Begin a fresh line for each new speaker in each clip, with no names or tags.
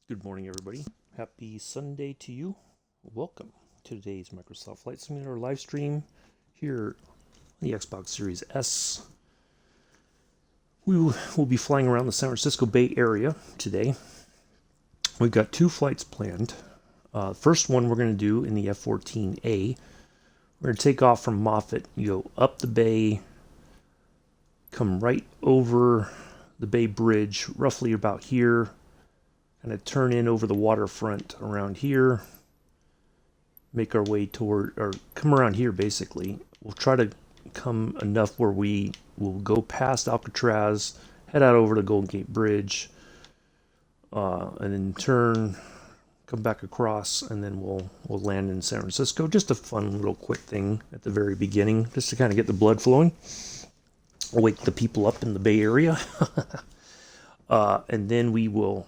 Good morning, everybody. Happy Sunday to you. Welcome to today's Microsoft Flight Simulator live stream here on the Xbox Series S. We will be flying around the San Francisco Bay Area today. We've got two flights planned. First one we're going to do in the F-14A. We're going to take off from Moffett, go up the bay, come right over the Bay Bridge, roughly about here, kind of turn in over the waterfront around here, make our way toward, or come around here basically. We'll try to come enough where we will go past Alcatraz, head out over the Golden Gate Bridge, and then turn, come back across, and then we'll land in San Francisco. Just a fun little quick thing at the very beginning, just to kind of get the blood flowing. Wake the people up in the Bay Area. And then we'll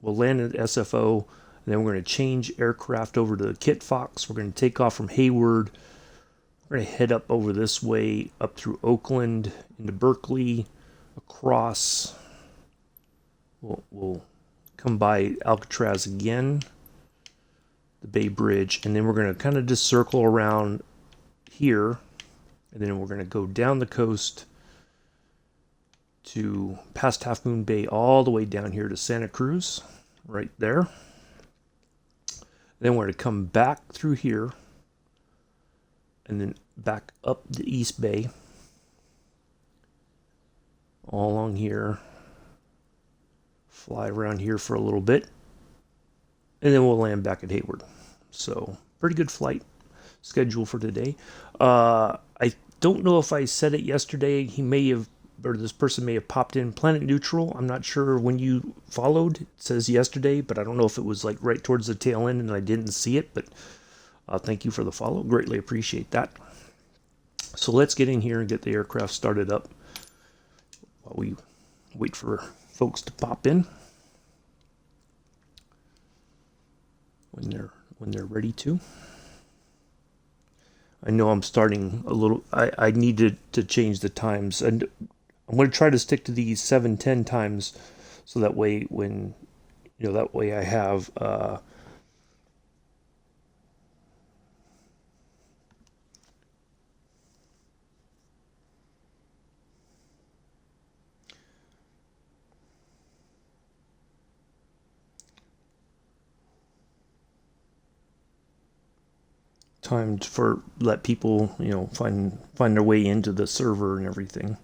land at SFO, and then we're going to change aircraft over to Kitfox. We're going to take off from Hayward. We're going to head up over this way, up through Oakland, into Berkeley, across. We'll come by Alcatraz again, the Bay Bridge, and then we're going to kind of just circle around here, and then we're going to go down the coast to past Half Moon Bay all the way down here to Santa Cruz, right there. Then we're going to come back through here and then back up the East Bay, all along here, fly around here for a little bit, and then we'll land back at Hayward. So, pretty good flight schedule for today. I don't know if I said it yesterday. This person may have popped in Planet Neutral. I'm not sure when you followed. It says yesterday, but I don't know if it was like right towards the tail end and I didn't see it, but thank you for the follow. Greatly appreciate that. So let's get in here and get the aircraft started up while we wait for folks to pop in when they're ready to. I know I'm starting a little. I needed to change the times, and I'm going to try to stick to these 7:10 times, so that way I have time for let people find their way into the server and everything.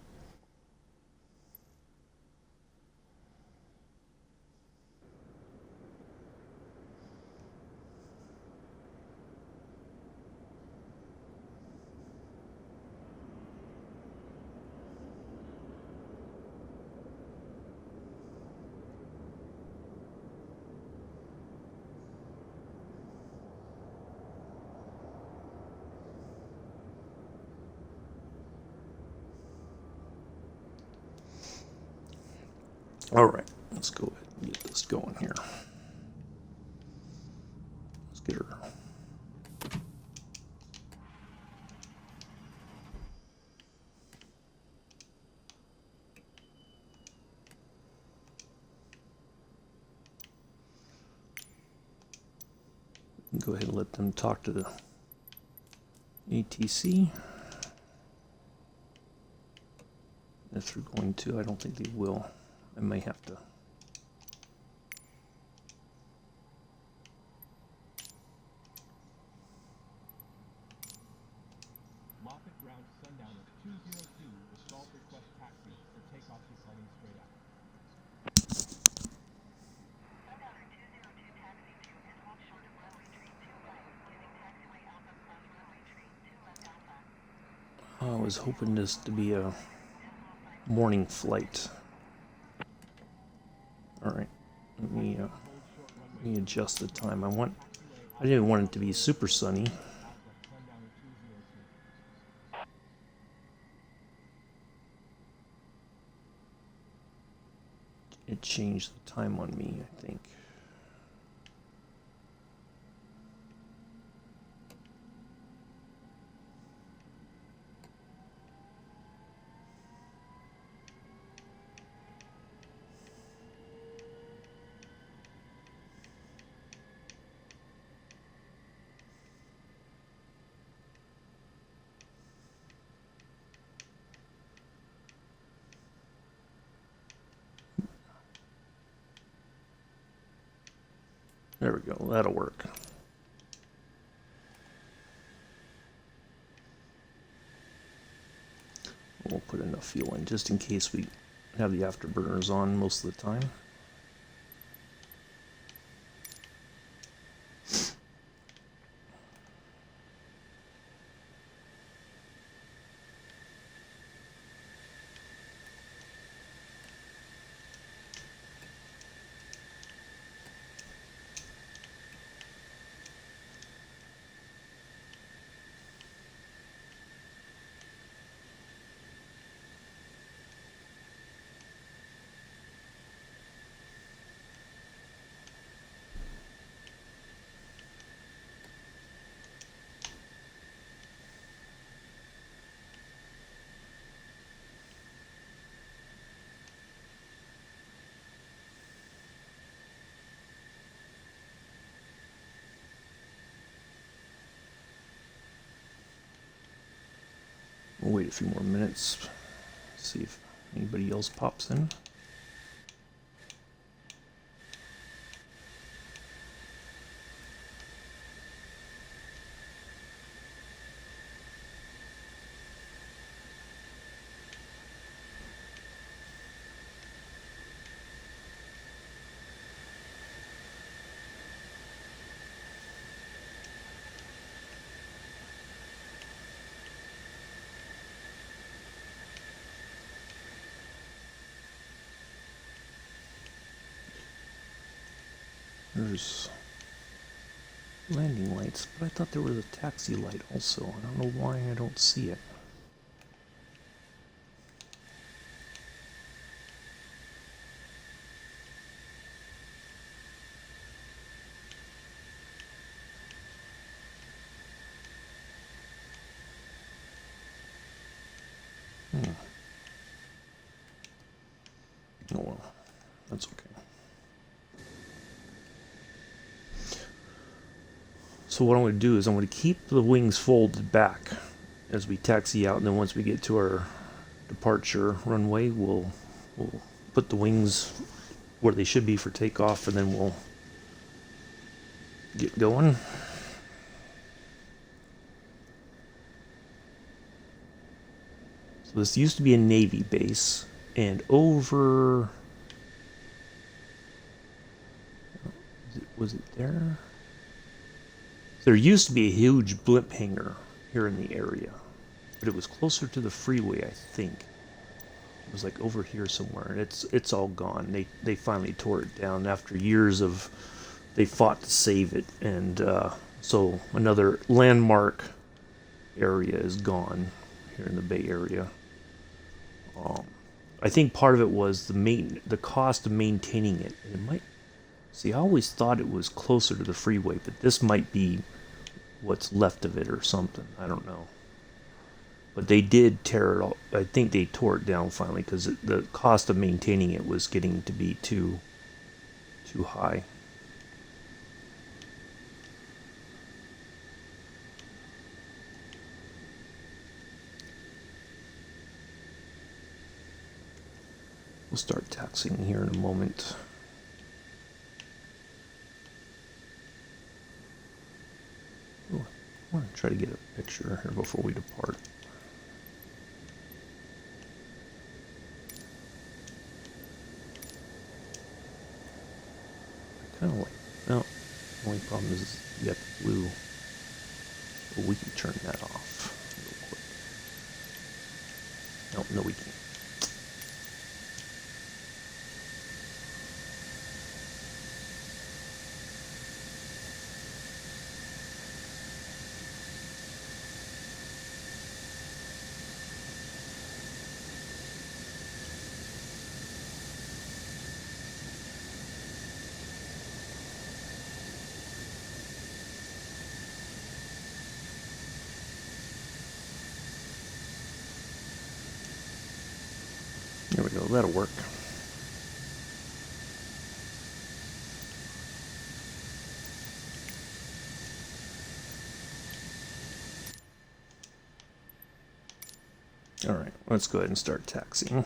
All right, let's go ahead and get this going here. Let's get her. Go ahead and let them talk to the ATC. If they're going to, I don't think they will. I may have to.
Moffett ground Sundowners 202 with stall request taxi for takeoff departing straight out.
Sundowner 202 taxi to Iswap short of runway tree 2 right, using taxiway Alpha plus runway tree 2 left Alpha.
I was hoping this to be a morning flight. All right, let me adjust the time. I didn't want it to be super sunny. It changed the time on me, I think. There we go. That'll work. We'll put enough fuel in just in case we have the afterburners on most of the time. We'll wait a few more minutes, see if anybody else pops in. There's landing lights, but I thought there was a taxi light also. I don't know why I don't see it. Oh well, that's okay. So what I'm going to do is I'm going to keep the wings folded back as we taxi out, and then once we get to our departure runway, we'll put the wings where they should be for takeoff, and then we'll get going. So this used to be a Navy base, and over... Was it there? There used to be a huge blimp hangar here in the area, but it was closer to the freeway, I think. It was like over here somewhere, and it's all gone. They finally tore it down after years of they fought to save it, and so another landmark area is gone here in the Bay Area. I think part of it was the cost of maintaining it. It might see. I always thought it was closer to the freeway, but this might be what's left of it or something. I don't know. But they did tear it all. I think they tore it down finally because the cost of maintaining it was getting to be too high. We'll start taxiing here in a moment. I want to try to get a picture here before we depart. I kind of like, no, the only problem is you got the blue. Well, we can turn that off real quick. No, we can't. There we go, that'll work. All right, let's go ahead and start taxiing.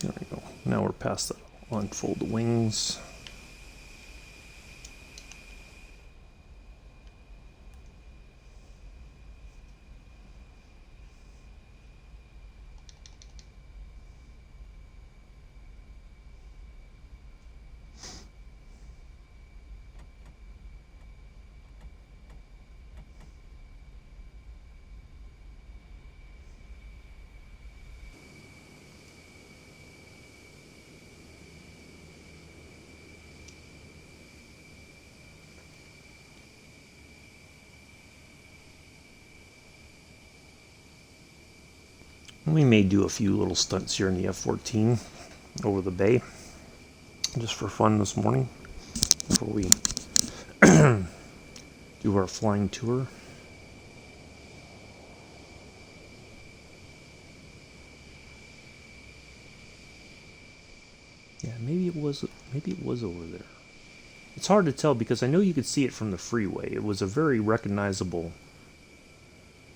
There we go. Now we're past the unfold the wings. We may do a few little stunts here in the F-14 over the bay, just for fun this morning, before we do our flying tour. Yeah, maybe it was over there. It's hard to tell because I know you could see it from the freeway. It was a very recognizable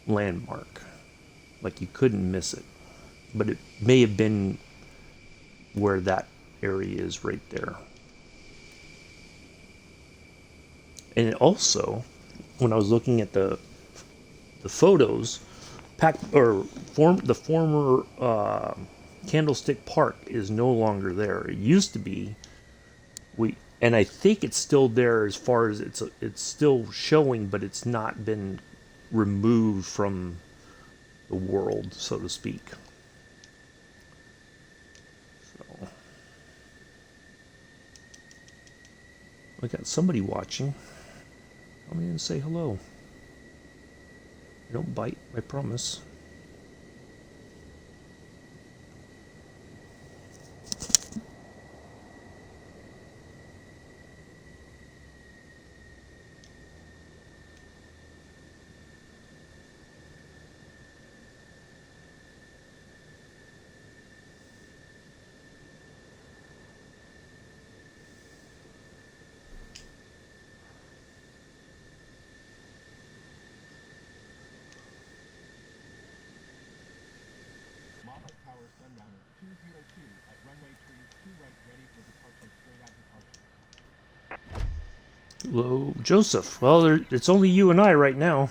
landmark. Like you couldn't miss it. But it may have been where that area is right there. And it also, when I was looking at the photos, the former Candlestick Park is no longer there. It used to be. And I think it's still there as far as it's still showing, but it's not been removed from the world, so to speak. So I got somebody watching. Come in and say hello. I don't bite, I promise.
Moffett Tower Sundowners 202 at runway 2 right ready for departure straight out departure.
Hello, Joseph. Well, it's only you and I right now.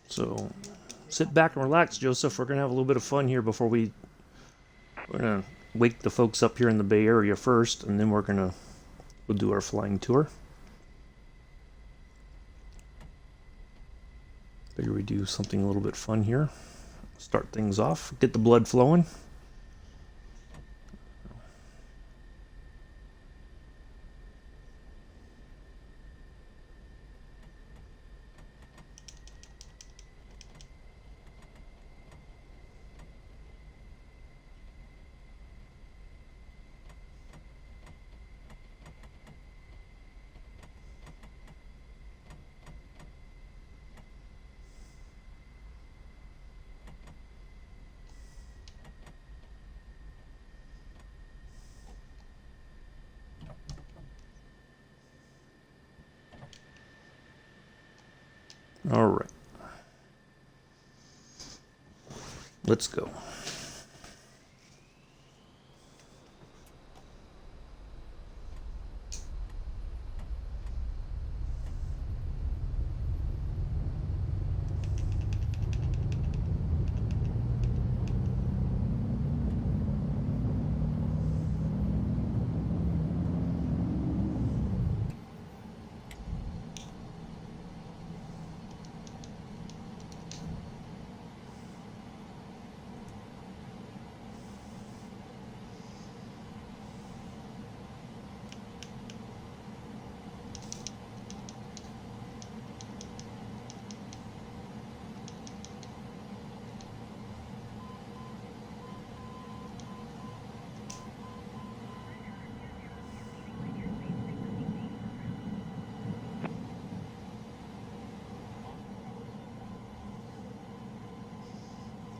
So, sit back and relax, Joseph. We're going to have a little bit of fun here before we're going to wake the folks up here in the Bay Area first, and then we'll do our flying tour. Figure we do something a little bit fun here. Start things off, get the blood flowing. All right. Let's go.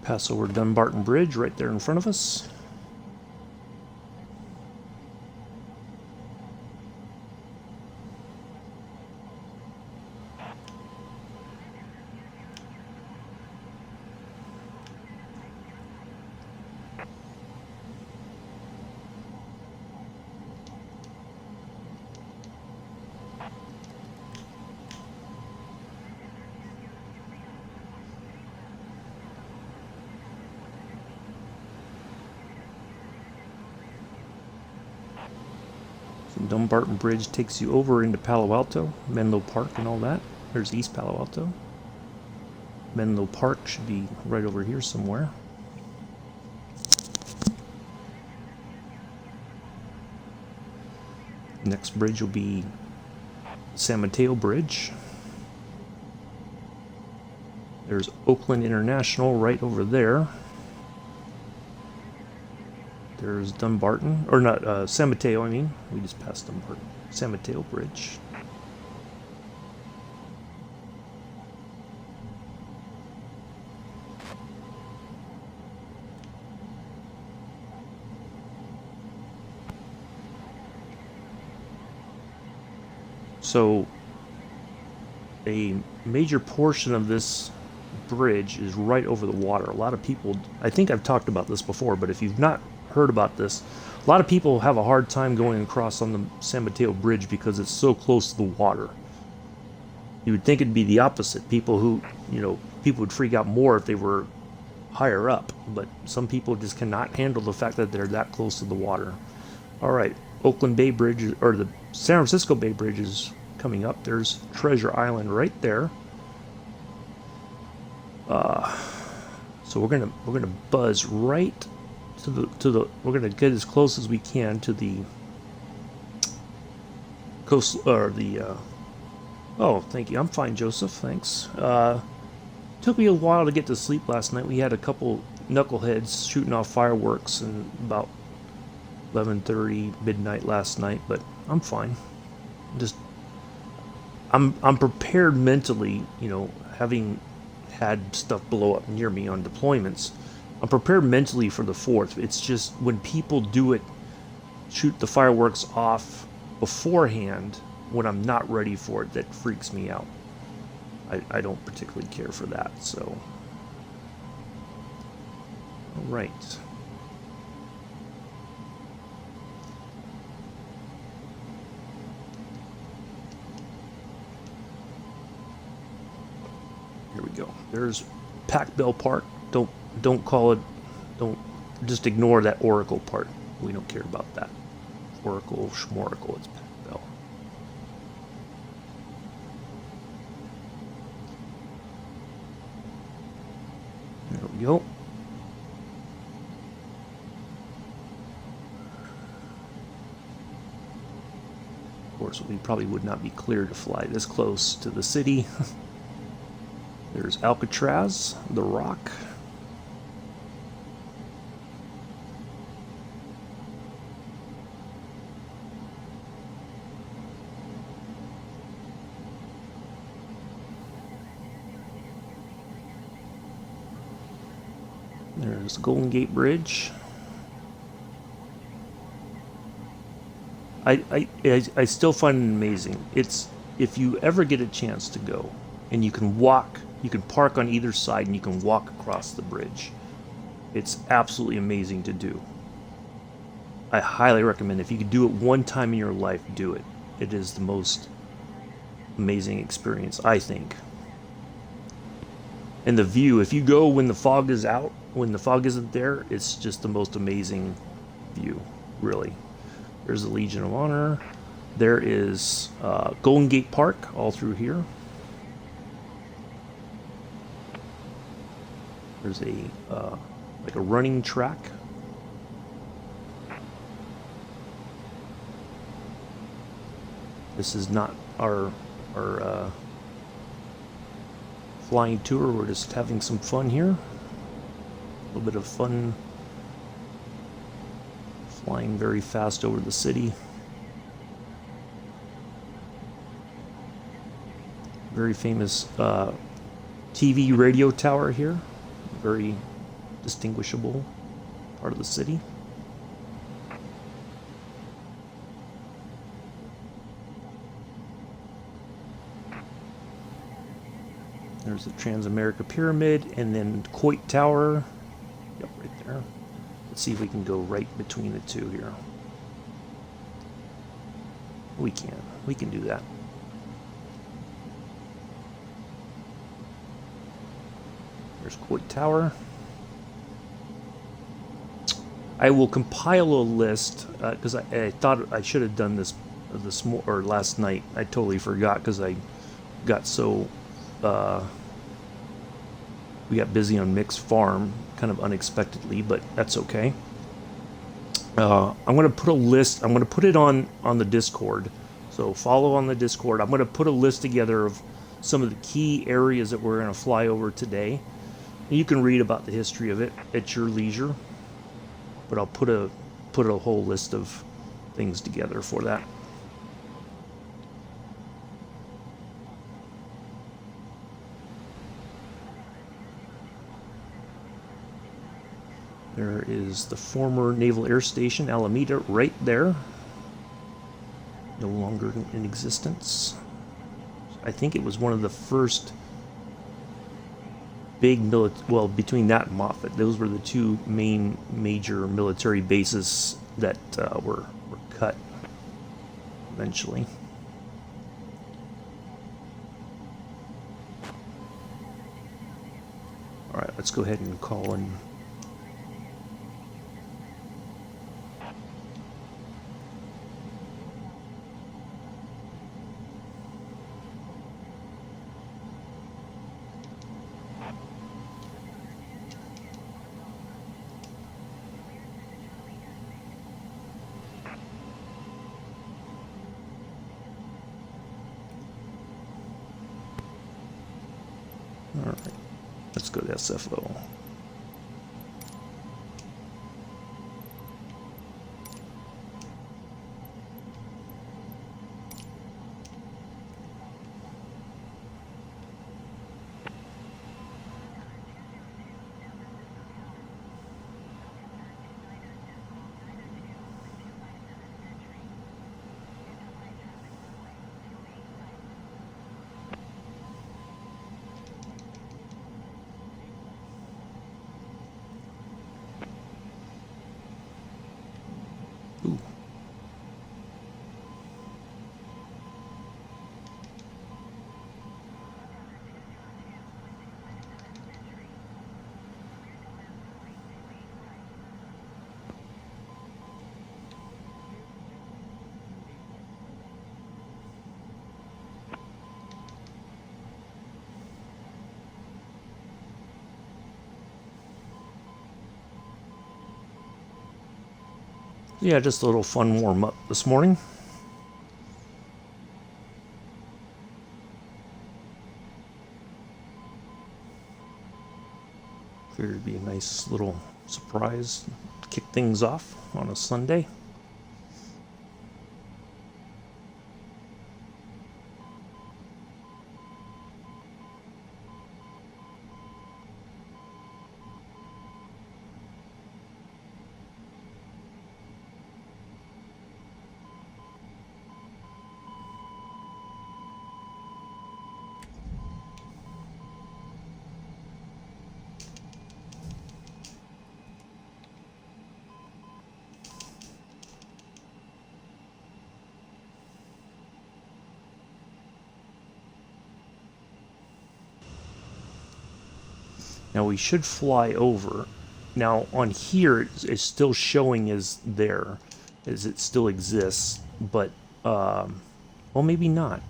Pass over Dunbarton Bridge right there in front of us. Dumbarton Bridge takes you over into Palo Alto, Menlo Park and all that. There's East Palo Alto. Menlo Park should be right over here somewhere. Next bridge will be San Mateo Bridge. There's Oakland International right over there. There's Dumbarton, or not, San Mateo, I mean. We just passed Dumbarton. San Mateo Bridge. So, a major portion of this bridge is right over the water. A lot of people, I think I've talked about this before, but if you've not heard about this, a lot of people have a hard time going across on the San Mateo Bridge because it's so close to the water. You would think it'd be the opposite. People would freak out more if they were higher up, but some people just cannot handle the fact that they're that close to the water. All right, Oakland Bay Bridge, or the San Francisco Bay Bridge is coming up. There's Treasure Island right there. So we're gonna buzz right to the we're gonna get as close as we can to the coast, or the oh, thank you. I'm fine, Joseph. Thanks. Took me a while to get to sleep last night. We had a couple knuckleheads shooting off fireworks and about 11:30 midnight last night, but I'm fine. I'm prepared mentally, having had stuff blow up near me on deployments. I'm prepared mentally for the 4th. It's just when people do it, shoot the fireworks off beforehand when I'm not ready for it, that freaks me out. I don't particularly care for that, so. All right. Here we go. There's Pac Bell Park. Don't call it. Don't just ignore that Oracle part. We don't care about that. Oracle, schmoracle. It's Pac Bell. There we go. Of course, we probably would not be cleared to fly this close to the city. There's Alcatraz, The Rock. There's Golden Gate Bridge. I still find it amazing. It's, if you ever get a chance to go and you can walk, you can park on either side and you can walk across the bridge. It's absolutely amazing to do. I highly recommend, if you could do it one time in your life, do it. It is the most amazing experience, I think. And the view, if you go when the fog is out, when the fog isn't there, it's just the most amazing view, really. There's the Legion of Honor. There is Golden Gate Park all through here. There's a like a running track. This is not our flying tour. We're just having some fun here. A little bit of fun flying very fast over the city. Very famous TV radio tower here. Very distinguishable part of the city. There's the Transamerica Pyramid, and then Coit Tower. Yep, right there. Let's see if we can go right between the two here. We can. We can do that. There's Coit Tower. I will compile a list because I thought I should have done this or last night. I totally forgot because I got so we got busy on Mick's farm kind of unexpectedly, but that's okay. I'm going to put a list. I'm going to put it on the Discord. So follow on the Discord. I'm going to put a list together of some of the key areas that we're going to fly over today. And you can read about the history of it at your leisure. But I'll put a whole list of things together for that. There is the former Naval Air Station, Alameda, right there. No longer in existence. I think it was one of the first big well, between that and Moffett, those were the two major military bases that were cut eventually. All right, let's go ahead and call in. All right, let's go to SFO. Ooh. Yeah, just a little fun warm up this morning. Figured it'd be a nice little surprise to kick things off on a Sunday. Now we should fly over. Now on here it's still showing as there, as it still exists, but well, maybe not.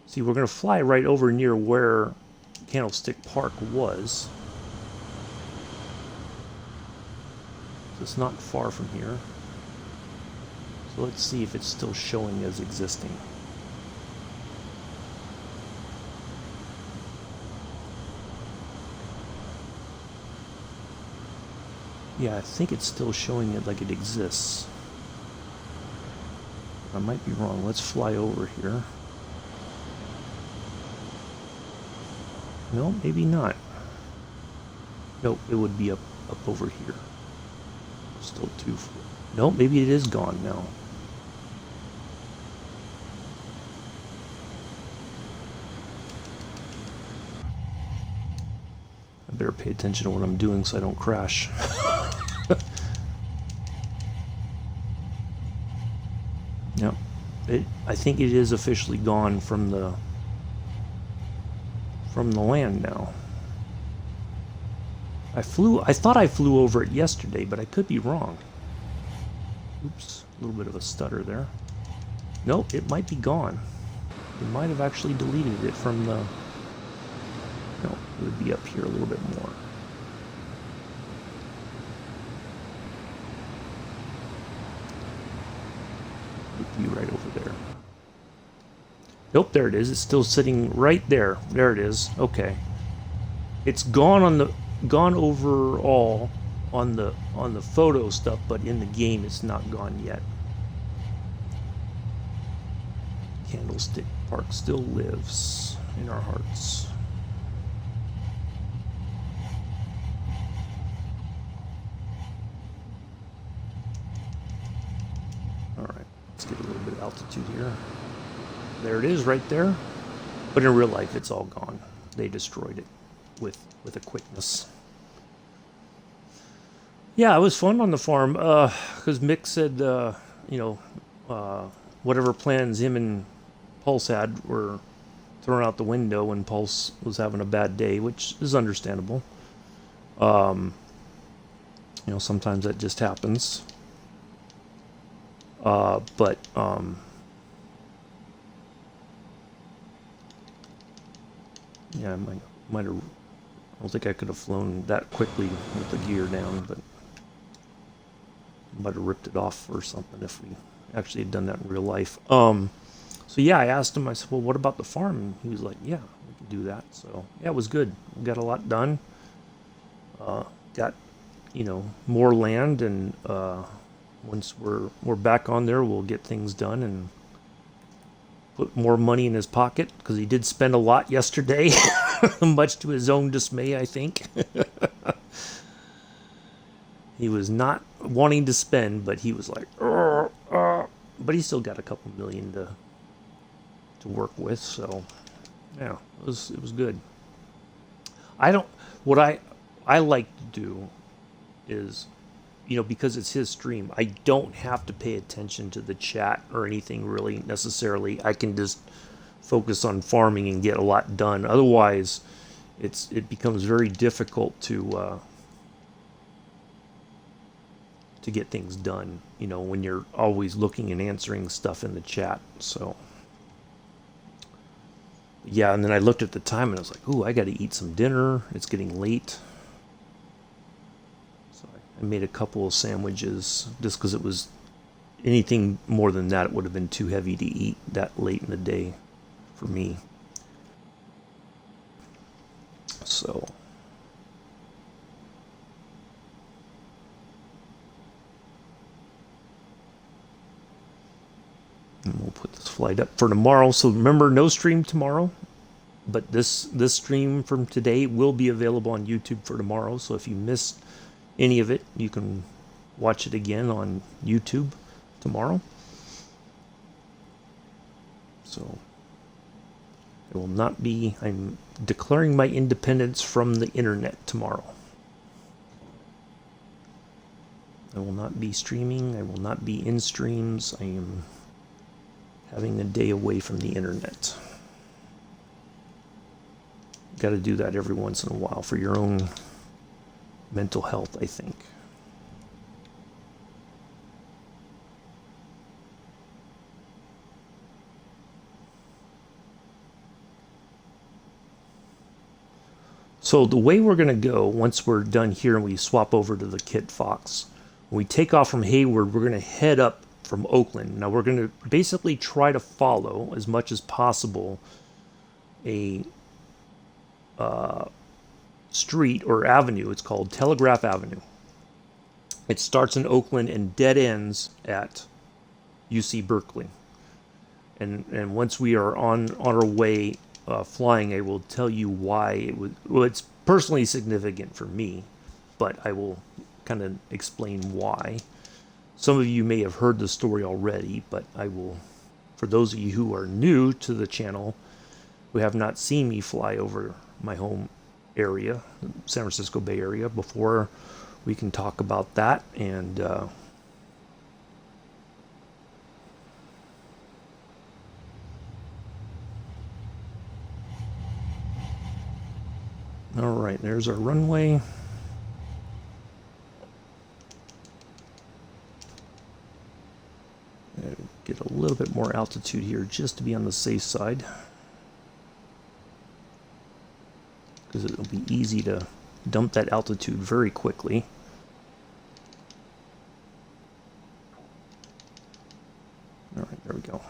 See, we're going to fly right over near where Candlestick Park was. So it's not far from here. So let's see if it's still showing as existing. Yeah, I think it's still showing it like it exists. I might be wrong. Let's fly over here. No, maybe not. Nope, it would be up over here. Still too. No, maybe it is gone now. I better pay attention to what I'm doing so I don't crash. Yep. I think it is officially gone from the land now. I thought I flew over it yesterday, but I could be wrong. Oops, a little bit of a stutter there. Nope, it might be gone. It might have actually deleted it from the... No, it would be up here a little bit more. It would be right over there. Nope, there it is. It's still sitting right there. There it is. Okay. It's gone overall on the photo stuff, but in the game it's not gone yet. Candlestick Park still lives in our hearts. All right, let's get a little bit of altitude here. There it is right there. But in real life, it's all gone. They destroyed it with a quickness. Yeah, it was fun on the farm because Mick said, whatever plans him and Pulse had were thrown out the window when Pulse was having a bad day, which is understandable. Sometimes that just happens. But yeah, I might have. I don't think I could have flown that quickly with the gear down, but might have ripped it off or something if we actually had done that in real life. So yeah, I asked him. I said, "Well, what about the farm?" And he was like, "Yeah, we can do that." So yeah, it was good. We got a lot done. Got more land, and once we're back on there, we'll get things done and put more money in his pocket because he did spend a lot yesterday, much to his own dismay, I think. He was not wanting to spend, but he was like, but he still got a couple million to work with. So yeah, it was good. What I like to do is, because it's his stream, I don't have to pay attention to the chat or anything really necessarily. I can just focus on farming and get a lot done. Otherwise, it becomes very difficult to get things done, when you're always looking and answering stuff in the chat. So yeah, and then I looked at the time and I was like, ooh, I got to eat some dinner. It's getting late. I made a couple of sandwiches just because it was anything more than that, it would have been too heavy to eat that late in the day for me. So and we'll put this flight up for tomorrow. So remember, no stream tomorrow, but this stream from today will be available on YouTube for tomorrow. So if you missed any of it, you can watch it again on YouTube tomorrow. So it will not be, I'm declaring my independence from the internet tomorrow. I will not be streaming. I will not be in streams. I am having a day away from the internet. Got to do that every once in a while for your own mental health, I think. So the way we're going to go, once we're done here and we swap over to the Kitfox, when we take off from Hayward, we're going to head up from Oakland. Now we're going to basically try to follow as much as possible a street or avenue. It's called Telegraph Avenue. It starts in Oakland and dead ends at UC Berkeley. And once we are on our way flying, I will tell you why it was. Well, it's personally significant for me, but I will kind of explain why. Some of you may have heard the story already, but I will, for those of you who are new to the channel, who have not seen me fly over my home area, San Francisco Bay Area, before, we can talk about that. And all right, there's our runway. Get a little bit more altitude here just to be on the safe side, because it'll be easy to dump that altitude very quickly. All right, there we go.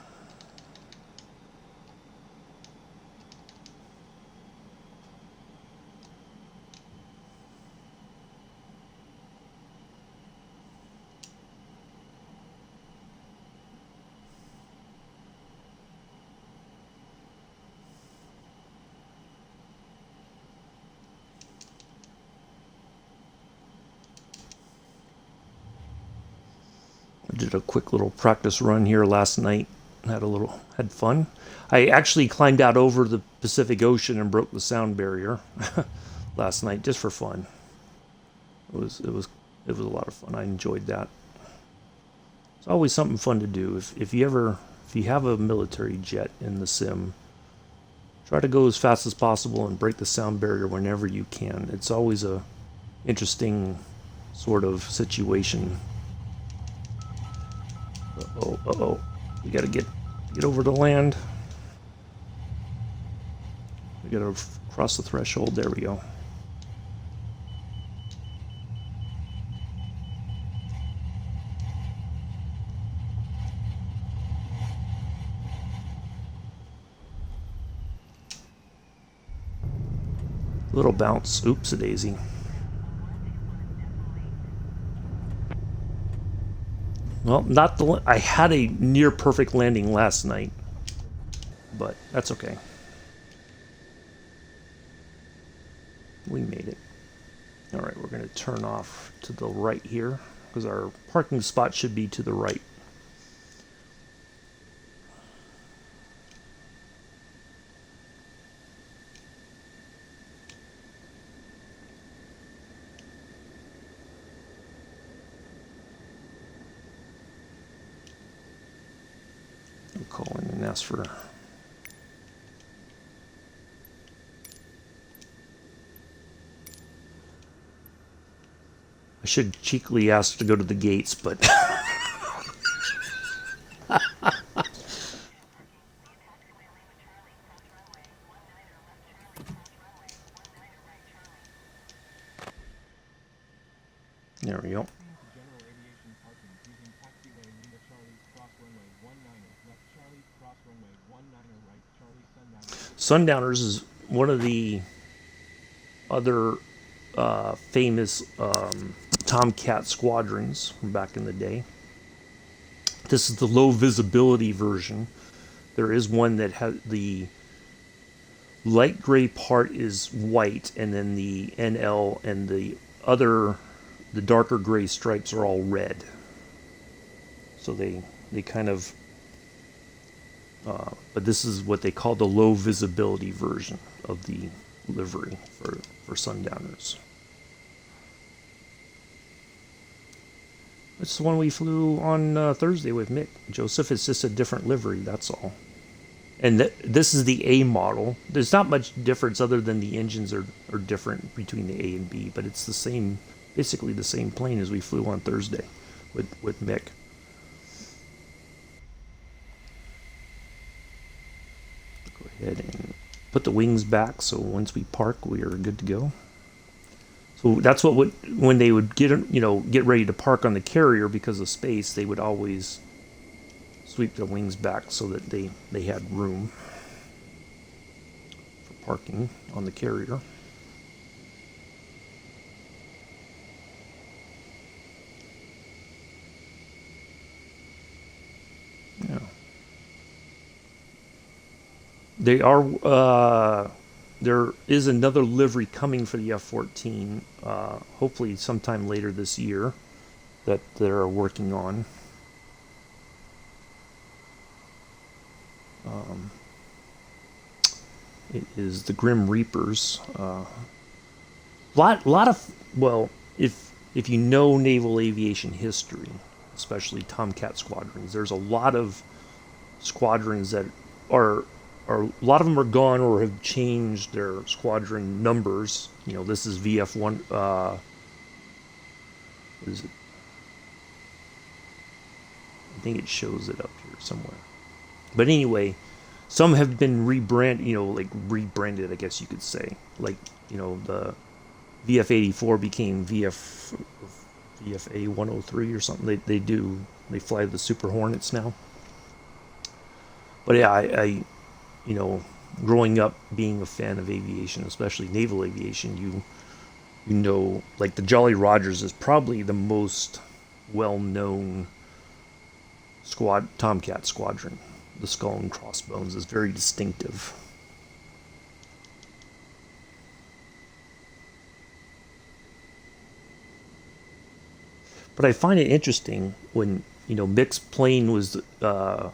I did a quick little practice run here last night. Had fun. I actually climbed out over the Pacific Ocean and broke the sound barrier last night just for fun. It was a lot of fun. I enjoyed that. It's always something fun to do. If you have a military jet in the sim, try to go as fast as possible and break the sound barrier whenever you can. It's always a interesting sort of situation. Uh-oh. We gotta get over the land. We gotta cross the threshold. There we go. Little bounce. Oops, a daisy. Well, not the. I had a near perfect landing last night, but that's okay. We made it. All right, we're going to turn off to the right here because our parking spot should be to the right. We'll call in and ask for. I should cheekily ask to go to the gates, but there we go.
General aviation parking using taxiway Lima Charlie cross runway 19er left Charlie cross runway 19er right Charlie Sundowners.
Sundowners is one of the other famous Tomcat squadrons from back in the day. This is the low visibility version. There is one that has the light gray part is white, and then the NL and the darker gray stripes are all red. So they kind of, but this is what they call the low visibility version of the livery for Sundowners. It's the one we flew on Thursday with Mick. Joseph, it's just a different livery, that's all. And this is the A model. There's not much difference other than the engines are different between the A and B, but it's the same, basically the same plane as we flew on Thursday with Mick. Go ahead and put the wings back so once we park, we are good to go. So that's what when they would get ready to park on the carrier because of space, they would always sweep the wings back so that they had room for parking on the carrier. Yeah. They are. There is another livery coming for the F-14, hopefully sometime later this year, that they're working on. It is the Grim Reapers. Lot of, well, if you know naval aviation history, especially Tomcat squadrons, there's a lot of squadrons that are a lot of them are gone or have changed their squadron numbers. This is VF1. What is it? I think it shows it up here somewhere. But anyway, some have been rebranded, like rebranded, I guess you could say. Like, the VF-84 became VFA 103 or something. They fly the Super Hornets now. But yeah, I growing up being a fan of aviation, especially naval aviation, like the Jolly Rogers is probably the most well-known Tomcat squadron. The skull and crossbones is very distinctive. But I find it interesting when, Mick's plane was, I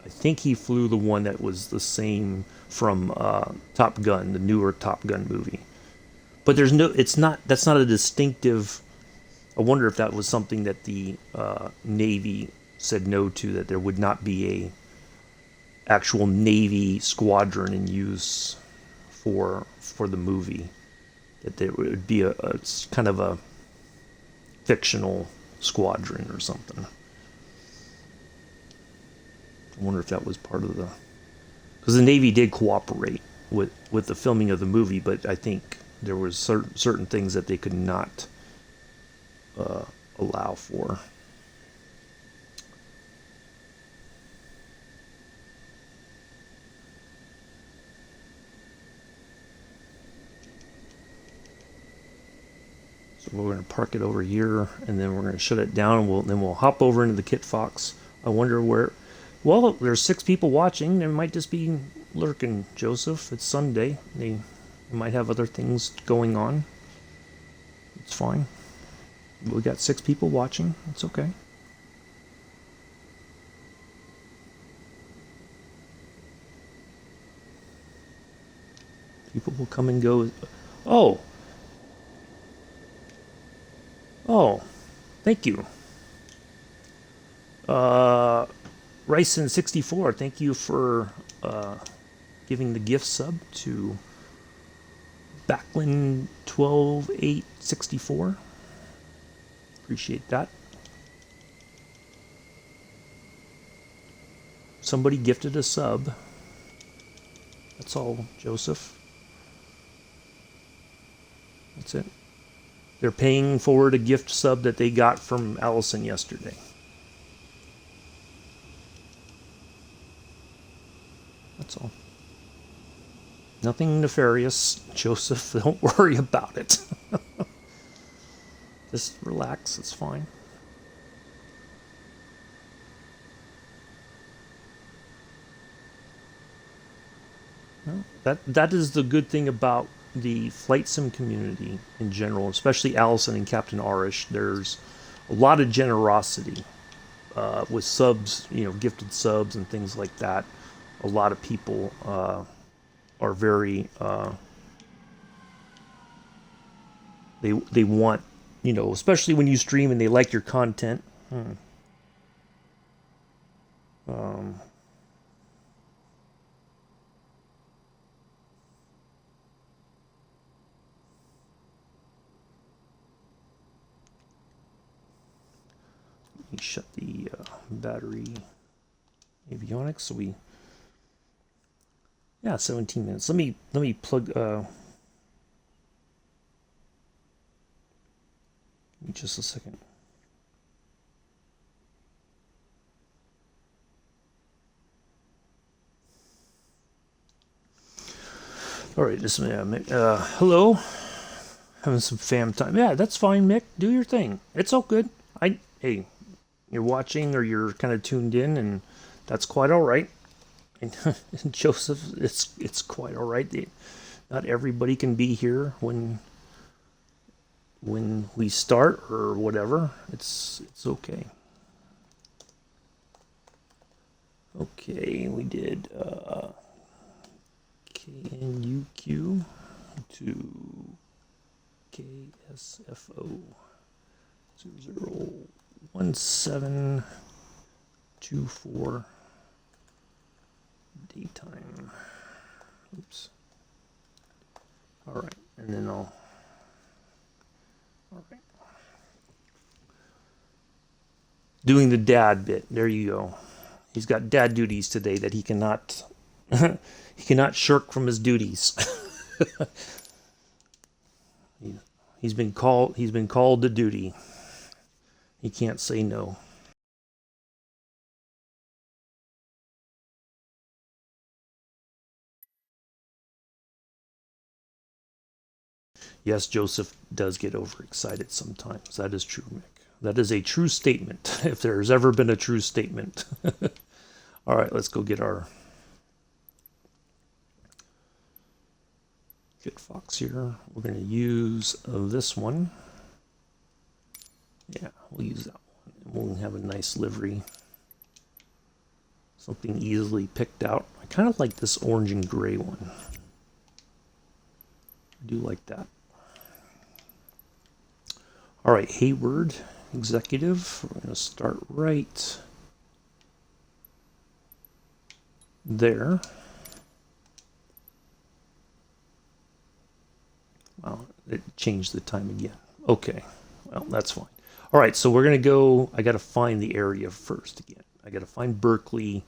think he flew the one that was the same from Top Gun, the newer Top Gun movie. But that's not a distinctive. I wonder if that was something that the Navy said no to, that there would not be a actual Navy squadron in use for the movie. That there would be a kind of a fictional squadron or something. I wonder if that was part of the... Because the Navy did cooperate with the filming of the movie, but I think there was certain things that they could not allow for. So we're going to park it over here, and then we're going to shut it down, and then we'll hop over into the Kitfox. I wonder where... Well, there's 6 people watching. They might just be lurking, Joseph. It's Sunday. They might have other things going on. It's fine. We got 6 people watching. It's okay. People will come and go. Oh, thank you. Ryson64, thank you for giving the gift sub to Backlin 12864. Appreciate that. Somebody gifted a sub. That's all, Joseph. That's it. They're paying forward a gift sub that they got from Allison yesterday. That's all. Nothing nefarious, Joseph. Don't worry about it. Just relax. It's fine. Well, that is the good thing about the flight sim community in general, especially Allison and Captain Arish. There's a lot of generosity with subs, gifted subs and things like that. A lot of people are very they want, especially when you stream and they like your content. Let me shut the battery avionics so we... Yeah, 17 minutes. Let me plug. Give me just a second. All right, this hello. Having some fam time. Yeah, that's fine, Mick. Do your thing. It's all good. Hey, you're watching or you're kind of tuned in, and that's quite all right. And Joseph, it's quite all right. Not everybody can be here when we start or whatever. It's okay. Okay, we did KNUQ to KSFO 001724 daytime. Oops. All right, and then all right. Doing the dad bit. There you go. He's got dad duties today that he cannot he cannot shirk from his duties. He's been called to duty. He can't say no. Yes, Joseph does get overexcited sometimes. That is true, Mick. That is a true statement, if there's ever been a true statement. All right, let's go get our Kitfox here. We're going to use this one. Yeah, we'll use that one. We'll have a nice livery. Something easily picked out. I kind of like this orange and gray one. I do like that. All right, Hayward Executive. We're going to start right there. Well, it changed the time again. Okay, well, that's fine. All right, so we're going to go, I got to find the area first again. I got to find Berkeley,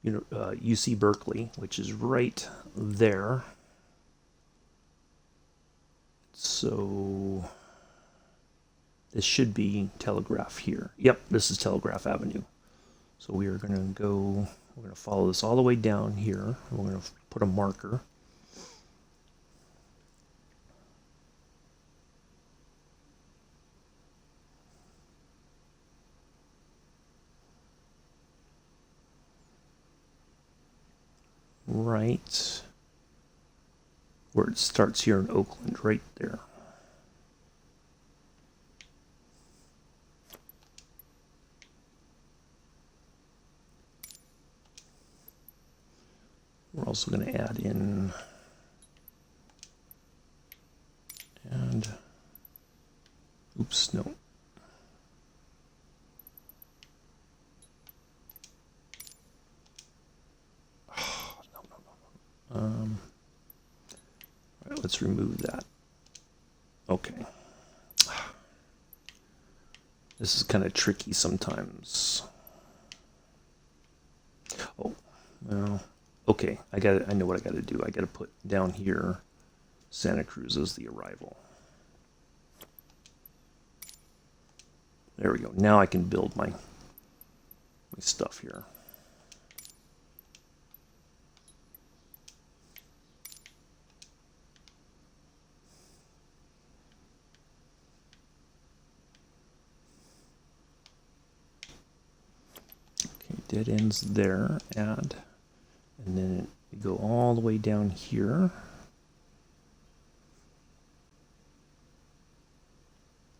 UC Berkeley, which is right there. So this should be Telegraph here. Yep, this is Telegraph Avenue. So we are going to go, we're going to follow this all the way down here. We're going to put a marker. Right where it starts here in Oakland, right there. We're also going to add in and oops, no. All right, let's remove that. Okay. This is kind of tricky sometimes. Oh, well, okay. I know what I got to do. I got to put down here Santa Cruz as the arrival. There we go. Now I can build my stuff here. Dead ends there, add, and then we go all the way down here,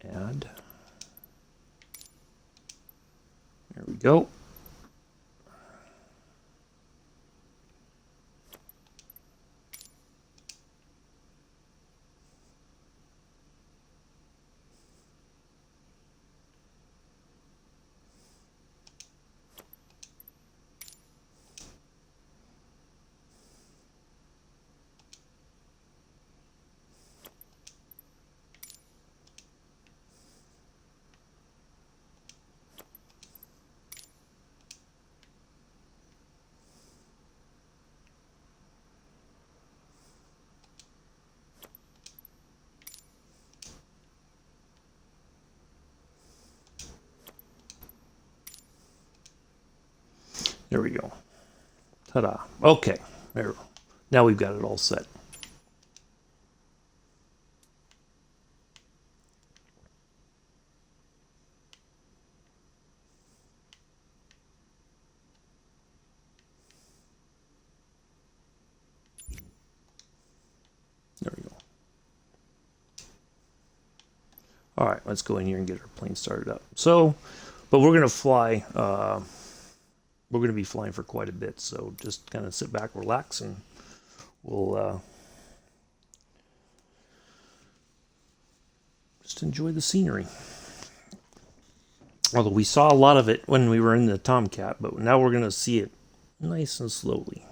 add, there we go. There we go. Ta-da. Okay. There. Now we've got it all set. There we go. All right, let's go in here and get our plane started up. So, but we're going to fly, we're going to be flying for quite a bit. So just kind of sit back, relax, and we'll just enjoy the scenery. Although we saw a lot of it when we were in the Tomcat, but now we're going to see it nice and slowly.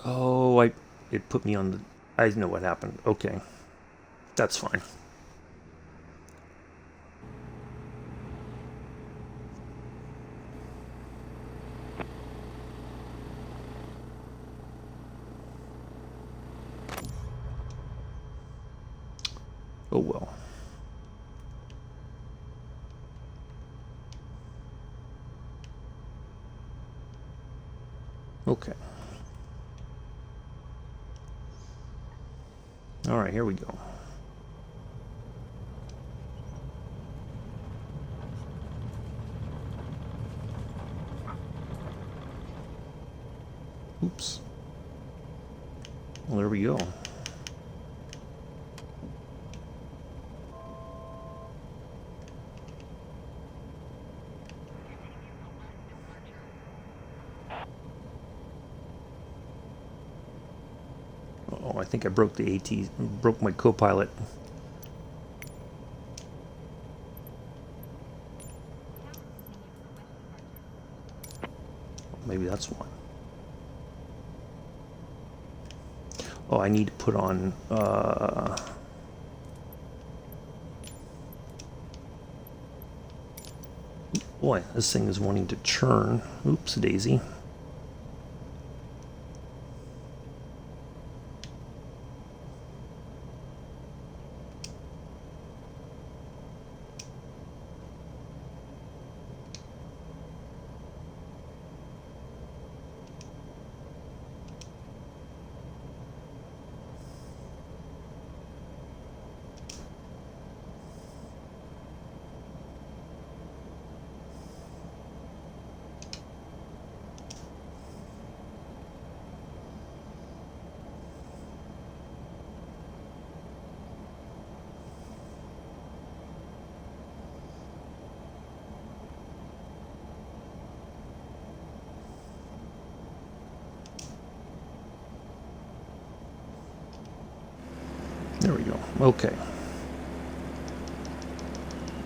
Oh, it put me on the... I know what happened. Okay. That's fine. Oh well. Okay. All right, here we go. Oops. Well, there we go. Oh, I think I broke the AT, broke my co-pilot. Maybe that's one. Oh, I need to put on, boy, this thing is wanting to churn. Oops, daisy. There we go. Okay.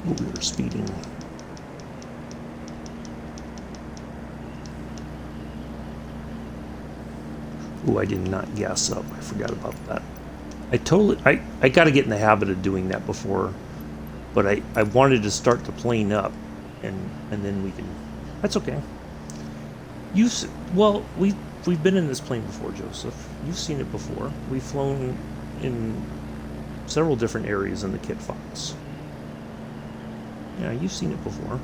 Oh, we were speeding. Oh, I did not gas up. I forgot about that. I got to get in the habit of doing that before, but I wanted to start the plane up, and then we can. That's okay. Well, we've been in this plane before, Joseph. You've seen it before. We've flown in several different areas in the Kitfox. Yeah, you've seen it before.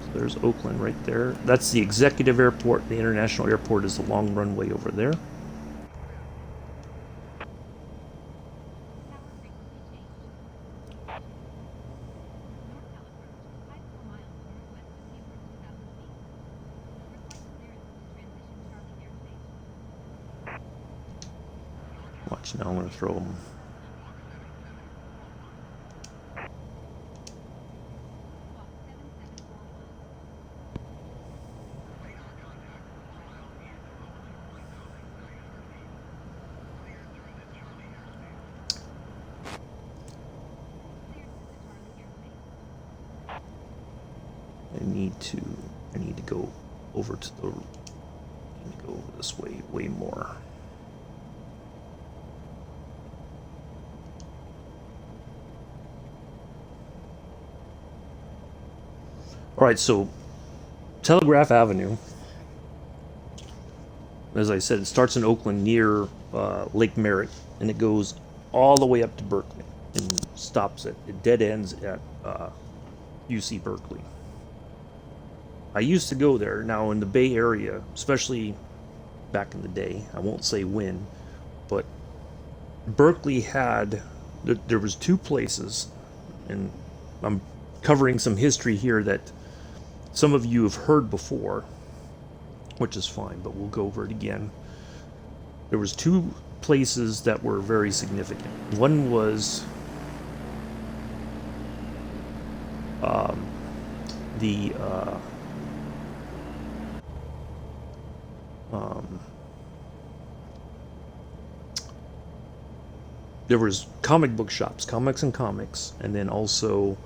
So there's Oakland right there. That's the executive airport. The international airport is the long runway over there. Watch now, I'm going to throw them. I need to go over to the, go over this way more. All right, so Telegraph Avenue, as I said, it starts in Oakland near Lake Merritt, and it goes all the way up to Berkeley and stops at, it dead ends at UC Berkeley. I used to go there. Now in the Bay Area, especially back in the day, I won't say when, but Berkeley had, there was two places, and I'm covering some history here that some of you have heard before, which is fine, but we'll go over it again. There was two places that were very significant. One was the there was comic book shops, Comics and Comics, and then also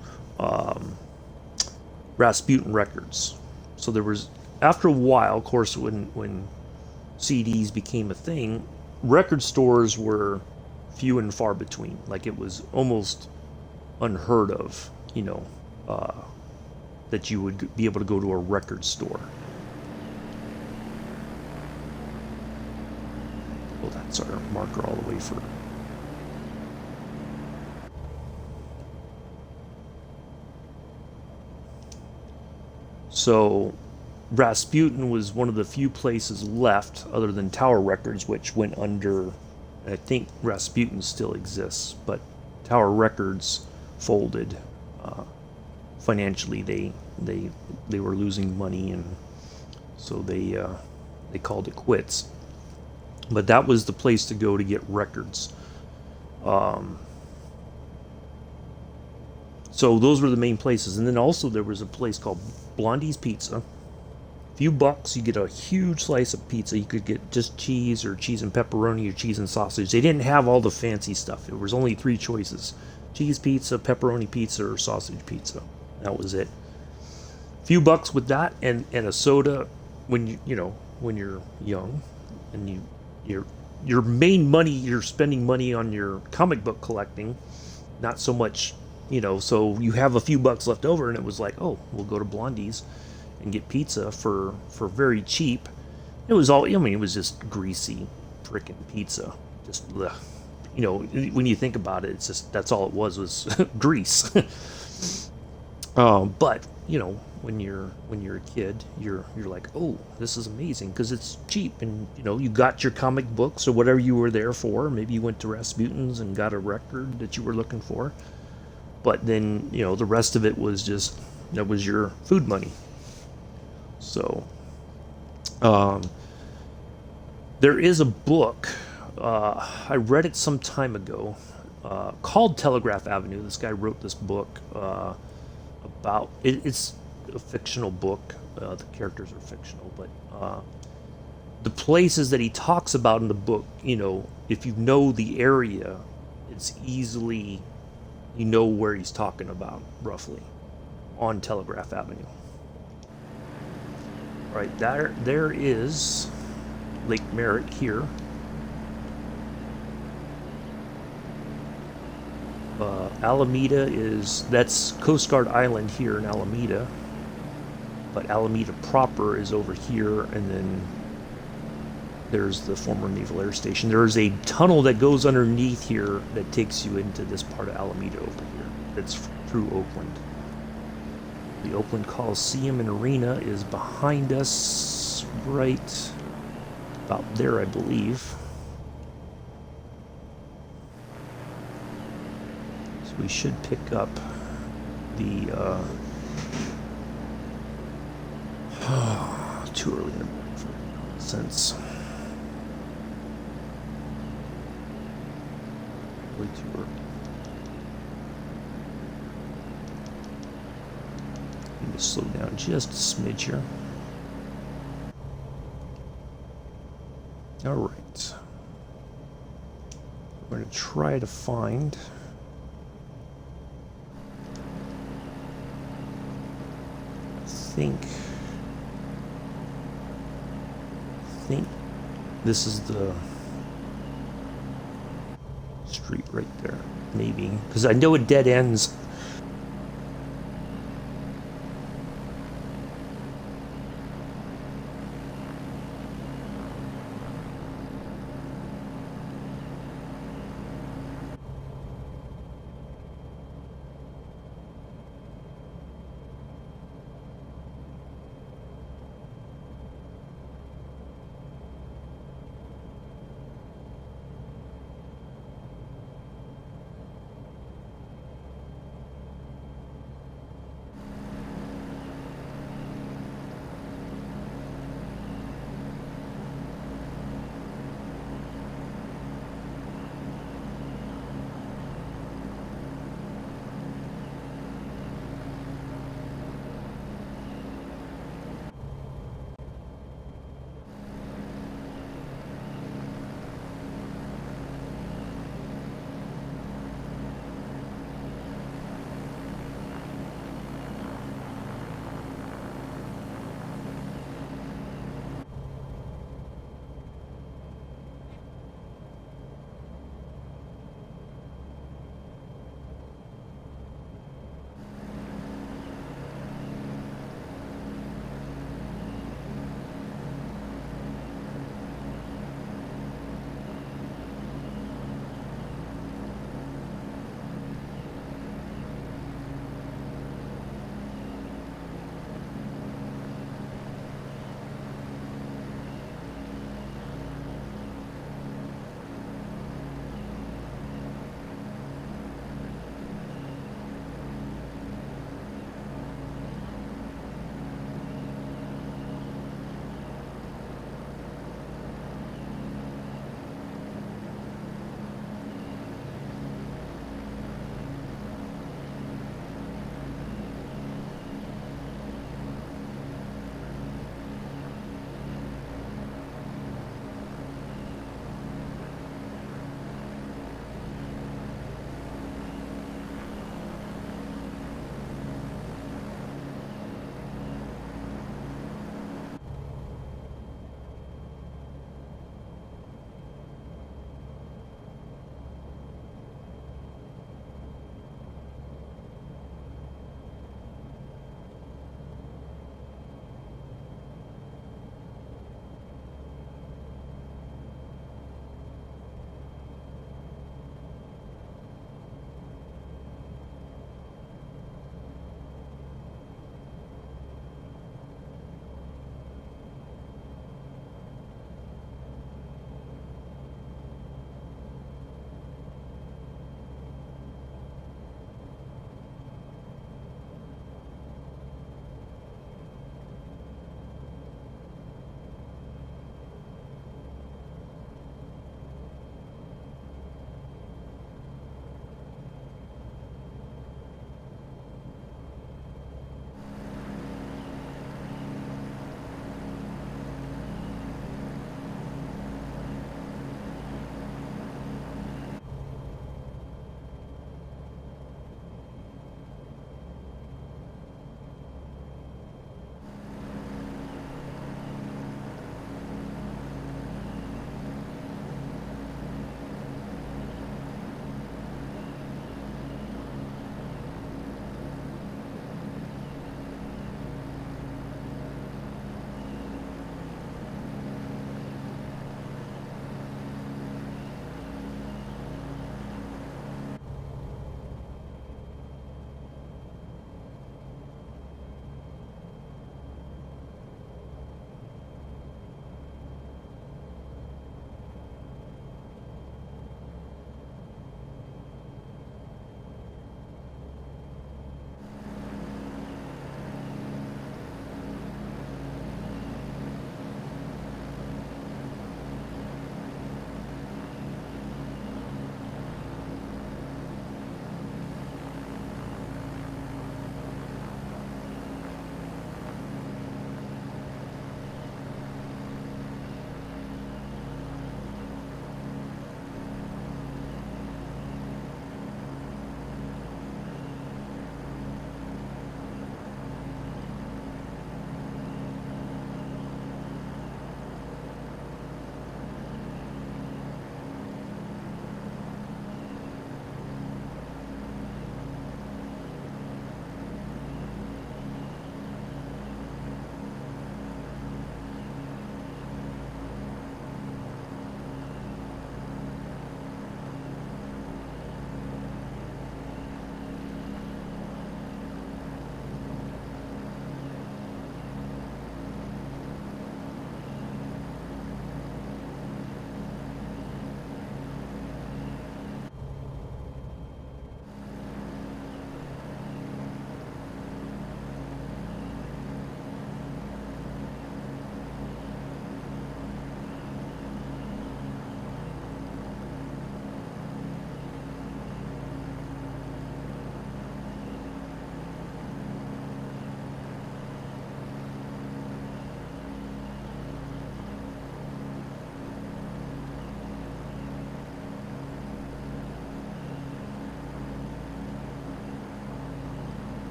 Rasputin Records. So there was, after a while, of course, when CDs became a thing, record stores were few and far between. Like it was almost unheard of, that you would be able to go to a record store. Well, that's our marker all the way for. So Rasputin was one of the few places left, other than Tower Records, which went under. I think Rasputin still exists, but Tower Records folded. Financially, they were losing money, and so they called it quits. But that was the place to go to get records. So those were the main places, and then also there was a place called Blondie's Pizza. Few bucks, you get a huge slice of pizza. You could get just cheese or cheese and pepperoni or cheese and sausage. They didn't have all the fancy stuff. There was only 3 choices: cheese pizza, pepperoni pizza, or sausage pizza. That was it. Few bucks with that and a soda when when you're young, and your main money, you're spending money on your comic book collecting, not so much, so you have a few bucks left over, and it was like, oh, we'll go to Blondie's and get pizza for very cheap. It was all, it was just greasy freaking pizza. Just, ugh. When you think about it, it's just, that's all it was grease. But, when you're a kid, you're like, oh, this is amazing because it's cheap, and you got your comic books or whatever you were there for. Maybe you went to Rasputin's and got a record that you were looking for. But then, the rest of it was just, that was your food money. So, there is a book, I read it some time ago, called Telegraph Avenue. This guy wrote this book about, it's a fictional book. The characters are fictional, but the places that he talks about in the book, if you know the area, it's easily, where he's talking about, roughly, on Telegraph Avenue. Right, there is Lake Merritt here. Alameda that's Coast Guard Island here in Alameda, but Alameda proper is over here, and then there's the former Naval Air Station. There's a tunnel that goes underneath here that takes you into this part of Alameda over here. That's through Oakland. The Oakland Coliseum and Arena is behind us, right about there, I believe. So we should pick up the too early in the morning for nonsense. Way too early. Need to slow down just a smidge here. All right. We're going to try to find I think this is the street right there, maybe, because I know it dead ends.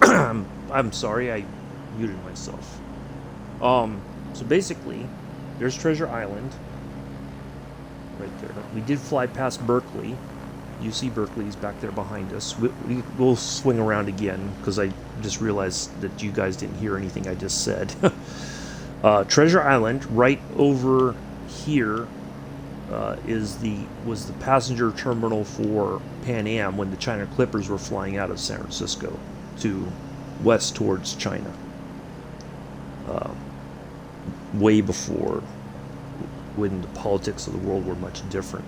I'm sorry, I muted myself. So basically, there's Treasure Island right there. We did fly past Berkeley. You see Berkeley's back there behind us. We'll swing around again because I just realized that you guys didn't hear anything I just said. Treasure Island, right over here, was the passenger terminal for Pan Am when the China Clippers were flying out of San Francisco to west towards China. Way before, when the politics of the world were much different.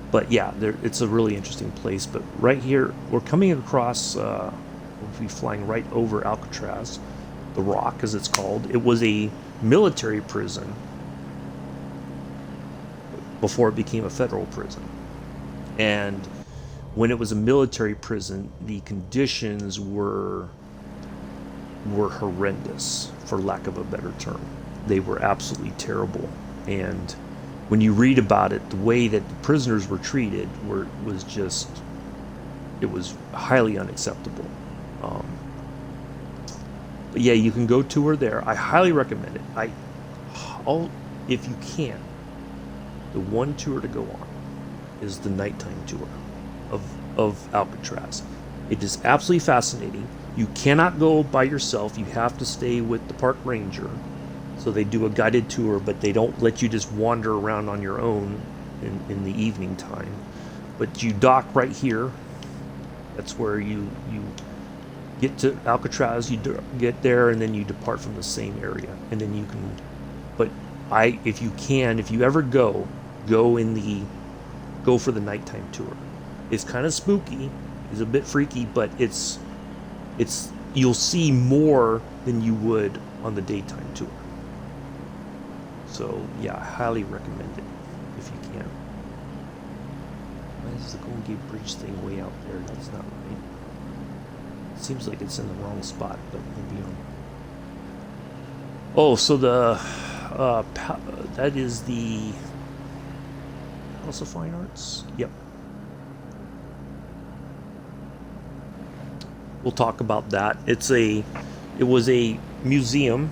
But yeah, it's a really interesting place. But right here, we're coming across, we'll be flying right over Alcatraz, the Rock as it's called. It was a military prison before it became a federal prison. And when it was a military prison, the conditions were horrendous, for lack of a better term. They were absolutely terrible. And when you read about it, the way that the prisoners were treated was just, it was highly unacceptable. But yeah, you can go tour there. I highly recommend it. If you can, the one tour to go on is the nighttime tour of Alcatraz. It is absolutely fascinating. You cannot go by yourself. You have to stay with the park ranger. So they do a guided tour, but they don't let you just wander around on your own in the evening time. But you dock right here. That's where you get to Alcatraz. You get there, and then you depart from the same area. And then you can. But if you ever go for the nighttime tour. It's kind of spooky. It's a bit freaky, but it's you'll see more than you would on the daytime tour. So yeah, I highly recommend it if you can. Why is the Golden Gate Bridge thing way out there? That's not right. It seems like it's in the wrong spot, but maybe on. Oh, so that is the House of Fine Arts. Yep. We'll talk about that. It was a museum.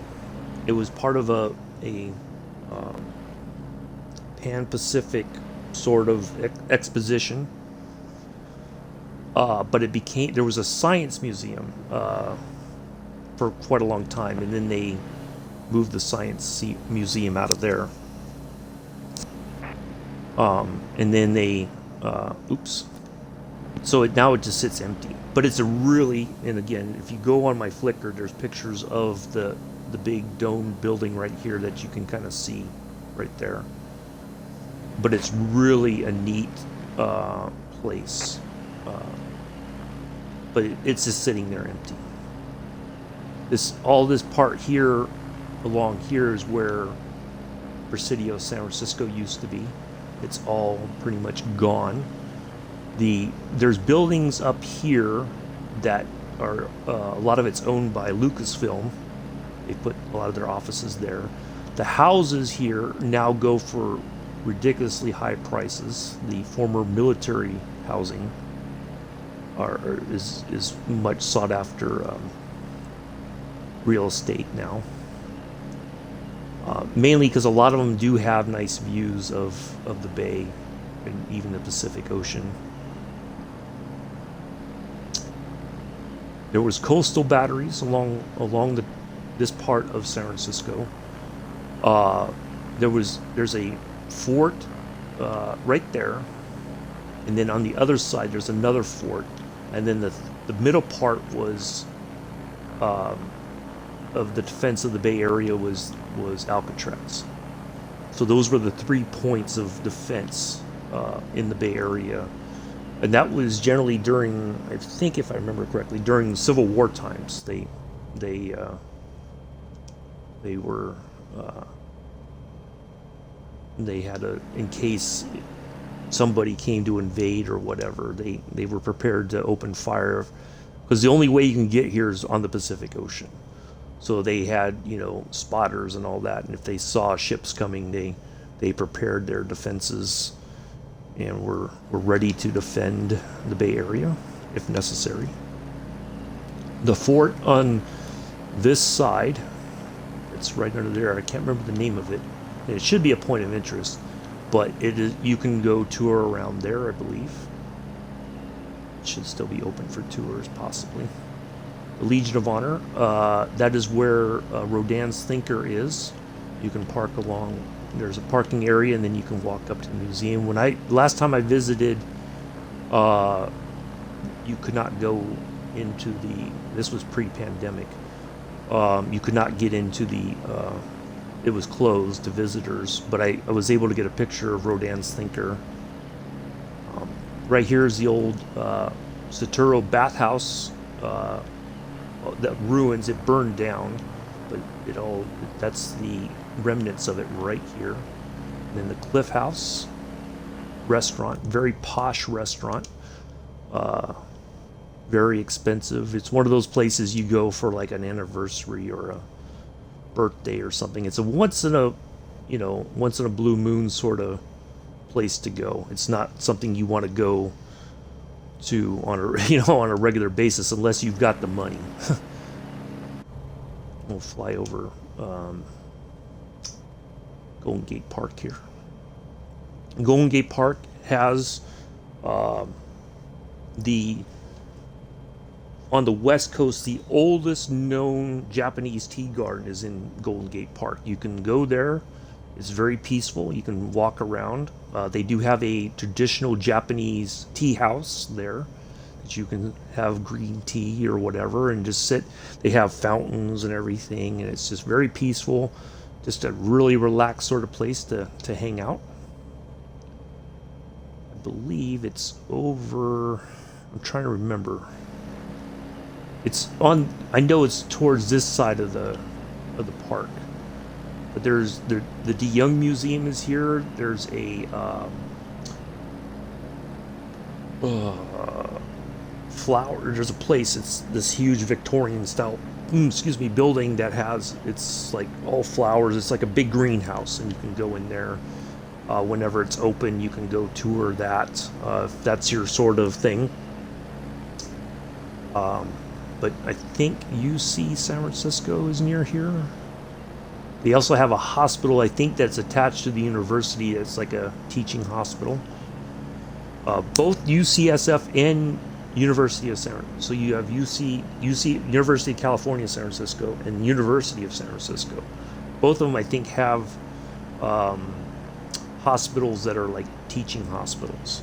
It was part of a Pan-Pacific sort of exposition. But there was a science museum for quite a long time, and then they moved the science museum out of there. And then they, so now it just sits empty. But it's and again, if you go on my Flickr, there's pictures of the big dome building right here that you can kind of see right there. But it's really a neat place. But it's just sitting there empty. All this part here, along here, is where Presidio San Francisco used to be. It's all pretty much gone. There's buildings up here that are a lot of it's owned by Lucasfilm. They put a lot of their offices there. The houses here now go for ridiculously high prices. The former military housing is much sought after real estate now. Mainly because a lot of them do have nice views of the bay and even the Pacific Ocean. There was coastal batteries along this part of San Francisco. There's a fort right there, and then on the other side there's another fort, and then the middle part was of the defense of the Bay Area was Alcatraz. So those were the 3 points of defense in the Bay Area. And that was generally during, I think if I remember correctly, during the Civil War times. They were, they had in case somebody came to invade or whatever, they were prepared to open fire. Because the only way you can get here is on the Pacific Ocean. So they had, spotters and all that. And if they saw ships coming, they prepared their defenses and were ready to defend the Bay Area. if necessary. The fort on this side, it's right under there. I can't remember the name of it. It should be a point of interest, but it is. You can go tour around there, I believe. It should still be open for tours, possibly. The Legion of Honor. That is where Rodin's Thinker is. You can park along. There's a parking area, and then you can walk up to the museum. Last time I visited, you could not go into the. This was pre-pandemic. You could not get into the. It was closed to visitors, but I was able to get a picture of Rodin's Thinker. Right here is the old Saturo bathhouse. That ruins. It burned down, but that's the remnants of it right here. And then the Cliff House restaurant, very posh restaurant, very expensive. It's one of those places you go for like an anniversary or a birthday or something. It's a once in a blue moon sort of place to go. It's not something you want to go to on a on a regular basis unless you've got the money. We'll fly over Golden Gate Park here. Golden Gate Park has on the west coast, the oldest known Japanese tea garden is in Golden Gate Park. You can go there. It's very peaceful. You can walk around. They do have a traditional Japanese tea house there that you can have green tea or whatever and just sit. They have fountains and everything, and it's just very peaceful. Just a really relaxed sort of place to hang out. I believe it's over. I'm trying to remember. It's on. I know it's towards this side of the park. But there's the De Young Museum is here. There's a flower. There's a place. It's this huge Victorian style, building that it's like all flowers. It's like a big greenhouse, and you can go in there whenever it's open. You can go tour that if that's your sort of thing. But I think UC San Francisco is near here. They also have a hospital, I think, that's attached to the university. It's like a teaching hospital. Both UCSF and University of San Francisco. So you have UC University of California, San Francisco, and University of San Francisco. Both of them, I think, have hospitals that are like teaching hospitals.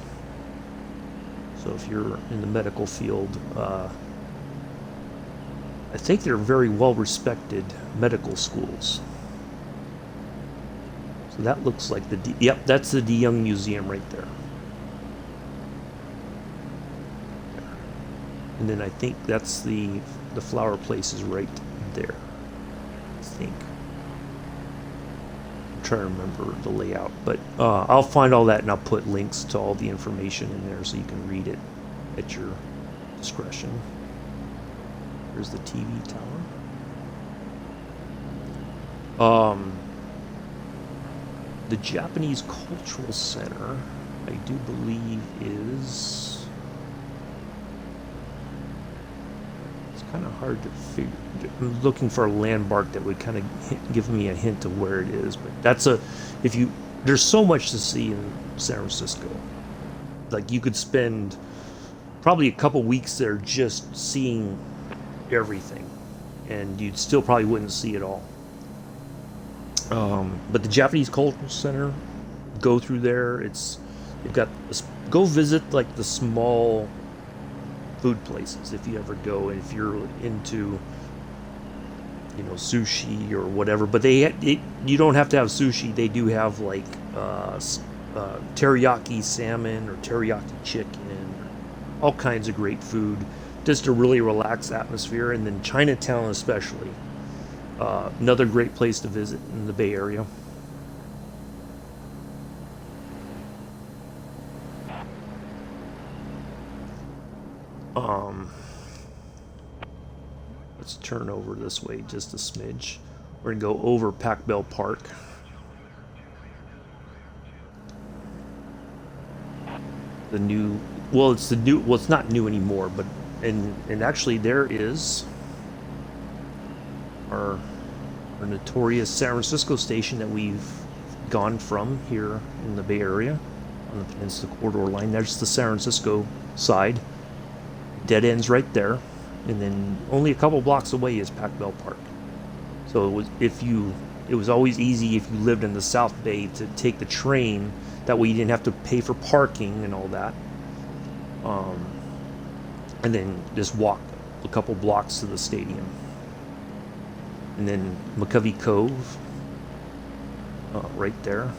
So if you're in the medical field, I think they're very well-respected medical schools. So that looks like that's the De Young Museum right there. And then I think that's the flower place is right there. I think. I'm trying to remember the layout, but I'll find all that and I'll put links to all the information in there so you can read it at your discretion. There's the TV tower. The Japanese Cultural Center, I do believe is... It's kind of hard to figure... I'm looking for a landmark that would kind of give me a hint of where it is, but that's there's so much to see in San Francisco. Like, you could spend probably a couple weeks there just seeing everything, and you'd still probably wouldn't see it all. But the Japanese Cultural Center, go through there. Go visit like the small food places if you ever go, and if you're into sushi or whatever. But you don't have to have sushi. They do have like teriyaki salmon or teriyaki chicken, all kinds of great food. Just a really relaxed atmosphere. And then Chinatown especially, another great place to visit in the Bay Area. Let's turn over this way just a smidge. We're gonna go over Pac Bell Park. The new well, it's the new. Well, it's not new anymore, but and actually there is our notorious San Francisco station that we've gone from here in the Bay Area on the Peninsula Corridor line. There's the San Francisco side. Dead ends right there, and then only a couple blocks away is Pac Bell Park. So it was always easy if you lived in the South Bay to take the train. That way you didn't have to pay for parking and all that. And then just walk a couple blocks to the stadium. And then McCovey Cove, right there.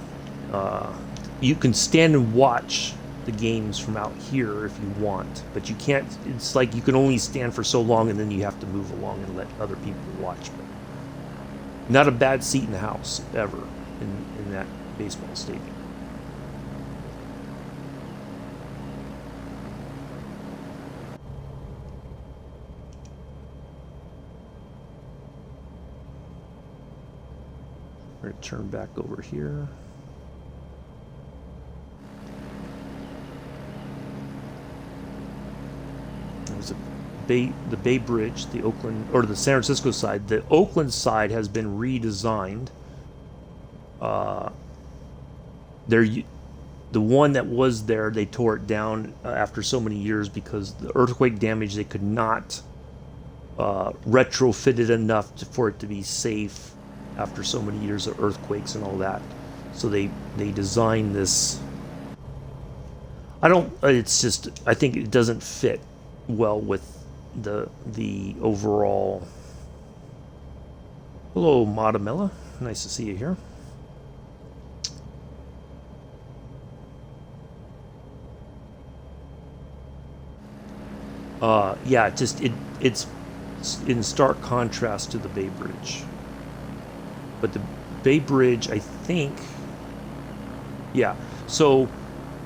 You can stand and watch the games from out here if you want, but you can't. It's like you can only stand for so long, and then you have to move along and let other people watch. But not a bad seat in the house ever in that baseball stadium. We're going to turn back over here. There's the Bay Bridge, the Oakland, or the San Francisco side. The Oakland side has been redesigned. The one that was there, they tore it down after so many years because the earthquake damage, they could not retrofit it enough for it to be safe after so many years of earthquakes and all that. So they designed this. I think it doesn't fit well with the overall. Hello, Matamela. Nice to see you here. Yeah, it's in stark contrast to the Bay Bridge. But the Bay Bridge, I think, yeah. So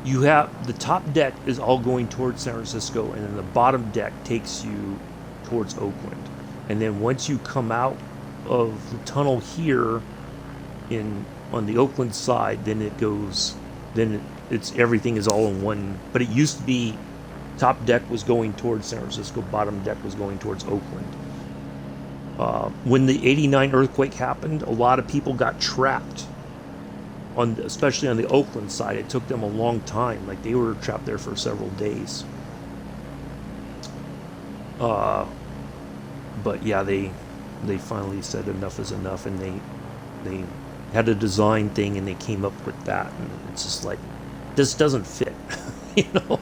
you have the top deck is all going towards San Francisco, and then the bottom deck takes you towards Oakland. And then once you come out of the tunnel here on the Oakland side, then it's everything is all in one. But it used to be top deck was going towards San Francisco, bottom deck was going towards Oakland. When the '89 earthquake happened, a lot of people got trapped, especially on the Oakland side. It took them a long time. Like, they were trapped there for several days. But yeah, they finally said enough is enough, and they had a design thing, and they came up with that. And it's just like, this doesn't fit, you know.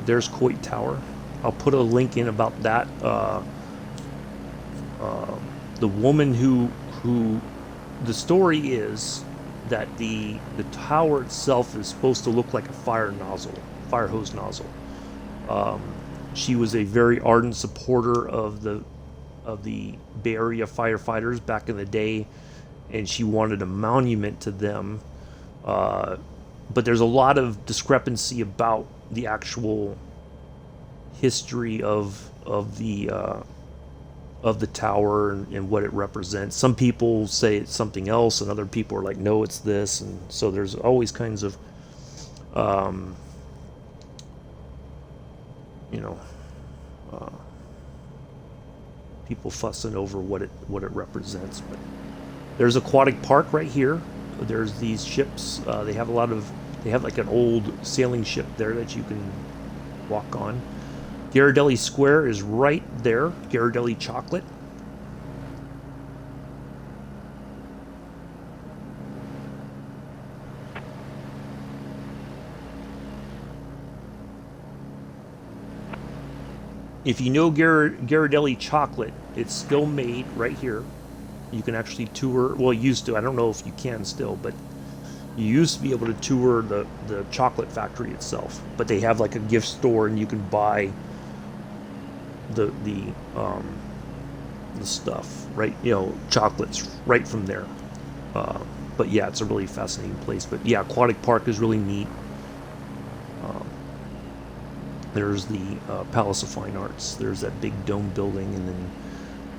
There's Coit Tower. I'll put a link in about that. The woman who the story is that the tower itself is supposed to look like a fire hose nozzle. She was a very ardent supporter of the Bay Area firefighters back in the day, and she wanted a monument to them. But there's a lot of discrepancy about the actual history of the tower and what it represents. Some people say it's something else, and other people are like, no, it's this. And so there's always kinds of people fussing over what it represents. But there's Aquatic Park right here. There's these ships. They have like an old sailing ship there that you can walk on. Ghirardelli Square is right there. Ghirardelli Chocolate. If you know Ghirardelli Chocolate, it's still made right here. You can actually tour. Well, used to. I don't know if you can still, but you used to be able to tour the chocolate factory itself. But they have like a gift store, and you can buy the stuff, right? Chocolates right from there. But yeah, it's a really fascinating place. But yeah, Aquatic Park is really neat. There's the Palace of Fine Arts. There's that big dome building, and then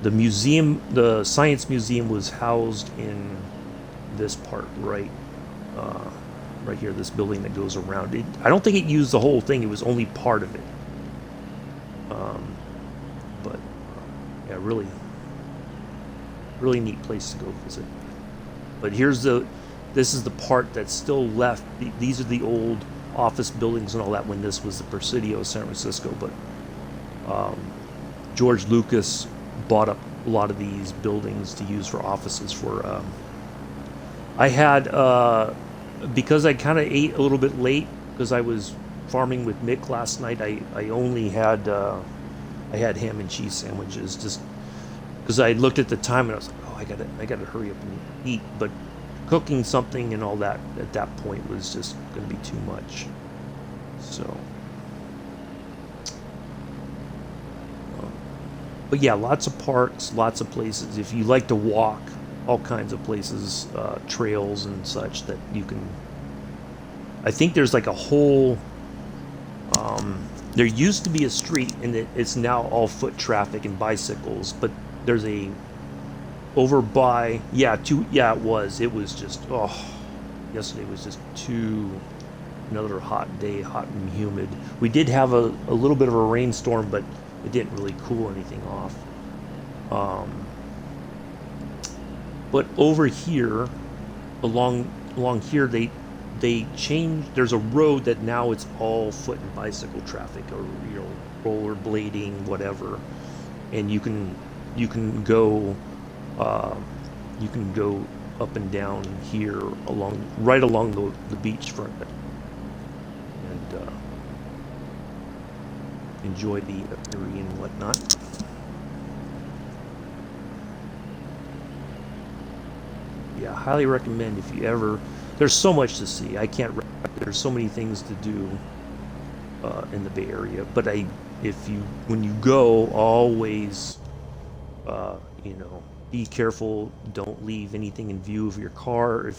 the museum, the Science Museum, was housed in this part right here, this building that goes around it. I don't think it used the whole thing. It was only part of it. But yeah, really neat place to go visit. But this is the part that's still left. These are the old office buildings and all that when this was the Presidio of San Francisco. But George Lucas bought up a lot of these buildings to use for offices for. I had because I kind of ate a little bit late because I was farming with Mick last night. I only had I had ham and cheese sandwiches just because I looked at the time and I was like, oh, I gotta hurry up and eat. But cooking something and all that at that point was just going to be too much. So, but yeah, lots of parks, lots of places. If you like to walk, all kinds of places, trails and such that you can. I think there's like a whole. There used to be a street, and it's now all foot traffic and bicycles. But there's a over by it was just yesterday was just another hot day, hot and humid. We did have a little bit of a rainstorm, but it didn't really cool anything off. But over here, along here, they changed. There's a road that now it's all foot and bicycle traffic, or roller blading, whatever, and you can go up and down here right along the beachfront and enjoy the scenery and whatnot. Yeah, highly recommend if you ever. There's so much to see. There's so many things to do in the Bay Area. But when you go, always, be careful. Don't leave anything in view of your car.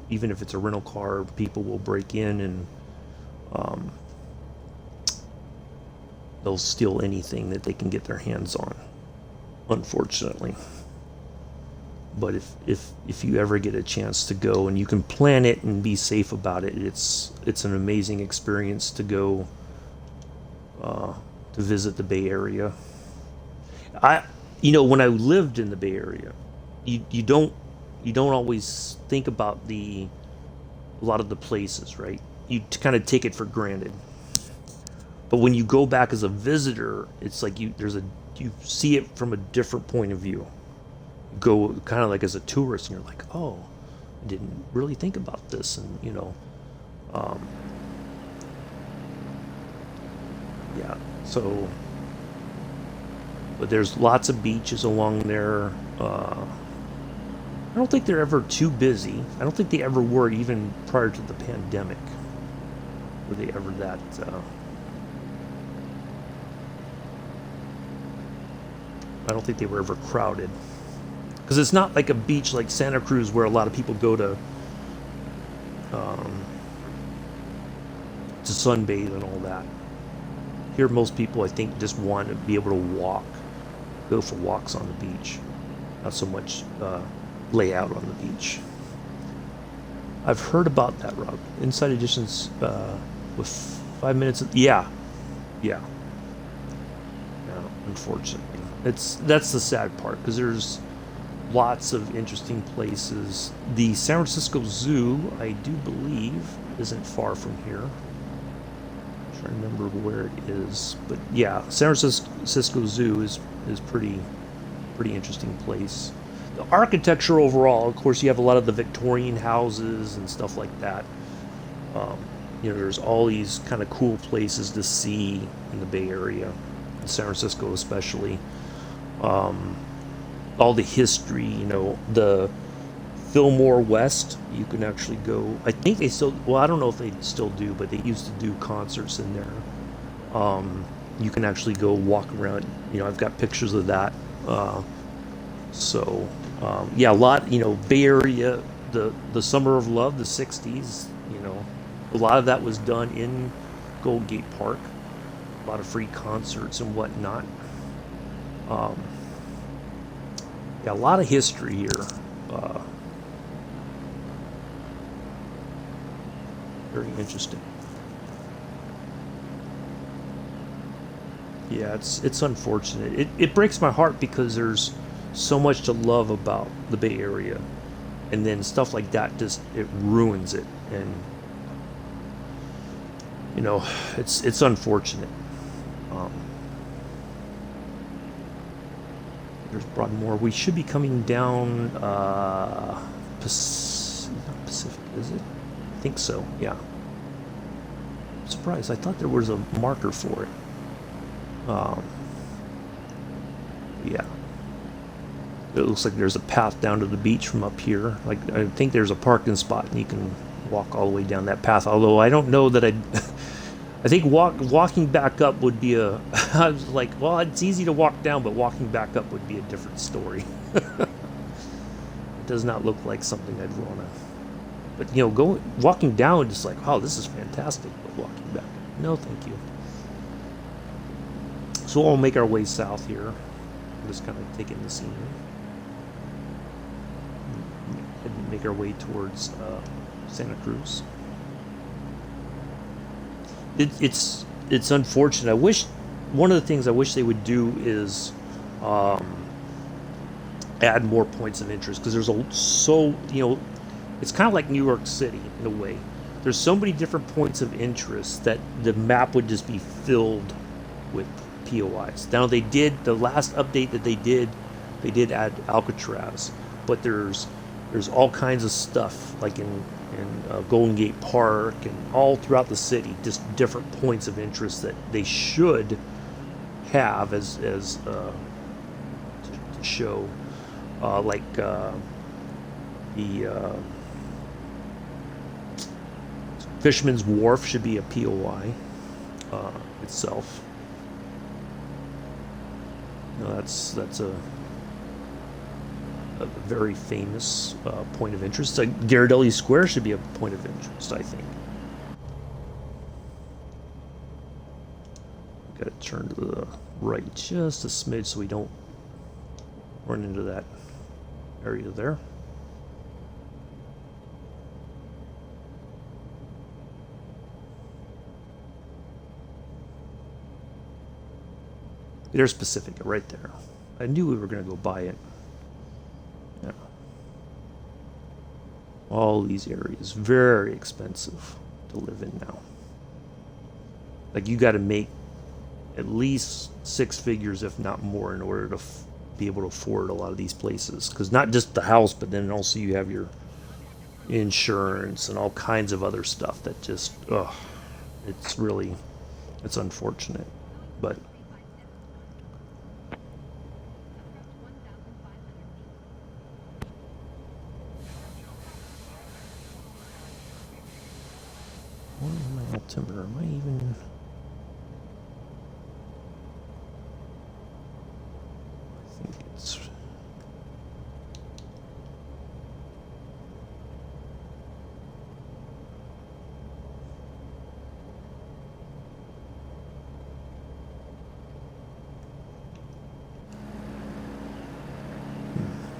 Even if it's a rental car, people will break in and they'll steal anything that they can get their hands on. Unfortunately. But if you ever get a chance to go and you can plan it and be safe about it, it's an amazing experience to go to visit the Bay Area. When I lived in the Bay Area, you don't always think about a lot of the places, right? You kind of take it for granted. But when you go back as a visitor, it's like you see it from a different point of view. Go kind of like as a tourist, and you're like, oh, I didn't really think about this, and yeah. So, but there's lots of beaches along there. I don't think they're ever too busy. I don't think they ever were, even prior to the pandemic. Were they ever that? I don't think they were ever crowded. Because it's not like a beach like Santa Cruz where a lot of people go to sunbathe and all that. Here, most people, I think, just want to be able to go for walks on the beach. Not so much lay out on the beach. I've heard about that route. Inside Editions with 5 minutes. Yeah. Unfortunately, that's the sad part, because there's lots of interesting places. The San Francisco Zoo, I do believe, isn't far from here. I'm trying to remember where it is, but yeah, San Francisco Zoo is pretty interesting place. The architecture overall, of course, you have a lot of the Victorian houses and stuff like that. There's all these kind of cool places to see in the Bay Area, in San Francisco especially. All the history, the Fillmore West, you can actually go. I think they still, well, I don't know if they still do, but they used to do concerts in there. You can actually go walk around. I've got pictures of that. Yeah, a lot, Bay Area, the Summer of Love, the 60s, a lot of that was done in Gold Gate Park. A lot of free concerts and whatnot. Yeah, a lot of history here. Very interesting. Yeah, it's unfortunate. It breaks my heart because there's so much to love about the Bay Area, and then stuff like that just it ruins it. And you know, it's unfortunate. Um, there's Broadmoor. We should be coming down not Pacific, is it? I think so. Yeah. I'm surprised. I thought there was a marker for it. Yeah. It looks like there's a path down to the beach from up here. Like I think there's a parking spot and you can walk all the way down that path. Although I don't know that I think walking back up would be a I was like, well, it's easy to walk down, but walking back up would be a different story. It does not look like something I'd want to. But you know, walking down just like, wow, this is fantastic, but walking back, no, thank you. So we'll make our way south here. Just kind of taking the scenery. And make our way towards Santa Cruz. It's unfortunate. I wish one of the things I wish they would do is add more points of interest, because there's it's kind of like New York City in a way. There's so many different points of interest that the map would just be filled with POIs. Now the last update that they did add Alcatraz, but there's all kinds of stuff like in Golden Gate Park and all throughout the city, just different points of interest that they should have as to show, like the Fisherman's Wharf should be a POI itself. No, that's a very famous point of interest. Ghirardelli Square should be a point of interest, I think. Got to turn to the right just a smidge so we don't run into that area there. There's Pacifica right there. I knew we were going to go by it. Yeah. All these areas, very expensive to live in now. Like, you got to make at least 6 figures, if not more, in order to be able to afford a lot of these places. Because not just the house, but then also you have your insurance and all kinds of other stuff that just, it's unfortunate. But what is my altimeter? Am I even... I think it's...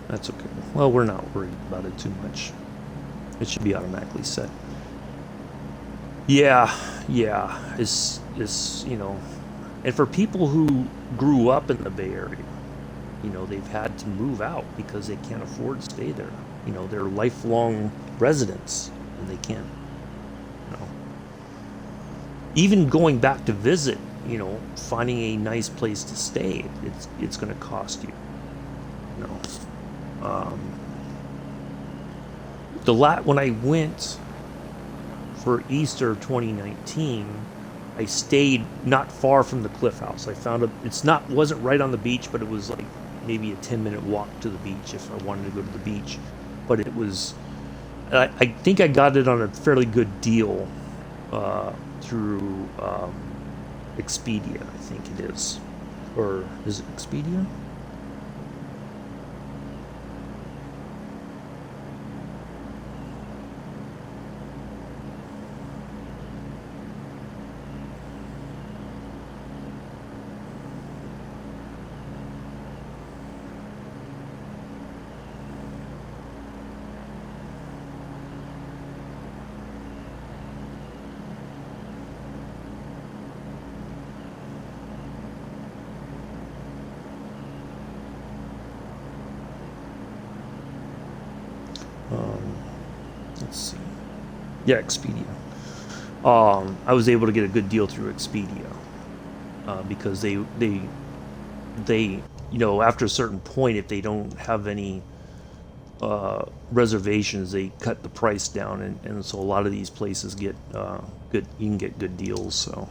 That's okay. Well, we're not worried about it too much. It should be automatically set. Yeah, it's and for people who grew up in the Bay Area, they've had to move out because they can't afford to stay there. They're lifelong residents and they can't, even going back to visit, finding a nice place to stay, it's going to cost you, when I went for Easter 2019, I stayed not far from the Cliff House. I found wasn't right on the beach, but it was like maybe a 10-minute walk to the beach if I wanted to go to the beach. But it was, I think I got it on a fairly good deal through Expedia, I think it is. Or is it Expedia? let's see. Yeah, Expedia. I was able to get a good deal through Expedia because they after a certain point, if they don't have any reservations, they cut the price down, and so a lot of these places get good. You can get good deals. So,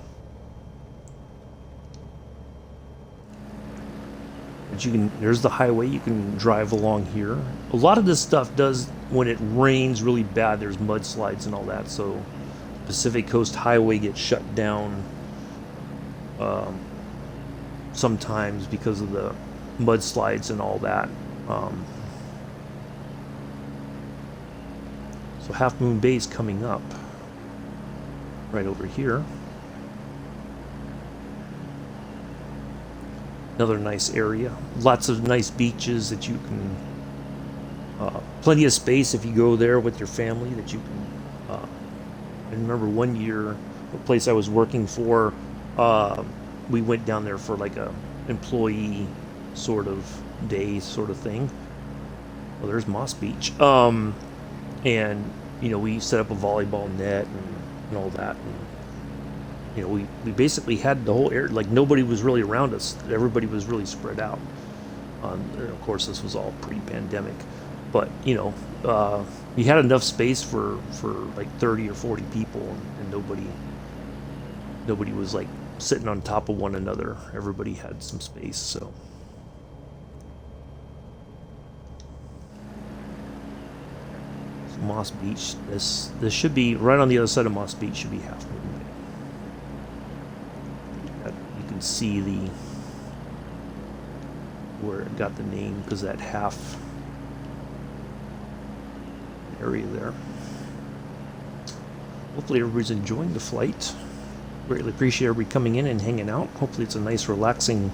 but there's the highway. You can drive along here. A lot of this stuff does when it rains really bad. There's mudslides and all that. So, Pacific Coast Highway gets shut down sometimes because of the mudslides and all that. So Half Moon Bay is coming up right over here. Another nice area. Lots of nice beaches that you can, plenty of space if you go there with your family that you can. I remember one year, the place I was working for, we went down there for like a employee sort of day sort of thing. Well, there's Moss Beach. And we set up a volleyball net and all that, and we basically had the whole area, like nobody was really around us. Everybody was really spread out. And of course, this was all pre-pandemic, but we had enough space for like 30 or 40 people, and nobody was like sitting on top of one another. Everybody had some space, so. Moss Beach. This should be right on the other side of Moss Beach. Should be Half Moon Bay. You can see where it got the name because that half area there. Hopefully everybody's enjoying the flight. Greatly appreciate everybody coming in and hanging out. Hopefully it's a nice, relaxing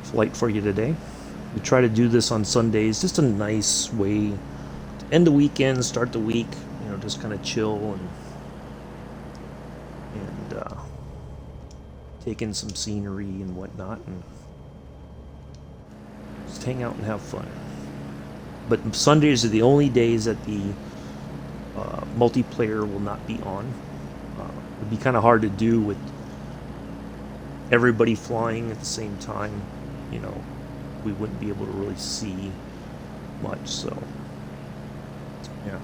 flight for you today. We try to do this on Sundays. Just a nice way. End the weekend, start the week, just kind of chill and take in some scenery and whatnot, and just hang out and have fun. But Sundays are the only days that the multiplayer will not be on. It'd be kind of hard to do with everybody flying at the same time. We wouldn't be able to really see much, so. Yeah.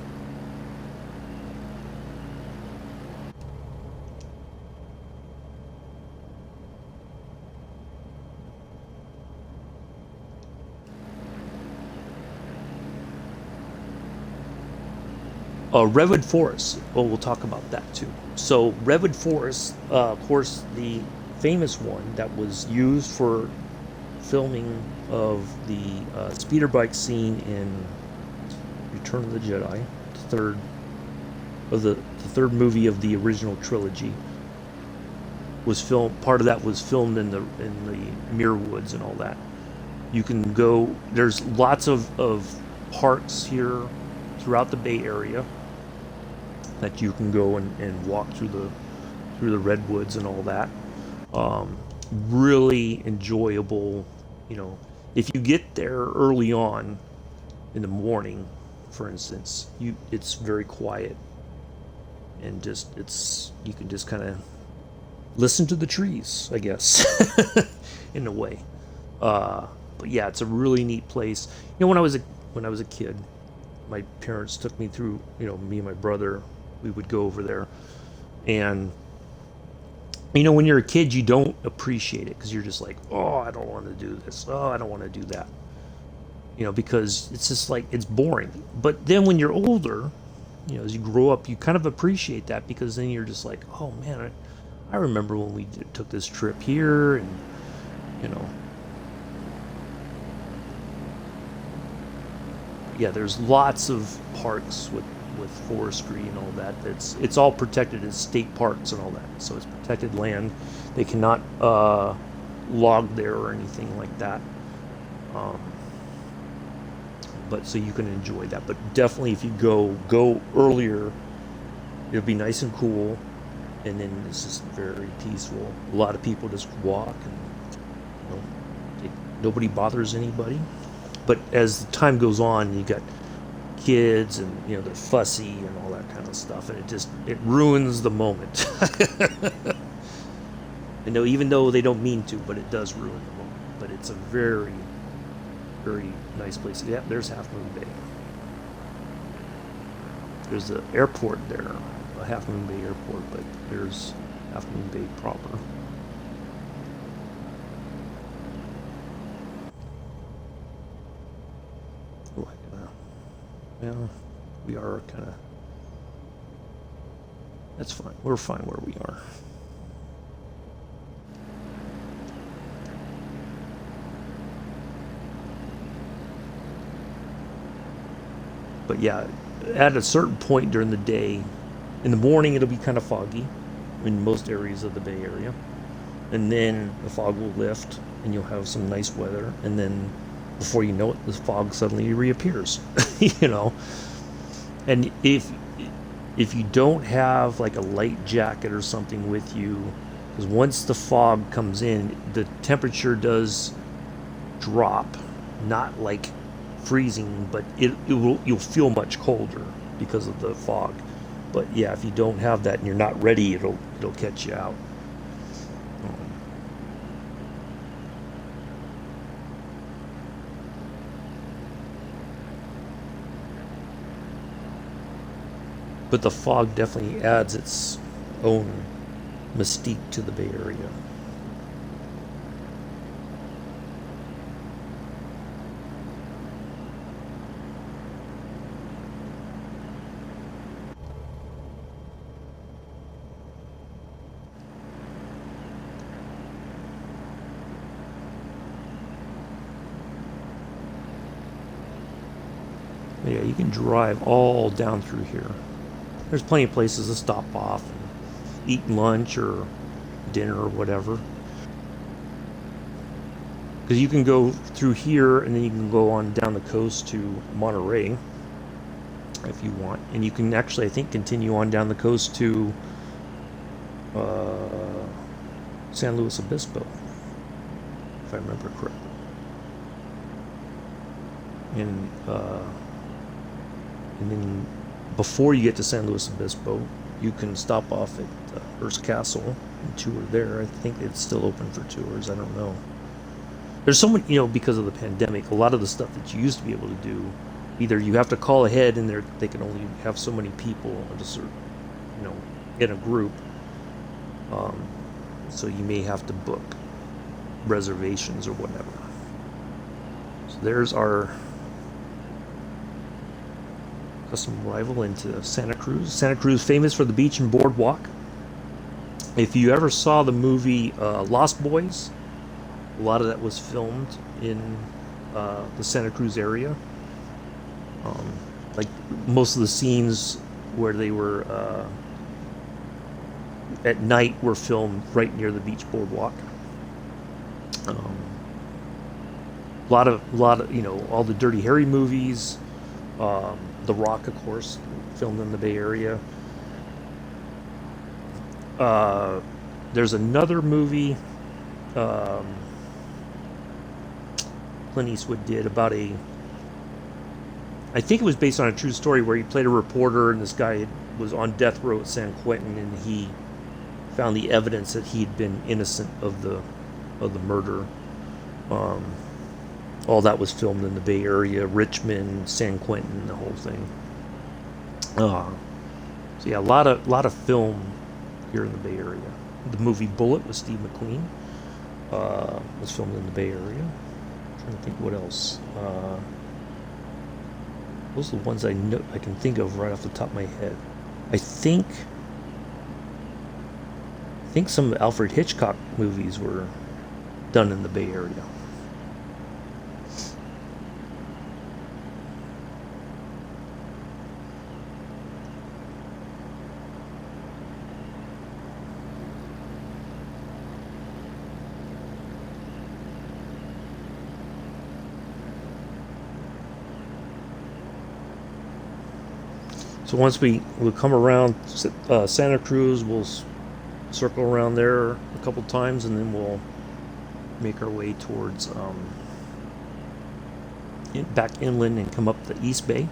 Redwood Forest. Well, we'll talk about that too. So Redwood Forest, of course, the famous one that was used for filming of the speeder bike scene in Return of the Jedi, the third movie of the original trilogy, was filmed. Part of that was filmed in the Muir Woods and all that. You can go. There's lots of parks here throughout the Bay Area that you can go and walk through the redwoods and all that. Really enjoyable. If you get there early on in the morning, for instance, it's very quiet, and you can just kind of listen to the trees, I guess, in a way. But yeah, it's a really neat place. When I was a kid, my parents took me through. Me and my brother, we would go over there, and when you're a kid, you don't appreciate it because you're just like, oh, I don't want to do this. Oh, I don't want to do that. Because it's just like, it's boring. But then when you're older, as you grow up, you kind of appreciate that because then you're just like, oh man, I remember when we took this trip here, and yeah, there's lots of parks with forestry and all that. It's all protected as state parks and all that. So it's protected land. They cannot log there or anything like that. But so you can enjoy that. But definitely, if you go earlier, it'll be nice and cool, and then it's just very peaceful. A lot of people just walk, and nobody bothers anybody. But as the time goes on, you got kids, and they're fussy and all that kind of stuff, and it ruins the moment. I know, even though they don't mean to, but it does ruin the moment. But it's a very, very nice place. Yeah, there's Half Moon Bay. There's the airport there, a Half Moon Bay airport, but there's Half Moon Bay proper. Yeah, we are kind of. That's fine. We're fine where we are. But yeah, at a certain point during the day, in the morning it'll be kind of foggy in most areas of the Bay Area. And then the fog will lift and you'll have some nice weather. And then before you know it, the fog suddenly reappears, And if you don't have like a light jacket or something with you, because once the fog comes in, the temperature does drop, not like freezing, but you'll feel much colder because of the fog. But yeah, if you don't have that and you're not ready, it'll catch you out. But the fog definitely adds its own mystique to the Bay Area. Yeah, you can drive all down through here. There's plenty of places to stop off and eat lunch or dinner or whatever. Because you can go through here and then you can go on down the coast to Monterey if you want. And you can actually, I think, continue on down the coast to San Luis Obispo, if I remember correctly. And then before you get to San Luis Obispo, you can stop off at Hearst Castle and tour there. I think it's still open for tours. I don't know. There's so many, because of the pandemic, a lot of the stuff that you used to be able to do, either you have to call ahead and they can only have so many people at a certain, in a group. So you may have to book reservations or whatever. So there's our custom arrival into Santa Cruz. Santa Cruz, famous for the beach and boardwalk. If you ever saw the movie Lost Boys, a lot of that was filmed in the Santa Cruz area. Like most of the scenes where they were at night were filmed right near the beach boardwalk. A lot of all the Dirty Harry movies. The Rock, of course, filmed in the Bay Area. There's another movie Clint Eastwood did about I think it was based on a true story where he played a reporter and this guy was on death row at San Quentin and he found the evidence that he'd been innocent of the murder. All that was filmed in the Bay Area, Richmond, San Quentin, the whole thing. So yeah, a lot of film here in the Bay Area. The movie Bullet with Steve McQueen was filmed in the Bay Area. I'm trying to think what else. Those are the ones I can think of right off the top of my head. I think some Alfred Hitchcock movies were done in the Bay Area. So once we'll come around Santa Cruz, we'll circle around there a couple times, and then we'll make our way towards back inland and come up the East Bay.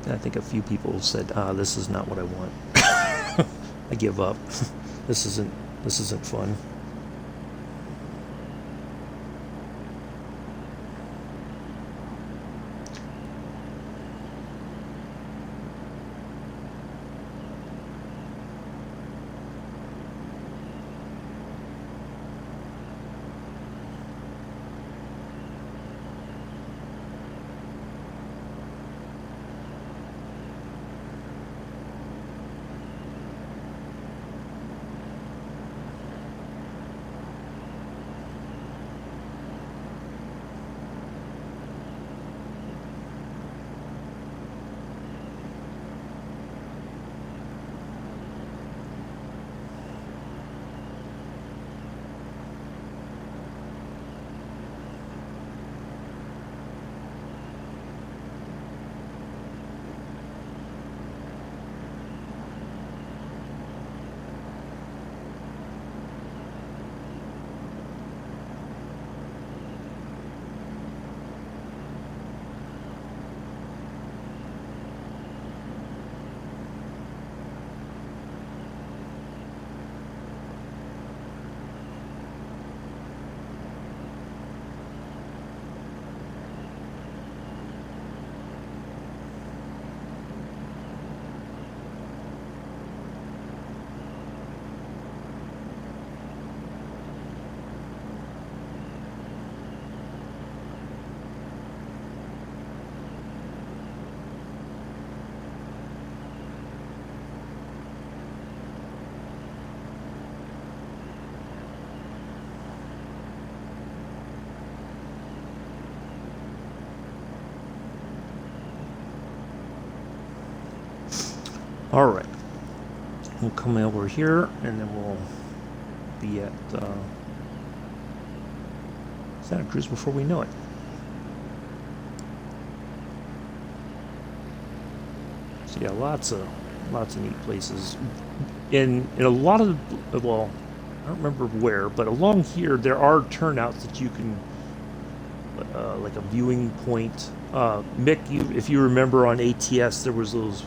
I think a few people said, this is not what I want. I give up. This isn't fun. All right, we'll come over here, and then we'll be at Santa Cruz before we know it. So yeah, lots of neat places. In a lot of, well, I don't remember where, but along here there are turnouts that you can, like a viewing point. Mick, if you remember on ATS, there was those.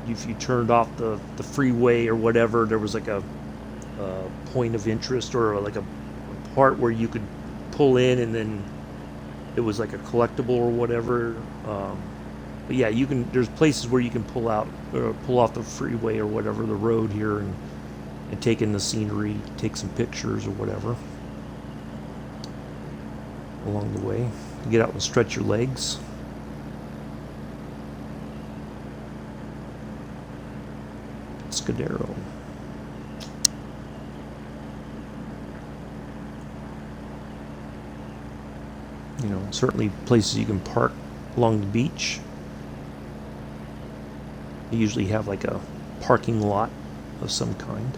If you turned off the freeway or whatever, there was like a point of interest, or like a part where you could pull in, and then it was like a collectible or whatever. But yeah, you can. There's places where you can pull out or pull off the freeway or whatever, the road here, and take in the scenery, take some pictures or whatever along the way. Get out and stretch your legs. Scudero. You know, certainly places you can park along the beach. They usually have like a parking lot of some kind.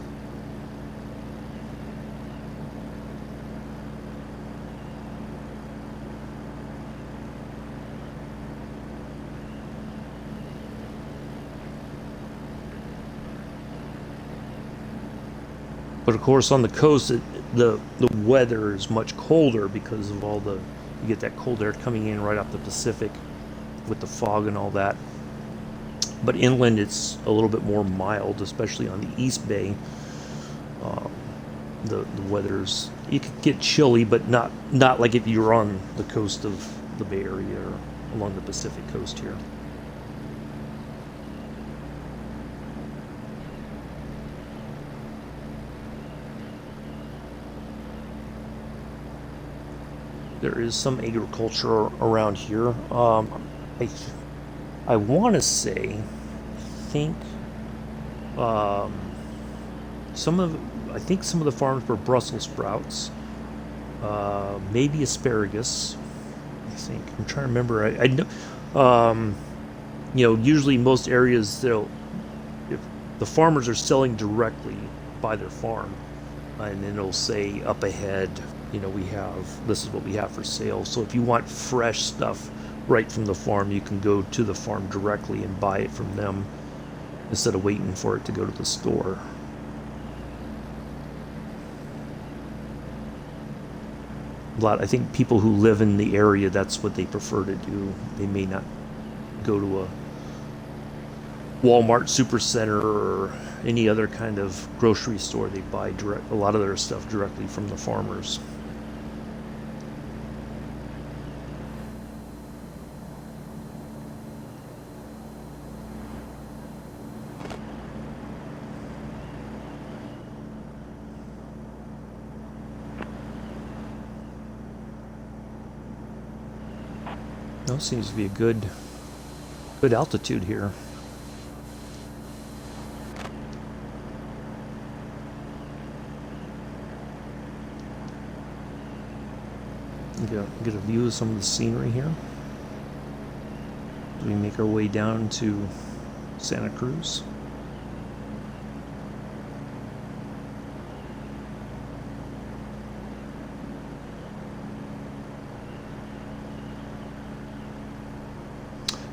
But of course, on the coast, the weather is much colder because of all the, you get that cold air coming in right off the Pacific with the fog and all that. But inland, it's a little bit more mild, especially on the East Bay. The weather's, it could get chilly, but not like if you're on the coast of the Bay Area or along the Pacific coast here. There is some agriculture around here. I want to say, I think some of the farms were Brussels sprouts, maybe asparagus. I think I'm trying to remember. I know, usually most areas if the farmers are selling directly by their farm, and then it'll say up ahead, this is what we have for sale. So if you want fresh stuff right from the farm, you can go to the farm directly and buy it from them instead of waiting for it to go to the store. I think people who live in the area, that's what they prefer to do. They may not go to Walmart Supercenter or any other kind of grocery store. They buy a lot of their stuff directly from the farmers. Well, seems to be a good altitude here. Get a view of some of the scenery here as we make our way down to Santa Cruz.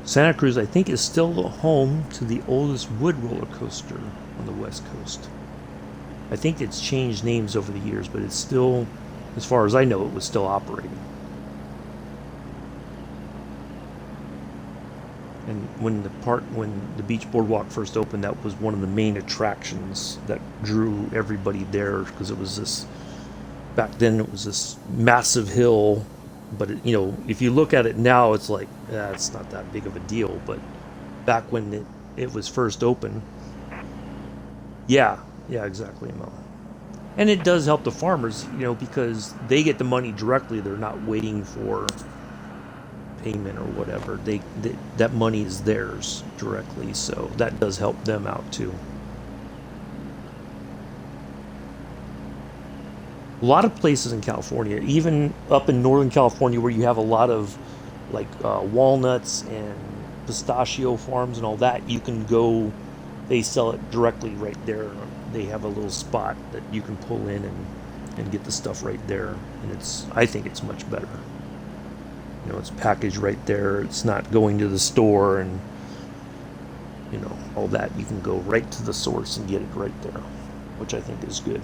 Santa Cruz, I think, is still home to the oldest wood roller coaster on the West Coast. I think it's changed names over the years, but it's still, as far as I know, it was still operating. And when the beach boardwalk first opened, that was one of the main attractions that drew everybody there, because it was this, back then it was this massive hill. But if you look at it now, it's like, it's not that big of a deal. But back when it was first open, yeah, exactly, Mel. And it does help the farmers, because they get the money directly. They're not waiting for payment or whatever. That money is theirs directly, so that does help them out too. A lot of places in California, even up in Northern California, where you have a lot of like walnuts and pistachio farms and all that, you can go, they sell it directly right there. They have a little spot that you can pull in and get the stuff right there. And I think it's much better. It's packaged right there. It's not going to the store and, all that. You can go right to the source and get it right there, which I think is good.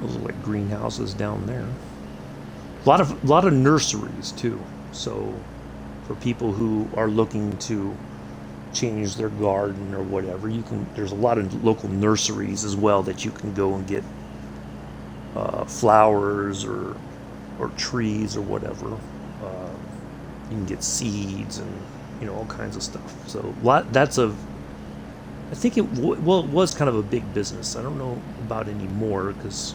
Those are like greenhouses down there. A lot of nurseries too. So for people who are looking to change their garden or whatever, there's a lot of local nurseries as well that you can go and get flowers or trees or whatever. You can get seeds and all kinds of stuff. So I think it was kind of a big business. I don't know about anymore because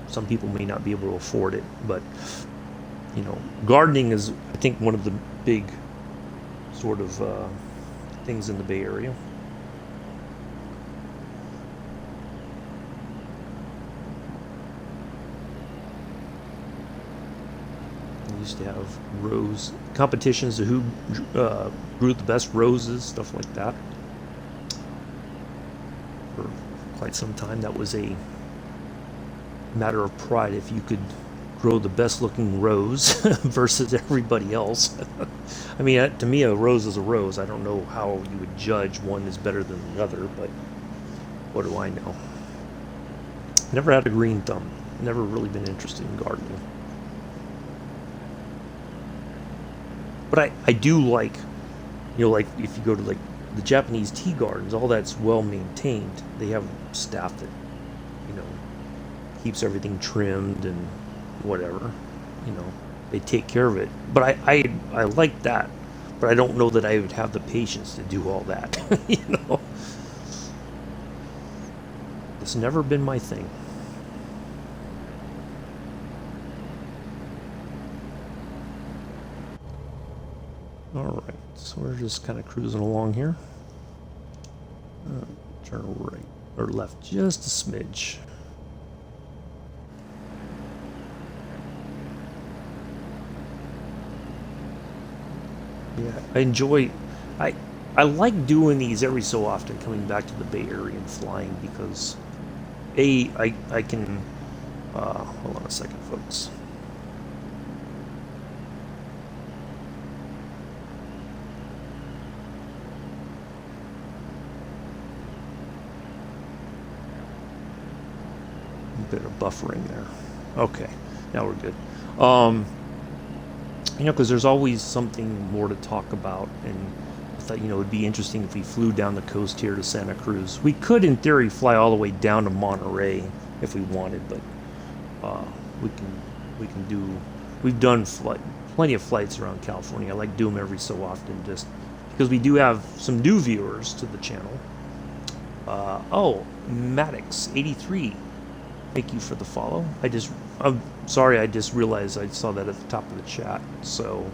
some people may not be able to afford it, but gardening is, I think, one of the big sort of things in the Bay Area. We used to have rose competitions to who grew the best roses, stuff like that. For quite some time, that was a matter of pride if you could grow the best looking rose versus everybody else. I mean, to me, a rose is a rose. I don't know how you would judge one is better than the other, but what do I know? Never had a green thumb. Never really been interested in gardening. But I do like, like if you go to like the Japanese tea gardens, all that's well maintained. They have staff that, keeps everything trimmed and whatever. They take care of it. But I like that. But I don't know that I would have the patience to do all that. It's never been my thing. All right, so we're just kind of cruising along here. Turn right or left just a smidge. Yeah, I like doing these every so often, coming back to the Bay Area and flying, because I can hold on a second, folks. buffering there. Okay, now we're good. Because there's always something more to talk about, and I thought, it'd be interesting if we flew down the coast here to Santa Cruz. We could, in theory, fly all the way down to Monterey if we wanted, but we can do. We've done plenty of flights around California. I like doing them every so often, just because we do have some new viewers to the channel. Maddox83. Thank you for the follow. I'm sorry, I just realized I saw that at the top of the chat. So,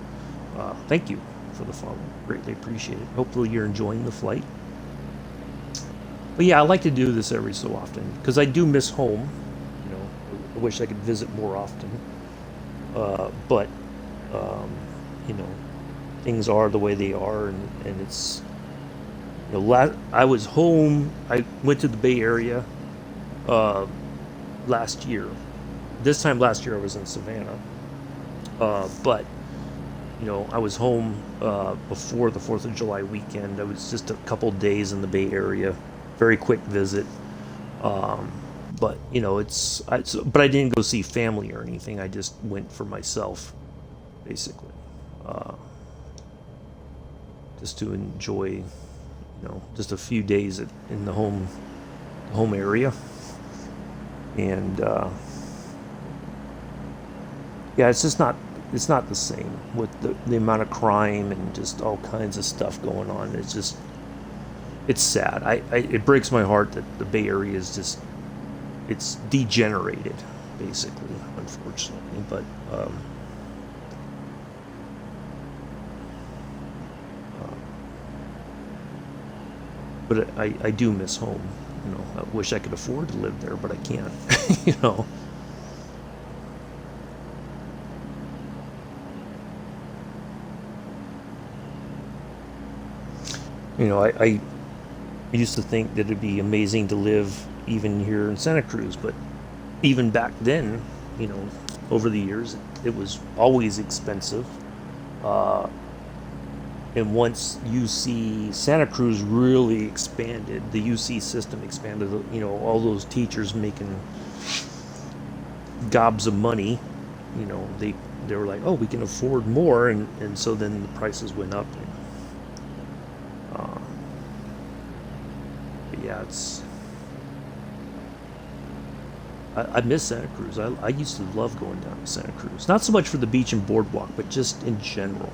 thank you for the follow. Greatly appreciate it. Hopefully you're enjoying the flight. But yeah, I like to do this every so often because I do miss home. I wish I could visit more often. But things are the way they are, and it's. I was home. I went to the Bay Area last year. This time last year I was in Savannah. But I was home before the 4th of July weekend. I was just a couple days in the Bay Area, very quick visit. But but I didn't go see family or anything. I just went for myself, basically, just to enjoy, just a few days in the home area, and yeah, it's just not the same with the amount of crime and just all kinds of stuff going on. It's sad. It breaks my heart that the Bay Area is just. It's degenerated, basically, unfortunately. But I do miss home. I wish I could afford to live there, but I can't. I used to think that it'd be amazing to live even here in Santa Cruz, but even back then, over the years, it was always expensive. And once UC Santa Cruz really expanded, the UC system expanded, all those teachers making gobs of money, they were like, oh, we can afford more, and so then the prices went up. But yeah, I miss Santa Cruz. I used to love going down to Santa Cruz. Not so much for the beach and boardwalk, but just in general,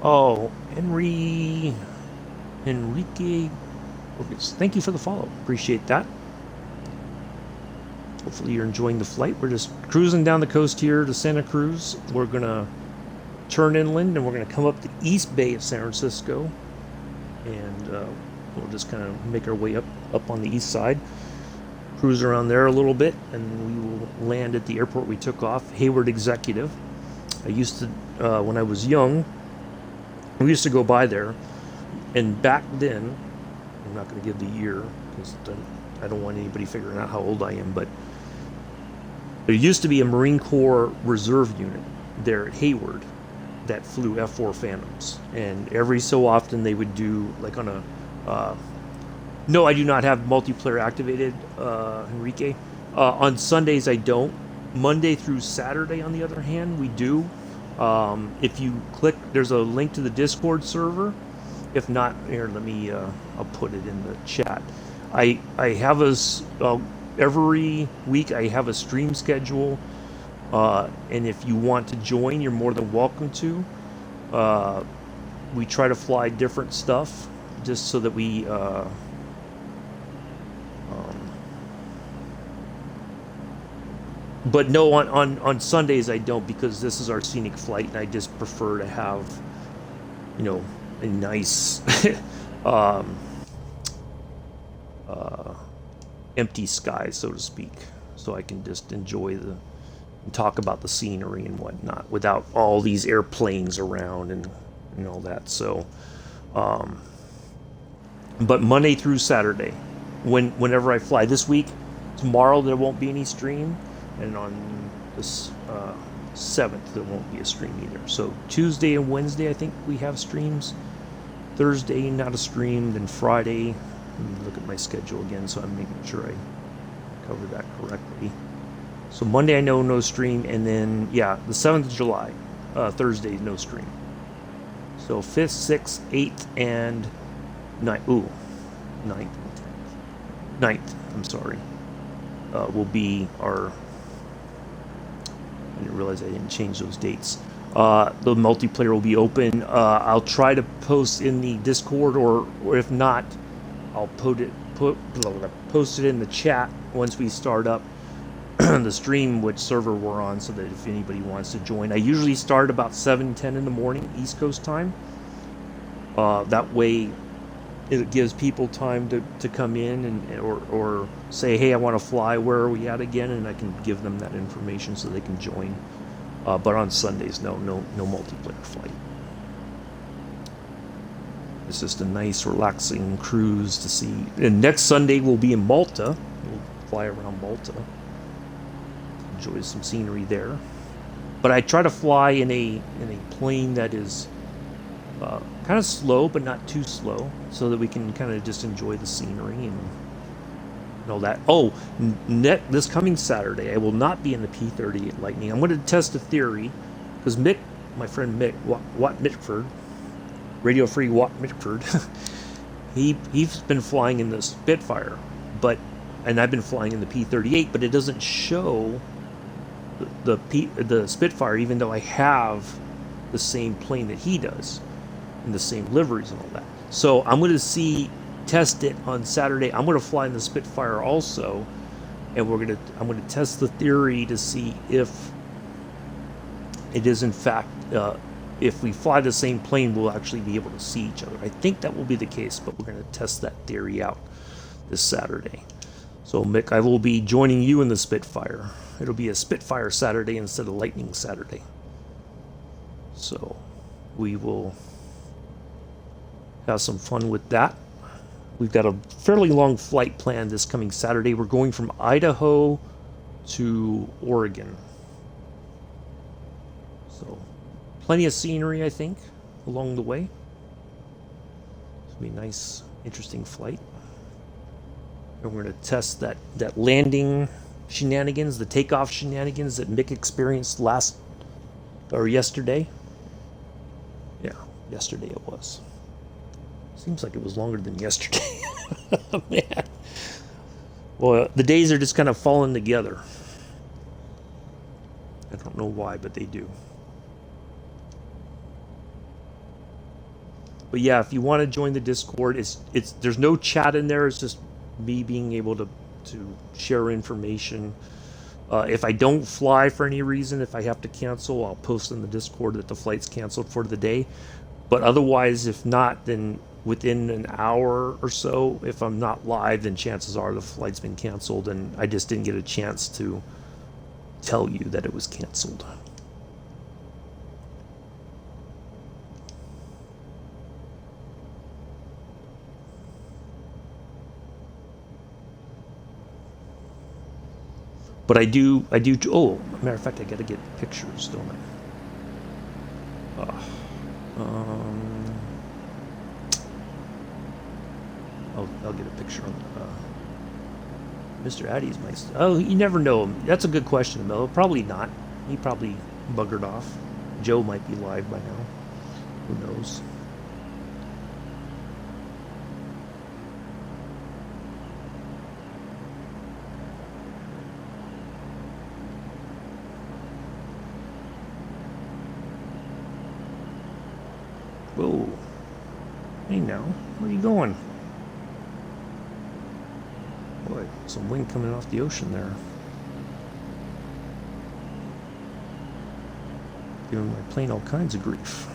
Oh, Enrique. Thank you for the follow. Appreciate that. Hopefully you're enjoying the flight. We're just cruising down the coast here to Santa Cruz. We're going to turn inland, and we're going to come up the East Bay of San Francisco. And we'll just kind of make our way up on the east side, cruise around there a little bit, and we will land at the airport we took off, Hayward Executive. I used to, when I was young, we used to go by there, and back then, I'm not going to give the year, because I don't want anybody figuring out how old I am, but there used to be a Marine Corps Reserve unit there at Hayward that flew F-4 Phantoms, and every so often they would do, like on a, no, I do not have multiplayer activated, Enrique. On Sundays I don't. Monday through Saturday, on the other hand, we do. If you click, there's a link to the Discord server. If not, here, let me, I'll put it in the chat. I have every week I have a stream schedule, and if you want to join, you're more than welcome to. We try to fly different stuff, just so that we, but no, on Sundays I don't, because this is our scenic flight, and I just prefer to have, a nice empty sky, so to speak, so I can just enjoy and talk about the scenery and whatnot without all these airplanes around and all that. So, but Monday through Saturday, whenever I fly. This week, tomorrow there won't be any stream, and on this 7th there won't be a stream either. So Tuesday and Wednesday I think we have streams. Thursday not a stream, then Friday Let me look at my schedule again so I'm making sure I cover that correctly. So Monday I know no stream, and then yeah, the 7th of July, Thursday no stream. So 5th, 6th, 8th, and 9th. Ooh, 9th and 10th. 9th, I'm sorry. Will be our. I didn't realize I didn't change those dates. The multiplayer will be open. I'll try to post in the Discord, or if not, I'll post it in the chat once we start up the stream, which server we're on, so that if anybody wants to join. I usually start about 7:10 in the morning East Coast time. That way it gives people time to come in and or say, hey, I want to fly, where are we at again, and I can give them that information so they can join. But on Sundays, no multiplayer flight. It's just a nice, relaxing cruise to see. And next Sunday we'll be in Malta. We'll fly around Malta. Enjoy some scenery there. But I try to fly in a plane that is kind of slow, but not too slow, so that we can kind of just enjoy the scenery and all that. Oh, this coming Saturday, I will not be in the P-30 Lightning. I'm going to test a theory, because Mick, my friend Mick, Watt Mitford, Radio Free Watt Mitford, he's been flying in the Spitfire, and I've been flying in the P-38, but it doesn't show the Spitfire, even though I have the same plane that he does, and the same liveries and all that. So I'm going to test it on Saturday. I'm going to fly in the Spitfire also, and I'm going to test the theory to see if it is in fact, if we fly the same plane, we'll actually be able to see each other. I think that will be the case, but we're going to test that theory out this Saturday. So Mick, I will be joining you in the Spitfire. It'll be a Spitfire Saturday instead of Lightning Saturday. So we will have some fun with that. We've got a fairly long flight planned this coming Saturday. We're going from Idaho to Oregon. So plenty of scenery, I think, along the way. It'll be a nice, interesting flight. And we're going to test that landing shenanigans, the takeoff shenanigans that Mick experienced yesterday. Yeah, yesterday it was. Seems like it was longer than yesterday. Man. Well, the days are just kind of falling together. I don't know why, but they do. But yeah, if you want to join the Discord, there's no chat in there. It's just me being able to share information. If I don't fly for any reason, if I have to cancel, I'll post in the Discord that the flight's canceled for the day. But otherwise, if not, then within an hour or so, if I'm not live, then chances are the flight's been canceled, and I just didn't get a chance to tell you that it was canceled. But I do. Oh, matter of fact, I gotta get pictures, don't I? I'll get a picture on Mr. Addy's my. Oh, you never know him. That's a good question, Mel. Probably not. He probably buggered off. Joe might be live by now. Who knows? Whoa. Hey now, where are you going? Boy, some wind coming off the ocean there. Giving my plane all kinds of grief.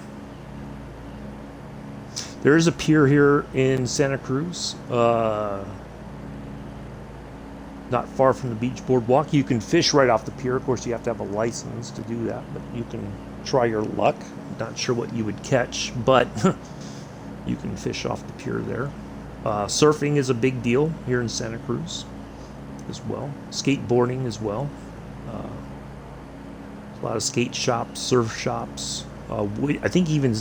There is a pier here in Santa Cruz, not far from the beach boardwalk. You can fish right off the pier. Of course, you have to have a license to do that, but you can try your luck. Not sure what you would catch, but you can fish off the pier there. Surfing is a big deal here in Santa Cruz as well. Skateboarding as well. A lot of skate shops, surf shops. I think even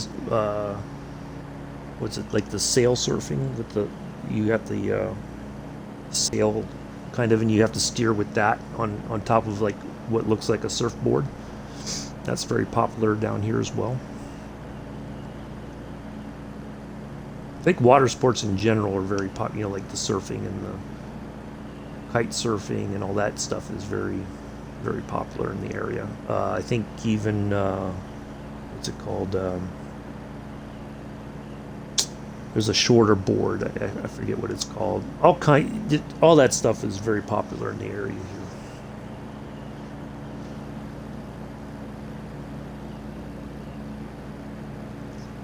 what's it, like the sail surfing with the you got the sail kind of, and you have to steer with that on top of like what looks like a surfboard. That's very popular down here as well. I think water sports in general are very popular, like the surfing and the kite surfing and all that stuff is very, very popular in the area. I think even what's it called? There's a shorter board. I forget what it's called. All that stuff is very popular in the area here.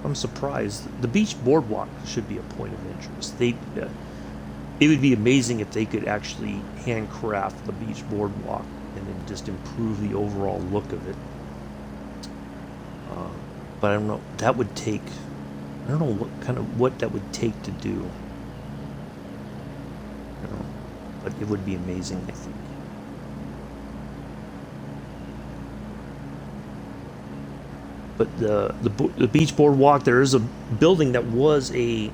I'm surprised. The beach boardwalk should be a point of interest. It would be amazing if they could actually handcraft the beach boardwalk and then just improve the overall look of it. But I don't know. That would take. I don't know what that would take to do. But it would be amazing, I think. But the beach boardwalk, there is a building that was a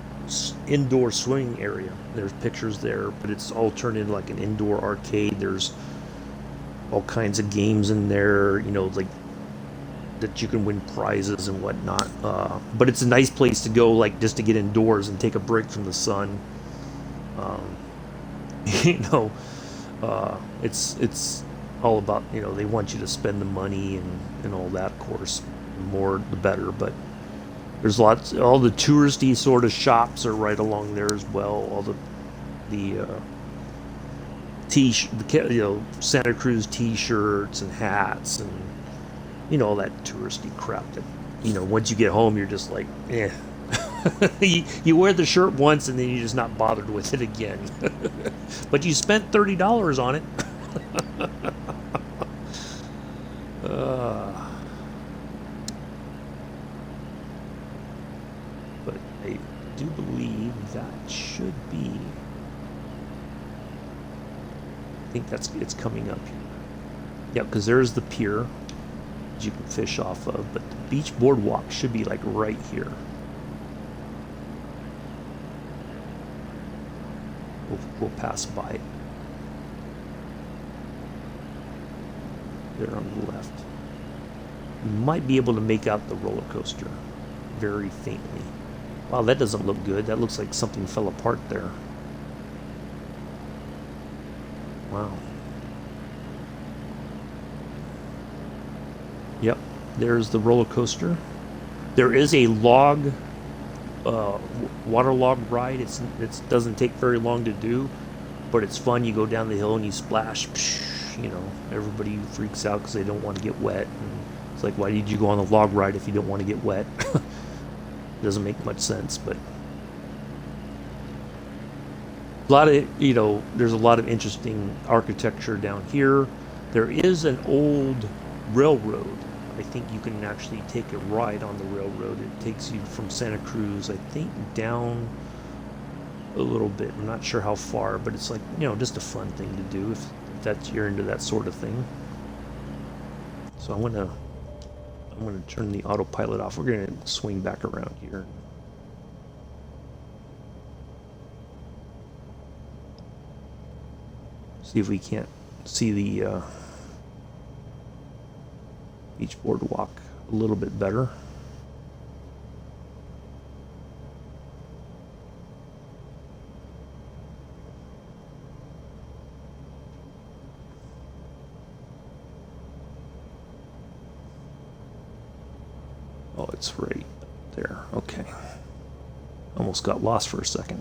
indoor swimming area. There's pictures there, but it's all turned into like an indoor arcade. There's all kinds of games in there, like that you can win prizes and whatnot. But it's a nice place to go, like just to get indoors and take a break from the sun. It's all about, they want you to spend the money and all that, of course. The more the better, but there's all the touristy sort of shops are right along there as well. All the Santa Cruz t-shirts and hats and all that touristy crap that once you get home you're just like you wear the shirt once and then you're just not bothered with it again. But you spent $30 on it. But I do believe that should be. I think it's coming up here. Yeah, because there's the pier that you can fish off of, but the beach boardwalk should be like right here. We'll pass by it. There on the left. You might be able to make out the roller coaster very faintly. Wow, that doesn't look good. That looks like something fell apart there. Wow. Yep, there's the roller coaster. There is a water log ride. It doesn't take very long to do, but it's fun. You go down the hill and you splash. Everybody freaks out because they don't want to get wet. And it's like, why did you go on the log ride if you don't want to get wet? Doesn't make much sense, but a lot of there's a lot of interesting architecture down here. There is an old railroad. I think you can actually take a ride on the railroad. It takes you from Santa Cruz, I think, down a little bit. I'm not sure how far, but it's like just a fun thing to do if you're into that sort of thing. So I'm gonna turn the autopilot off. We're gonna swing back around here. See if we can't see the beach boardwalk a little bit better. Oh, it's right there. Okay. Almost got lost for a second.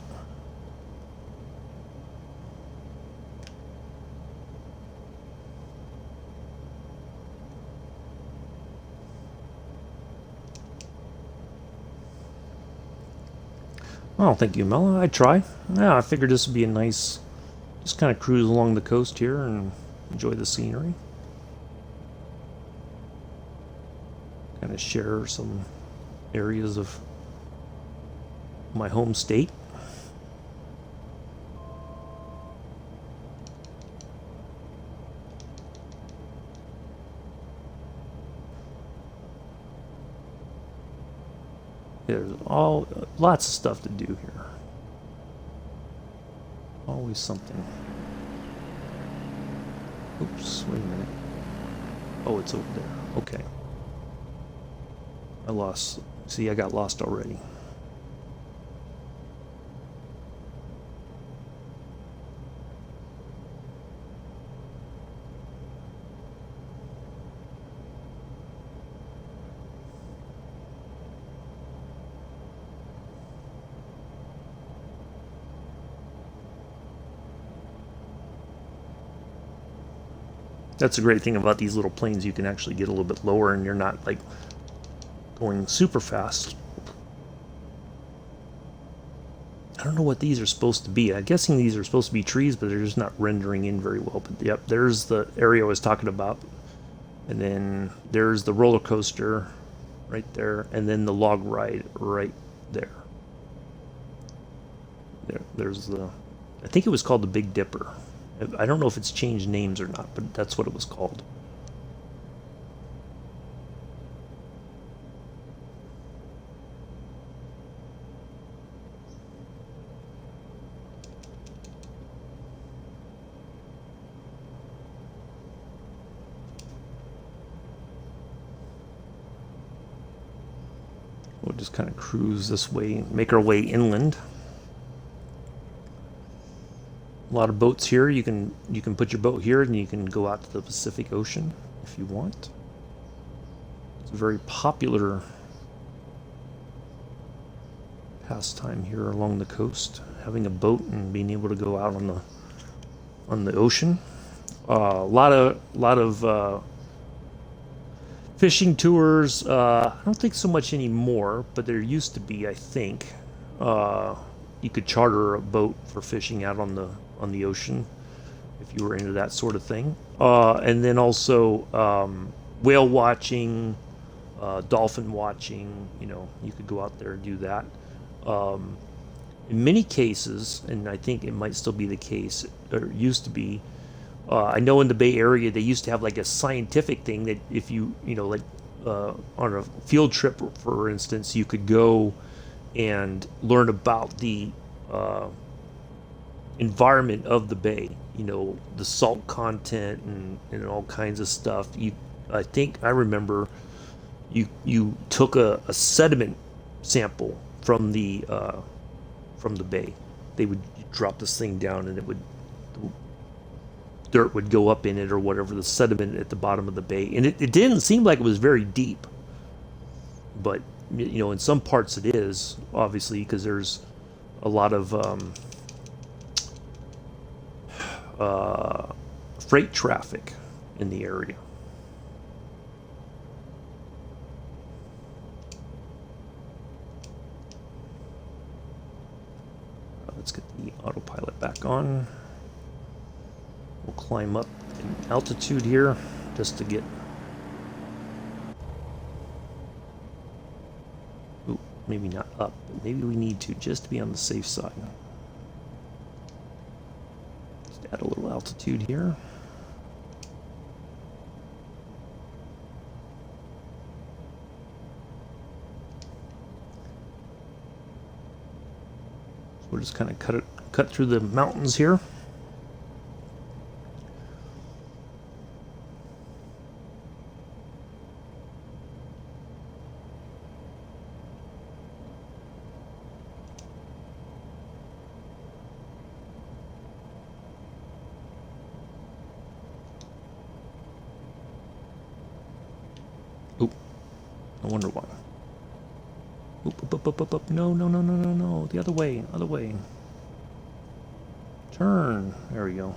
Oh, thank you, Mela. I'd try. Yeah, I figured this would be a nice, just kind of cruise along the coast here and enjoy the scenery. Kind of share some areas of my home state. There's lots of stuff to do here. Always something. Oops, wait a minute. Oh, it's over there. Okay. I lost. See, I got lost already. That's a great thing about these little planes. You can actually get a little bit lower and you're not like going super fast. I don't know what these are supposed to be. I'm guessing these are supposed to be trees, but they're just not rendering in very well. But yep, there's the area I was talking about. And then there's the roller coaster right there. And then the log ride right there. There's the, I think it was called the Big Dipper. I don't know if it's changed names or not, but that's what it was called. We'll just kind of cruise this way, make our way inland. A lot of boats here. You can put your boat here and you can go out to the Pacific Ocean if you want. It's a very popular pastime here along the coast, having a boat and being able to go out on the ocean. A lot of fishing tours. I don't think so much anymore, but there used to be, I think. You could charter a boat for fishing out on the ocean if you were into that sort of thing. And then also whale watching, dolphin watching. You know, you could go out there and do that. In many cases, and I think it might still be the case, or used to be, I know in the Bay Area they used to have like a scientific thing that if you know, like on a field trip, for instance, you could go and learn about the environment of the bay, you know, the salt content and all kinds of stuff. I think I remember you took a sediment sample from the bay. They would drop this thing down and dirt would go up in it or whatever, the sediment at the bottom of the bay, and it didn't seem like it was very deep, but you know, in some parts it is, obviously, because there's a lot of freight traffic in the area. Let's get the autopilot back on. We'll climb up in altitude here just to get... Ooh, maybe not up, but maybe we need to just to be on the safe side. Just add a little altitude here. So we'll just kind of cut through the mountains here. I wonder why. Up. No. The other way. Turn. There we go.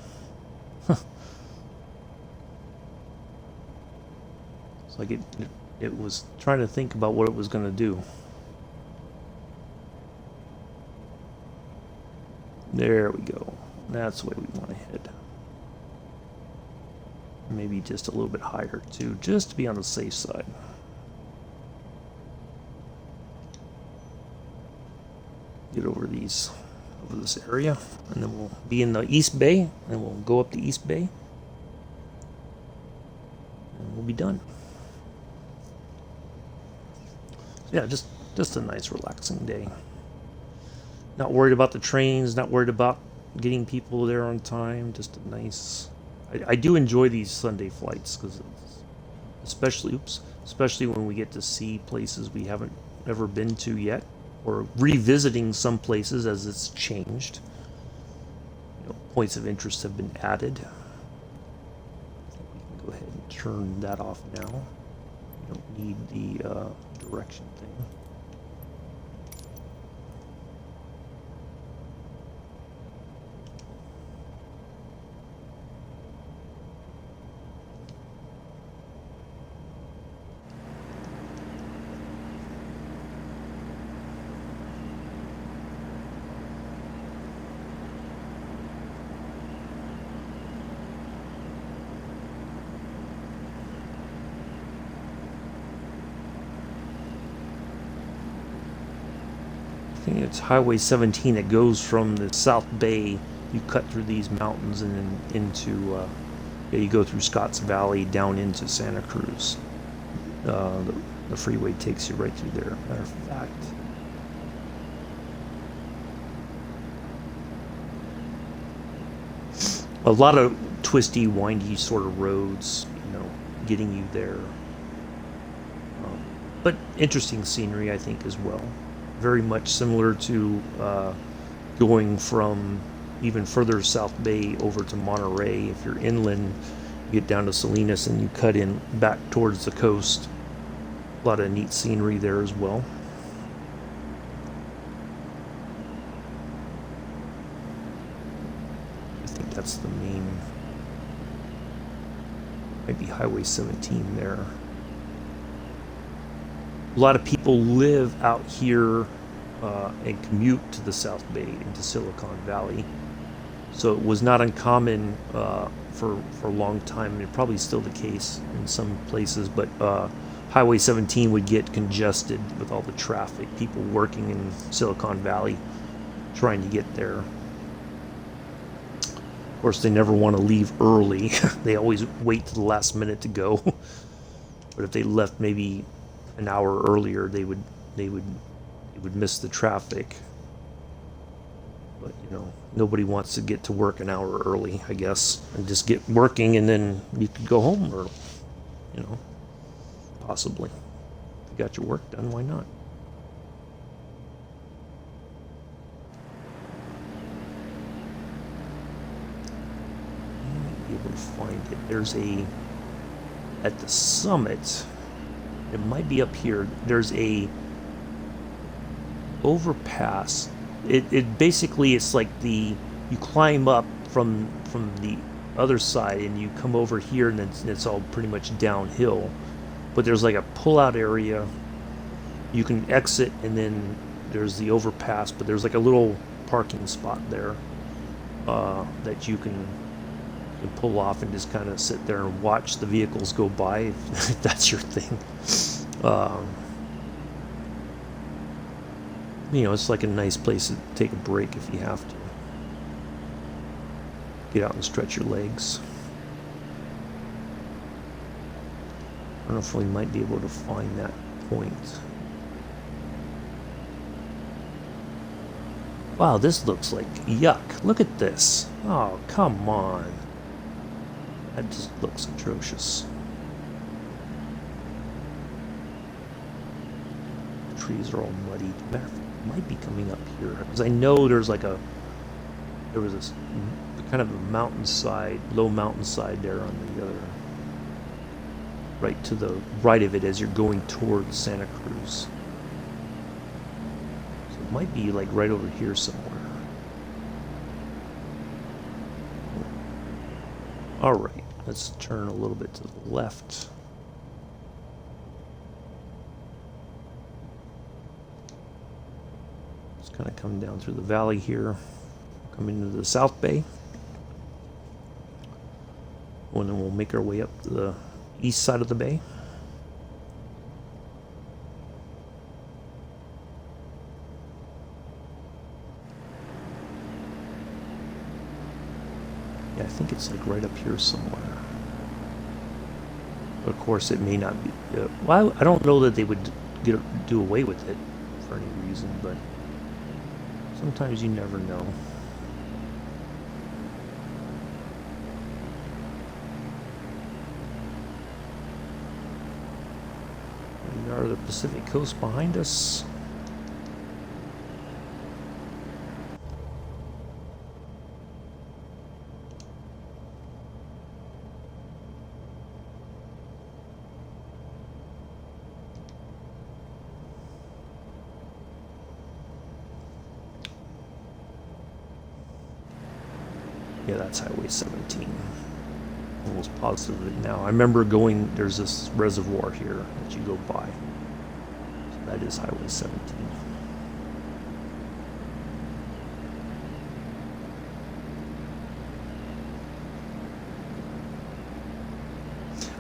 It's like it was trying to think about what it was going to do. There we go. That's the way we want to head. Maybe just a little bit higher too, just to be on the safe side. Get over this area, and then we'll be in the East Bay, and we'll go up the East Bay, and we'll be done. So yeah, just a nice relaxing day. Not worried about the trains, not worried about getting people there on time. Just a nice. I do enjoy these Sunday flights because, especially when we get to see places we haven't ever been to yet, or revisiting some places as it's changed. Points of interest have been added. We can go ahead and turn that off now. We don't need the direction thing. I think it's Highway 17 that goes from the South Bay. You cut through these mountains and then into, you go through Scotts Valley down into Santa Cruz. The freeway takes you right through there. Matter of fact. A lot of twisty, windy sort of roads, getting you there. But interesting scenery, I think, as well. Very much similar to going from even further South Bay over to Monterey. If you're inland, you get down to Salinas and you cut in back towards the coast. A lot of neat scenery there as well. I think that's the main, might be Highway 17 there. A lot of people live out here and commute to the South Bay into Silicon Valley. So it was not uncommon for a long time, and probably still the case in some places, but Highway 17 would get congested with all the traffic, people working in Silicon Valley trying to get there. Of course, they never want to leave early. They always wait to the last minute to go. But if they left maybe an hour earlier, they would miss the traffic. But nobody wants to get to work an hour early, I guess, and just get working, and then you could go home, or possibly. If you got your work done, why not? I might be able to find it. There's at the summit, it might be up here, there's a overpass. It basically, it's like you climb up from the other side and you come over here, and then it's all pretty much downhill. But there's like a pull-out area. You can exit, and then there's the overpass, but there's like a little parking spot there that you can pull off and just kind of sit there and watch the vehicles go by if that's your thing. It's like a nice place to take a break if you have to. Get out and stretch your legs. I don't know if we might be able to find that point. Wow, this looks like yuck. Look at this. Oh, come on. That just looks atrocious. The trees are all muddy. Might be coming up here, because I know there was this kind of a mountainside, low mountainside there on the other, right to the right of it as you're going towards Santa Cruz. So it might be like right over here somewhere. All right, let's turn a little bit to the left. Kind of come down through the valley here, coming into the South Bay, and then we'll make our way up to the east side of the bay. Yeah, I think it's like right up here somewhere. Of course, it may not be. Well, I don't know that they would do away with it for any reason, but sometimes you never know. We are the Pacific Coast behind us. Yeah, that's Highway 17. Almost positive of it now. I remember going, there's this reservoir here that you go by. So that is Highway 17.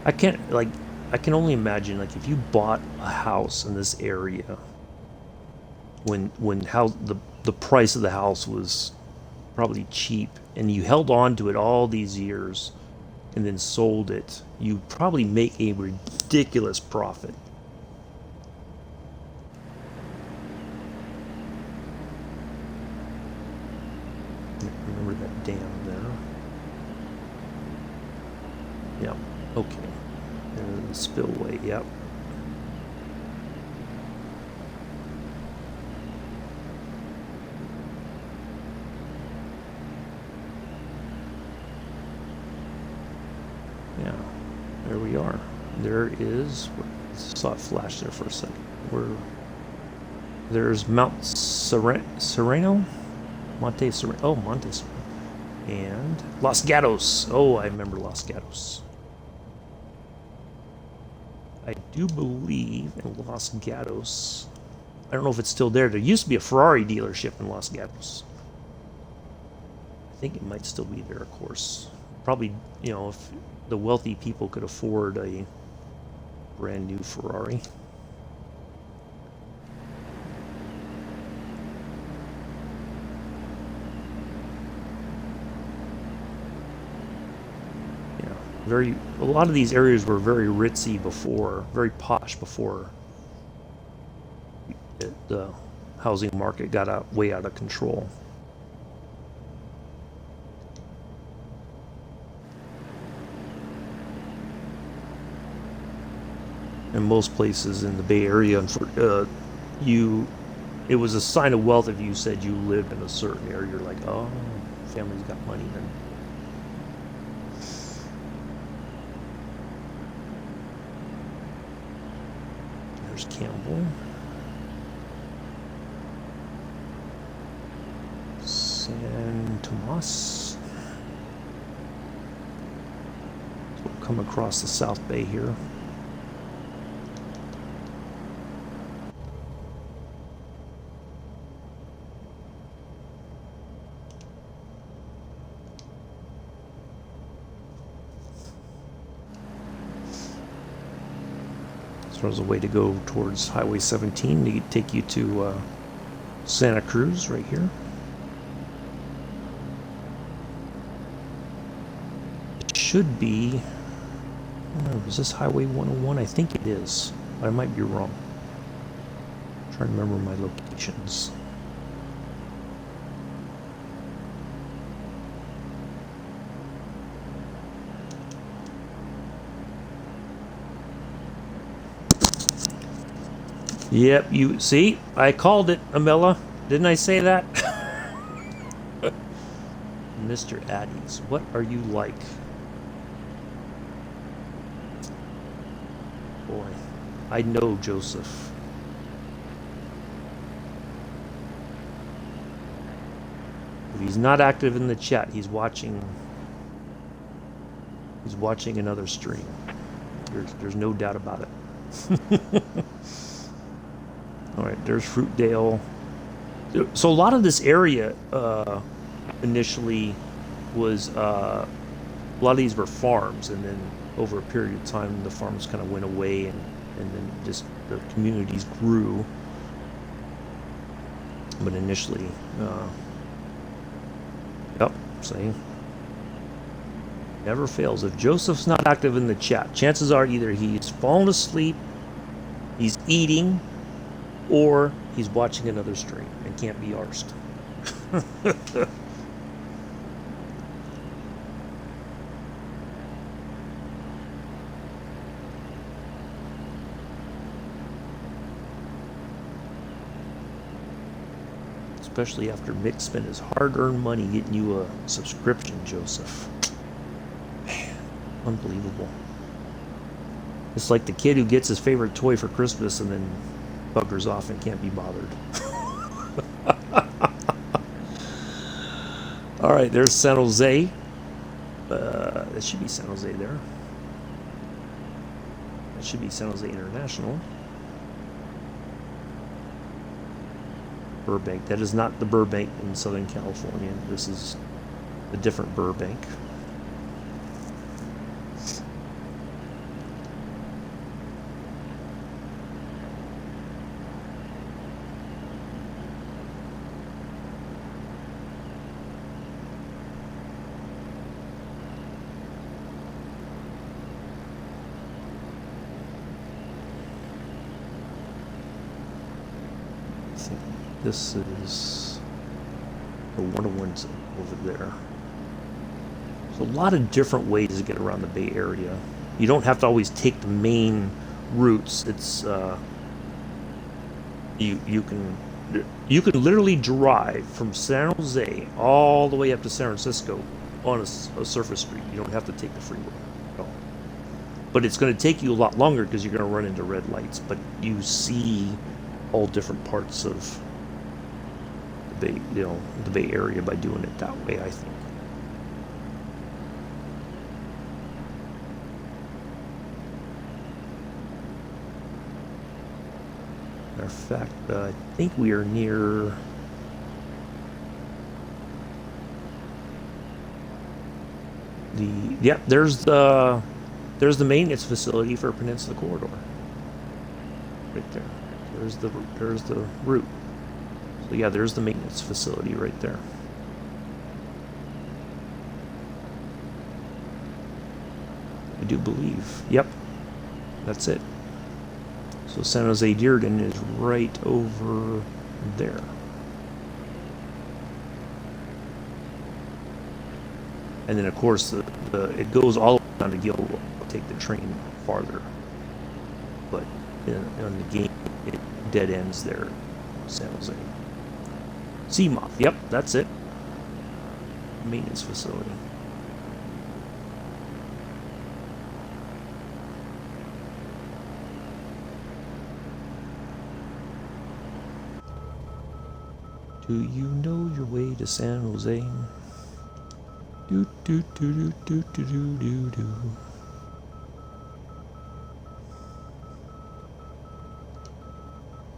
I can only imagine, like, if you bought a house in this area when how the price of the house was probably cheap, and you held on to it all these years and then sold it, you'd probably make a ridiculous profit. Remember that dam there? Yep. Okay. And the spillway. Yep. Yeah, there we are. There is, saw it flash there for a second. There's Mount Sereno? Monte Sereno. Oh, Monte Sereno. And Los Gatos. Oh, I remember Los Gatos. I do believe in Los Gatos. I don't know if it's still there. There used to be a Ferrari dealership in Los Gatos. I think it might still be there, of course. Probably, you know, if the wealthy people could afford a brand new Ferrari. Yeah, a lot of these areas were very ritzy before, very posh before the housing market got way out of control. In most places in the Bay Area, it was a sign of wealth if you said you lived in a certain area. You're like, oh, family's got money then. There's Campbell. San Tomas. So we'll come across the South Bay here. There's a way to go towards Highway 17 to take you to Santa Cruz right here. It should be, I don't know, is this Highway 101? I think it is. I might be wrong. I'm trying to remember my locations. Yep, you see, I called it, Amela. Didn't I say that? Mr. Addies, what are you like? Boy, I know Joseph. If he's not active in the chat, he's watching another stream. There's no doubt about it. All right, there's Fruitdale. So a lot of this area initially was a lot of these were farms, and then over a period of time, the farms kind of went away, and then just the communities grew. But initially, yep, see, never fails. If Joseph's not active in the chat, chances are either he's fallen asleep, he's eating, or he's watching another stream and can't be arsed. especially after Mick spent his hard-earned money getting you a subscription, Joseph. Man, unbelievable. It's like the kid who gets his favorite toy for Christmas and then buggers off and can't be bothered. All right, there's San Jose. That should be San Jose there. That should be San Jose International. Burbank. That is not the Burbank in Southern California. This is a different Burbank. This is the 101's over there. There's a lot of different ways to get around the Bay Area. You don't have to always take the main routes. It's you can literally drive from San Jose all the way up to San Francisco on a surface street. You don't have to take the freeway at all. But it's going to take you a lot longer because you're going to run into red lights. But you see all different parts of Bay, the Bay Area by doing it that way, I think. Matter of fact, I think we are near there's the maintenance facility for Peninsula Corridor. Right there. There's the route. So yeah, there's the maintenance facility right there. I do believe. Yep. That's it. So San Jose Dearden is right over there. And then of course it goes all the way down to Gilroy. I'll take the train farther. But on the game it dead ends there, San Jose. Seamoth, yep, that's it. Maintenance facility. Do you know your way to San Jose? Do do do do do do do do do.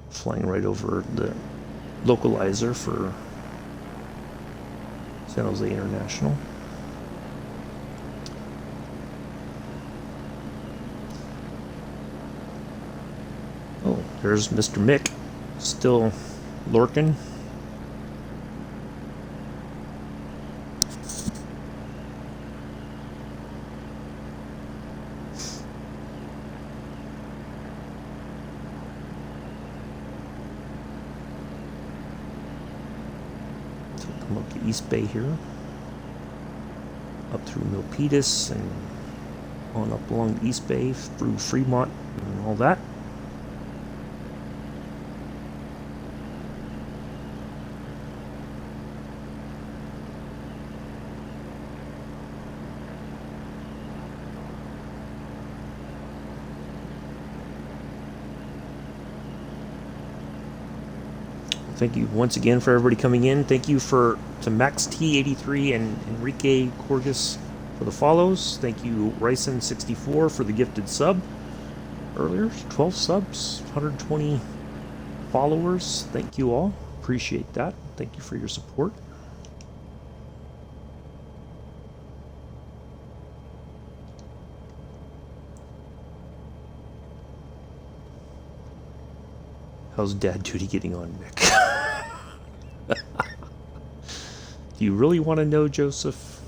Flying right over the localizer for San Jose International. Oh, there's Mr. Mick, still lurking. East Bay here, up through Milpitas and on up along the East Bay through Fremont and all that. Thank you once again for everybody coming in. Thank you to Max T83 and Enrique Corgus for the follows. Thank you Ryson64 for the gifted sub earlier. 12 subs, 120 followers. Thank you all. Appreciate that. Thank you for your support. How's Dad Duty getting on, Mick? Do you really want to know, Joseph?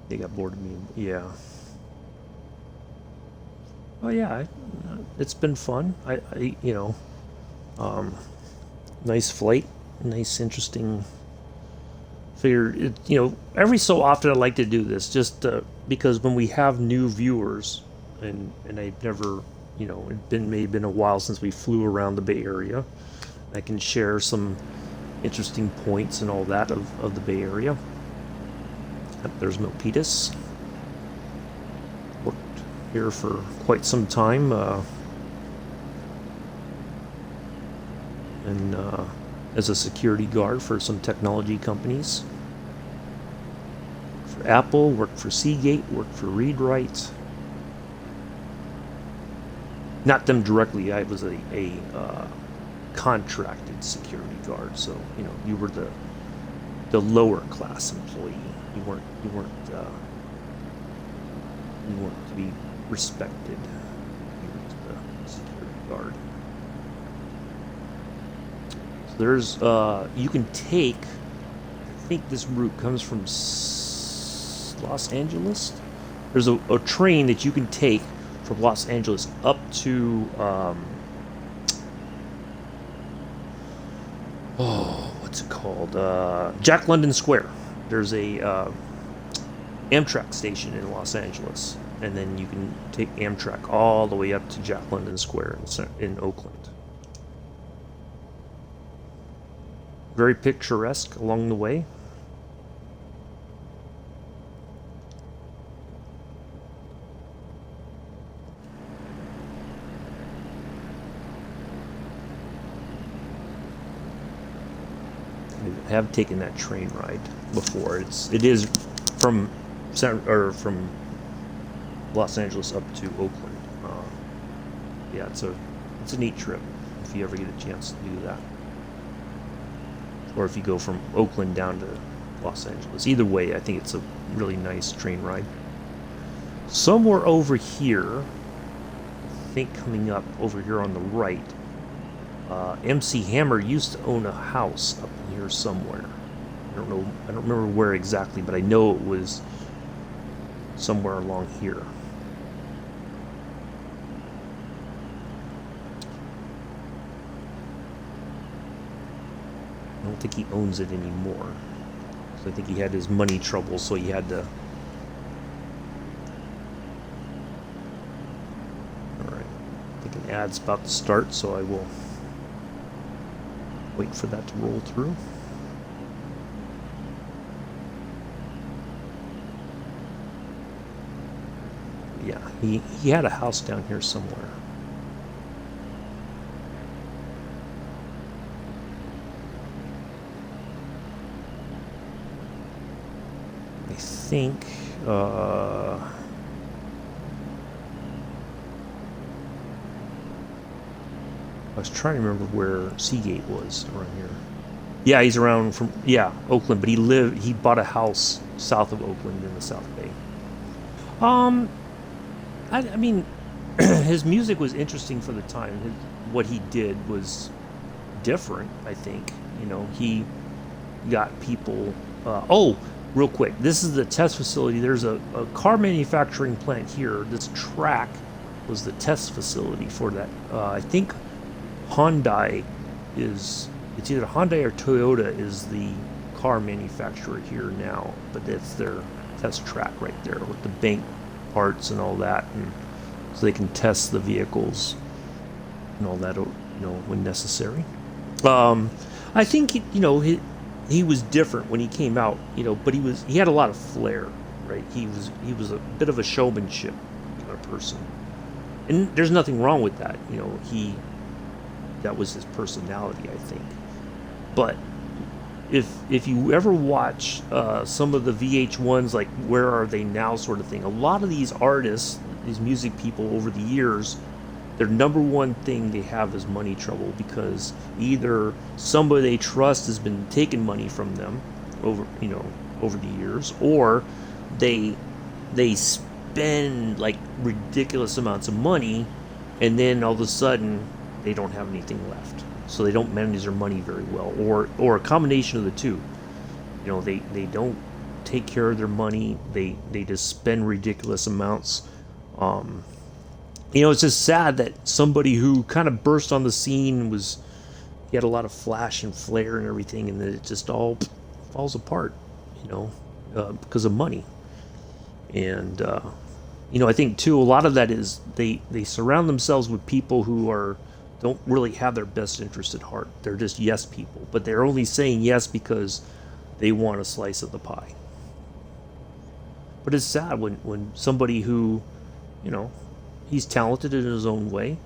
They got bored of me. Yeah. Oh yeah, it's been fun. Nice flight, nice, interesting. Figure, every so often I like to do this, just because when we have new viewers, and I've never, may have been a while since we flew around the Bay Area. I can share some interesting points and all that of the Bay Area. There's Milpitas. Worked here for quite some time, and as a security guard for some technology companies. For Apple, worked for Seagate, worked for Read-Write. Not them directly. I was a contracted security guard, so you were the lower class employee. You weren't to be respected. You were the security guard. So there's you can take. I think this route comes from Los Angeles. There's a train that you can take from Los Angeles up to what's it called? Jack London Square. There's a Amtrak station in Los Angeles, and then you can take Amtrak all the way up to Jack London Square in Oakland. Very picturesque along the way. I have taken that train ride before. It is from Los Angeles up to Oakland. Yeah, it's a neat trip if you ever get a chance to do that, or if you go from Oakland down to Los Angeles. Either way, I think it's a really nice train ride. Somewhere over here, I think coming up over here on the right, MC Hammer used to own a house up in here somewhere. I don't remember where exactly, but I know it was somewhere along here. I don't think he owns it anymore. So I think he had his money trouble, so he had to. Alright. I think an ad's about to start, so I will wait for that to roll through. Yeah, he had a house down here somewhere. I think I was trying to remember where Seagate was around here. Yeah, he's around from Oakland, but he bought a house south of Oakland in the South Bay. I mean, his music was interesting for the time. What he did was different, I think. He got people. Real quick, this is the test facility. There's a car manufacturing plant here. This track was the test facility for that. I think Hyundai it's either Hyundai or Toyota is the car manufacturer here now, but that's their test track right there with the bank parts and all that, and so they can test the vehicles and all that, when necessary. I think he was different when he came out, but he had a lot of flair, right? He was a bit of a showmanship kind of person, and there's nothing wrong with that. That was his personality, I think. But if you ever watch some of the VH1s, like Where Are They Now sort of thing, a lot of these artists, these music people over the years, their number one thing they have is money trouble, because either somebody they trust has been taking money from them over the years, or they spend like ridiculous amounts of money, and then all of a sudden they don't have anything left, so they don't manage their money very well, or a combination of the two. They don't take care of their money. They just spend ridiculous amounts. It's just sad that somebody who kind of burst on the scene he had a lot of flash and flair and everything, and then it just all falls apart, because of money. And I think too a lot of that is they surround themselves with people who don't really have their best interest at heart. They're just yes people, but they're only saying yes because they want a slice of the pie. But it's sad when somebody who, he's talented in his own way,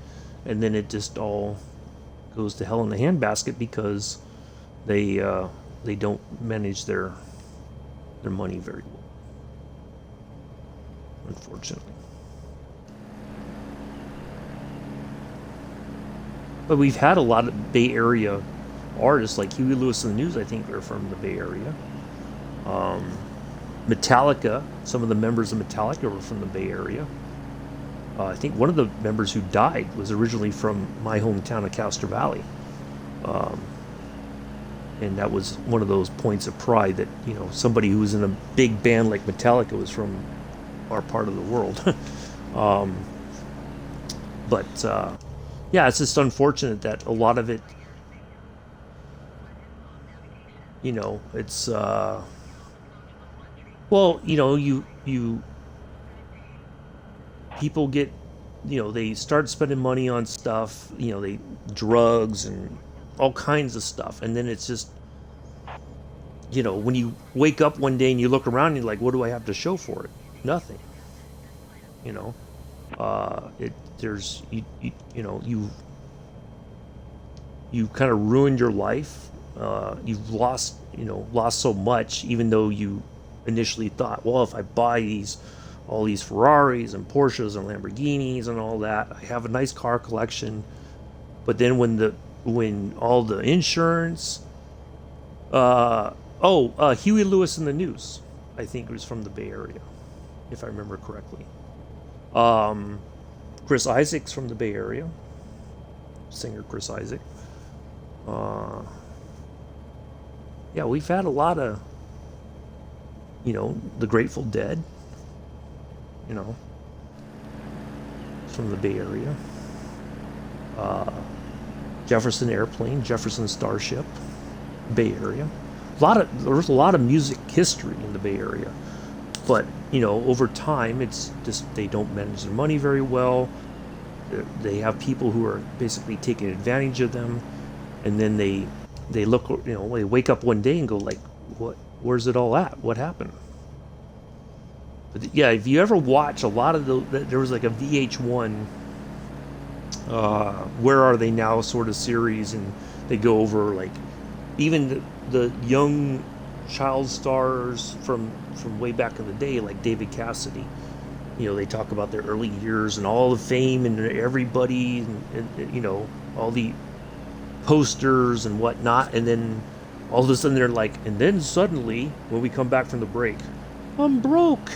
and then it just all goes to hell in the handbasket because they don't manage their money very well, unfortunately. But we've had a lot of Bay Area artists like Huey Lewis and the News. I think they're from the Bay Area. Metallica, some of the members of Metallica were from the Bay Area. I think one of the members who died was originally from my hometown of Castro Valley. And that was one of those points of pride that, somebody who was in a big band like Metallica was from our part of the world. Yeah, it's just unfortunate that a lot of it, it's, people get, they start spending money on stuff, they drugs and all kinds of stuff. And then it's just, when you wake up one day and you look around and you're like, what do I have to show for it? Nothing. You kind of ruined your life. You've lost so much, even though you initially thought, well, if I buy all these Ferraris and Porsches and Lamborghinis and all that, I have a nice car collection. But then when all the insurance, Huey Lewis and the News, I think was from the Bay Area, if I remember correctly. Chris Isaac's from the Bay Area, singer Chris Isaac. Yeah, we've had a lot of, the Grateful Dead, from the Bay Area. Jefferson Airplane, Jefferson Starship, Bay Area. There's a lot of music history in the Bay Area, but over time, it's just they don't manage their money very well. They have people who are basically taking advantage of them, and then they look, they wake up one day and go like, what? Where's it all at? What happened? But yeah, if you ever watch a lot of there was like a VH1 Where Are They Now sort of series, and they go over like even the young child stars from way back in the day, like David Cassidy. They talk about their early years and all the fame and everybody and all the posters and whatnot, and then all of a sudden they're like, and then suddenly when we come back from the break, I'm broke.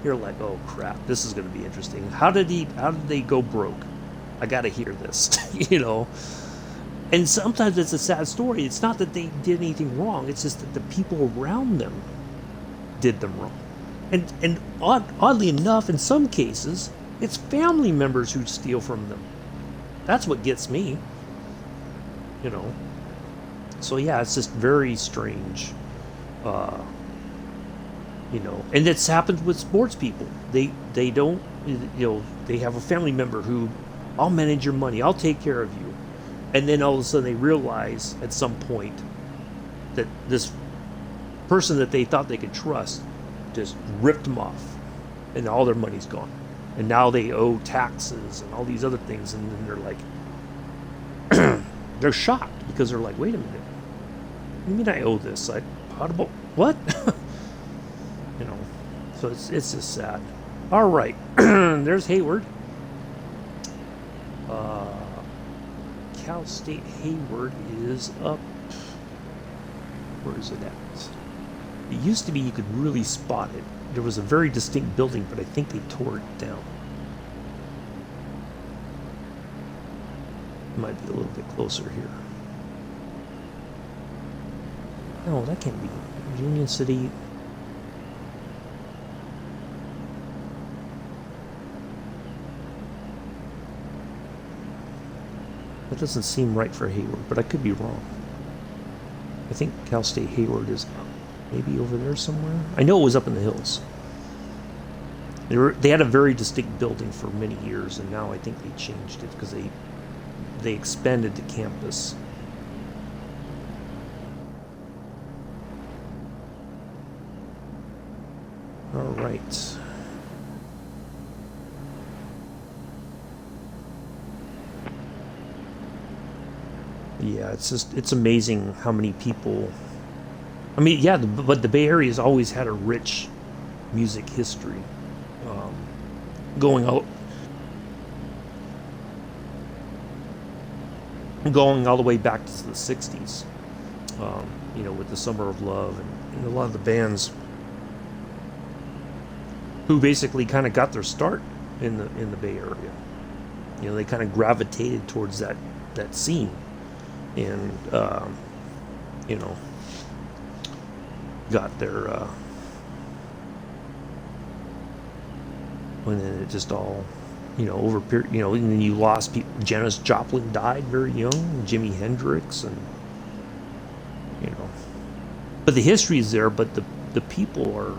You're like, oh crap, this is going to be interesting. How did they go broke? I got to hear this. And sometimes it's a sad story. It's not that they did anything wrong, it's just that the people around them did them wrong. And oddly enough, in some cases, it's family members who steal from them. That's what gets me. So yeah, it's just very strange. And it's happened with sports people. They don't, they have a family member who, I'll manage your money, I'll take care of you. And then all of a sudden they realize at some point that this person that they thought they could trust just ripped them off, and all their money's gone. And now they owe taxes and all these other things, and then they're like, they're shocked because they're like, wait a minute, what do you mean I owe this? What? So it's just sad. All right, there's Hayward. Cal State Hayward is up. Where is it at? It used to be you could really spot it. There was a very distinct building, but I think they tore it down. It might be a little bit closer here. No, that can't be. Union City. That doesn't seem right for Hayward, but I could be wrong. I think Cal State Hayward is maybe over there somewhere. I know it was up in the hills. They had a very distinct building for many years, and now I think they changed it because they expanded the campus. All right. Yeah, it's amazing how many people. I mean, yeah, but the Bay Area has always had a rich music history, um, going all the way back to the '60s. With the Summer of Love and a lot of the bands who basically kind of got their start in the Bay Area. They kind of gravitated towards that scene, and got their and then it just all over period, and then you lost people. Janis Joplin died very young, Jimi Hendrix, and but the history is there, but the people are,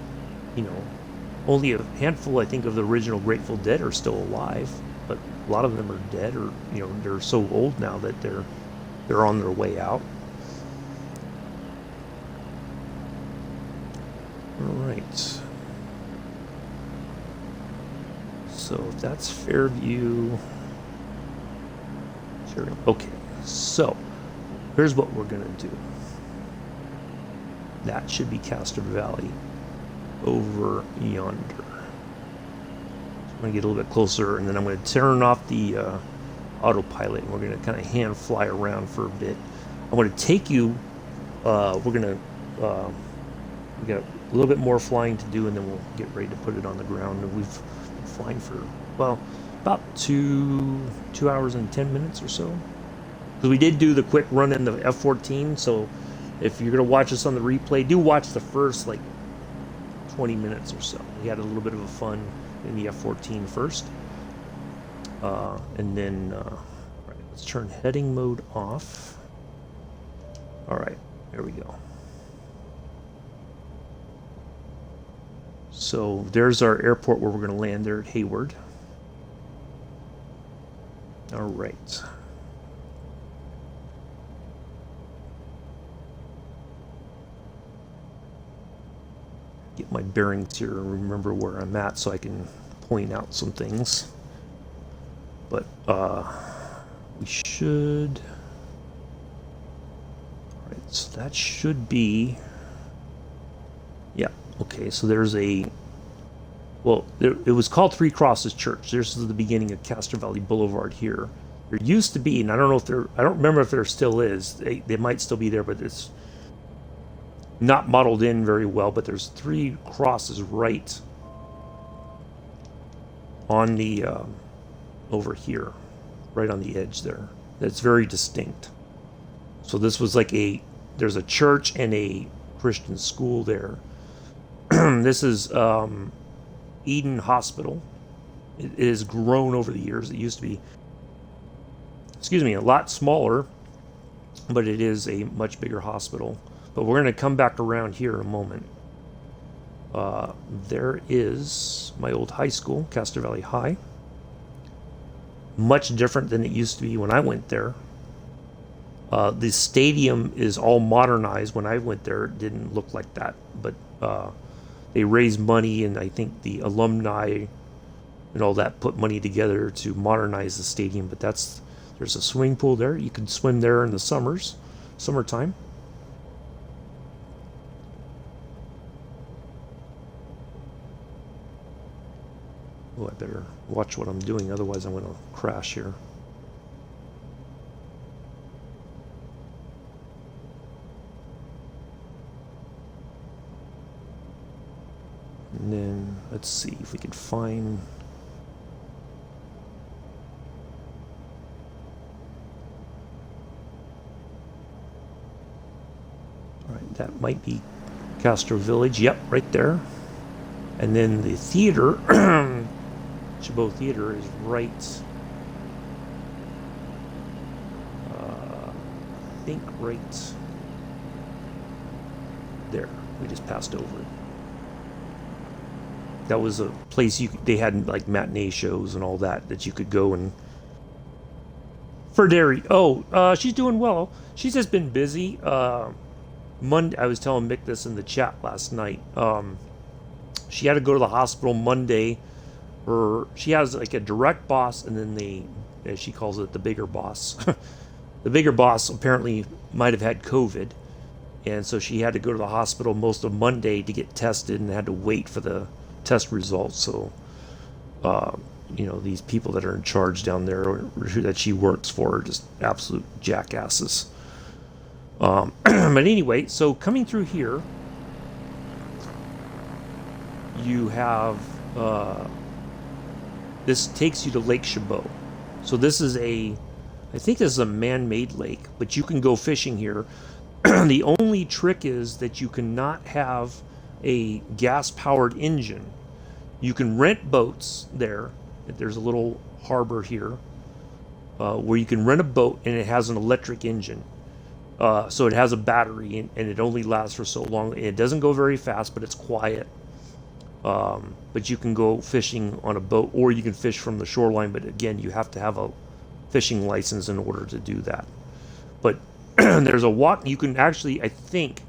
only a handful, I think, of the original Grateful Dead are still alive, but a lot of them are dead, or they're so old now that they're on their way out. All right. So if that's Fairview, okay. So here's what we're gonna do. That should be Castro Valley over yonder. I'm gonna get a little bit closer, and then I'm gonna turn off the autopilot, and we're gonna kind of hand fly around for a bit. I'm gonna take you. We got a little bit more flying to do, and then we'll get ready to put it on the ground. And we've been flying for about 2 hours and 10 minutes or so. Because we did do the quick run in the F-14, so if you're gonna watch us on the replay, do watch the first 20 minutes or so. We had a little bit of a fun in the F-14 first, and then right, let's turn heading mode off. All right, there we go. So there's our airport where we're going to land there at Hayward. All right. Get my bearings here and remember where I'm at so I can point out some things. But we should. All right, so that should be. Yeah. Okay. So there's a. Well, it was called Three Crosses Church. This is the beginning of Castro Valley Boulevard here. There used to be, and I don't know if there. I don't remember if there still is. They might still be there, but it's not modeled in very well. But there's 3 crosses right on the over here, right on the edge there. That's very distinct. So this was like there's a church and a Christian school there. This is Eden Hospital. It has grown over the years. It used to be, a lot smaller, but it is a much bigger hospital. But we're going to come back around here in a moment. There is my old high school, Castro Valley High. Much different than it used to be when I went there. The stadium is all modernized. When I went there, it didn't look like that. But they raised money, and I think the alumni and all that put money together to modernize the stadium. But there's a swimming pool there. You can swim there in the summertime. Oh, I better watch what I'm doing, otherwise I'm going to crash here. And then let's see if we can find. All right, that might be Castro Village. Yep, right there. And then the theater, Chabot Theater, is right. I think right there. We just passed over it. That was a place they had like matinee shows and all that you could go and. For Derry, she's doing well. She's just been busy. Monday, I was telling Mick this in the chat last night. She had to go to the hospital Monday. She has like a direct boss, and then as she calls it, the bigger boss. The bigger boss apparently might have had COVID, and so she had to go to the hospital most of Monday to get tested, and had to wait for the test results. So, these people that are in charge down there that she works for are just absolute jackasses. But anyway, so coming through here, you have this takes you to Lake Chabot. So this is I think this is a man-made lake, but you can go fishing here. The only trick is that you cannot have a gas-powered engine. You can rent boats there. There's a little harbor here where you can rent a boat, and it has an electric engine. So it has a battery, and it only lasts for so long. It doesn't go very fast, but it's quiet. But you can go fishing on a boat, or you can fish from the shoreline. But again, you have to have a fishing license in order to do that. But there's a walk. You can actually, I think,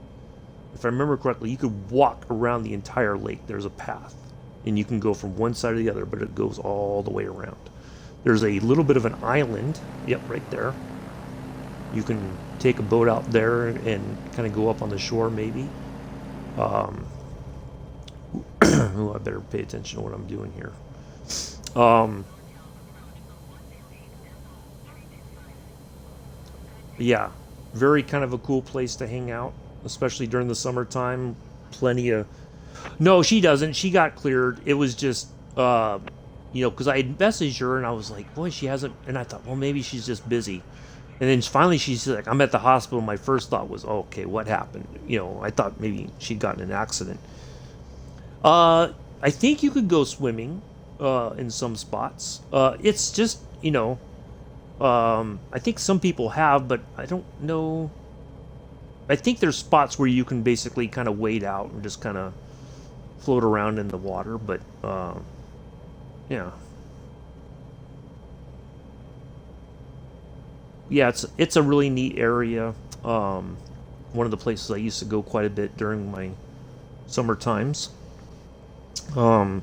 if I remember correctly, you could walk around the entire lake. There's a path, and you can go from one side to the other, but it goes all the way around. There's a little bit of an island. Yep, right there. You can take a boat out there and kind of go up on the shore, maybe. I better pay attention to what I'm doing here. Yeah, very kind of a cool place to hang out, especially during the summertime. Plenty of... No, she doesn't. She got cleared. It was just, because I had messaged her, and I was like, boy, she hasn't... And I thought, well, maybe she's just busy. And then finally she's like, I'm at the hospital. My first thought was, oh, okay, what happened? I thought maybe she'd gotten in an accident. I think you could go swimming in some spots. It's just, I think some people have, but I don't know. I think there's spots where you can basically kind of wade out and just kind of float around in the water, but yeah. Yeah, it's a really neat area. One of the places I used to go quite a bit during my summer times. And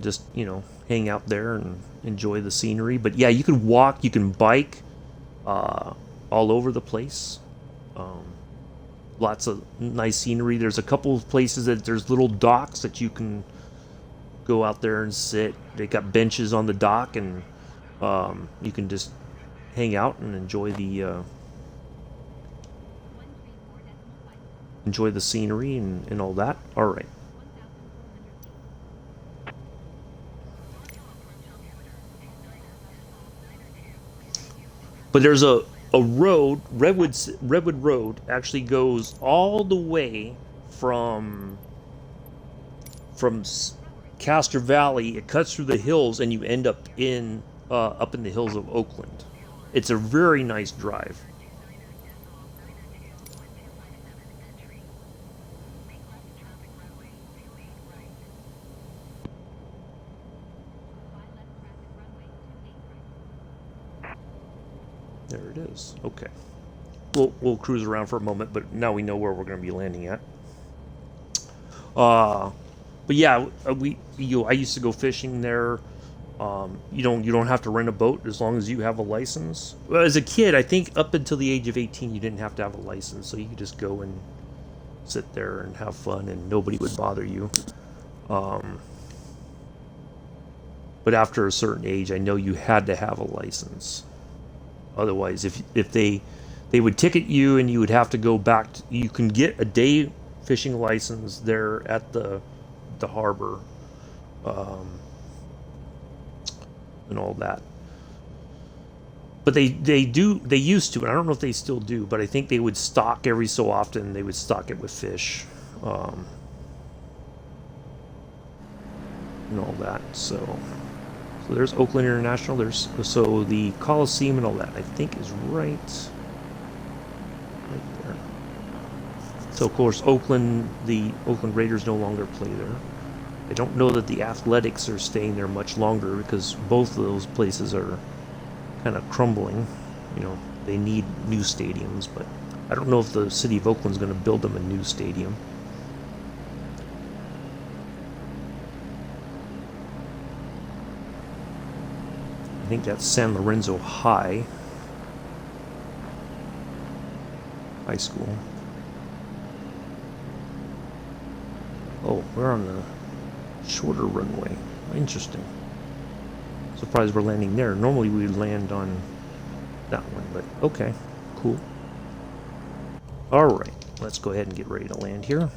just, hang out there and enjoy the scenery. But yeah, you can walk, you can bike all over the place. Lots of nice scenery. There's a couple of places that there's little docks that you can go out there and sit. They got benches on the dock, and you can just hang out and enjoy the scenery and all that. All right. But there's a road, Redwood Road, actually goes all the way from Castor Valley. It cuts through the hills, and you end up in the hills of Oakland. It's a very nice drive. There it is. Okay. We'll cruise around for a moment, but now we know where we're going to be landing at. But yeah, I used to go fishing there. You don't have to rent a boat as long as you have a license. Well, as a kid, I think up until the age of 18, you didn't have to have a license, so you could just go and sit there and have fun, and nobody would bother you. But after a certain age, I know you had to have a license. Otherwise, if they would ticket you, and you would have to go back. You can get a day fishing license there at the harbor, and all that. But they used to, and I don't know if they still do, but I think they would stock every so often. They would stock it with fish, and all that. So there's Oakland International. So the Coliseum and all that, I think, is right there. So of course Oakland, the Oakland Raiders no longer play there. I don't know that the Athletics are staying there much longer because both of those places are kind of crumbling. You know, they need new stadiums, but I don't know if the city of Oakland's going to build them a new stadium. I think that's San Lorenzo High School. Oh, we're on the shorter runway. Interesting. Surprised we're landing there. Normally we would land on that one, but okay, cool. All right, let's go ahead and get ready to land here.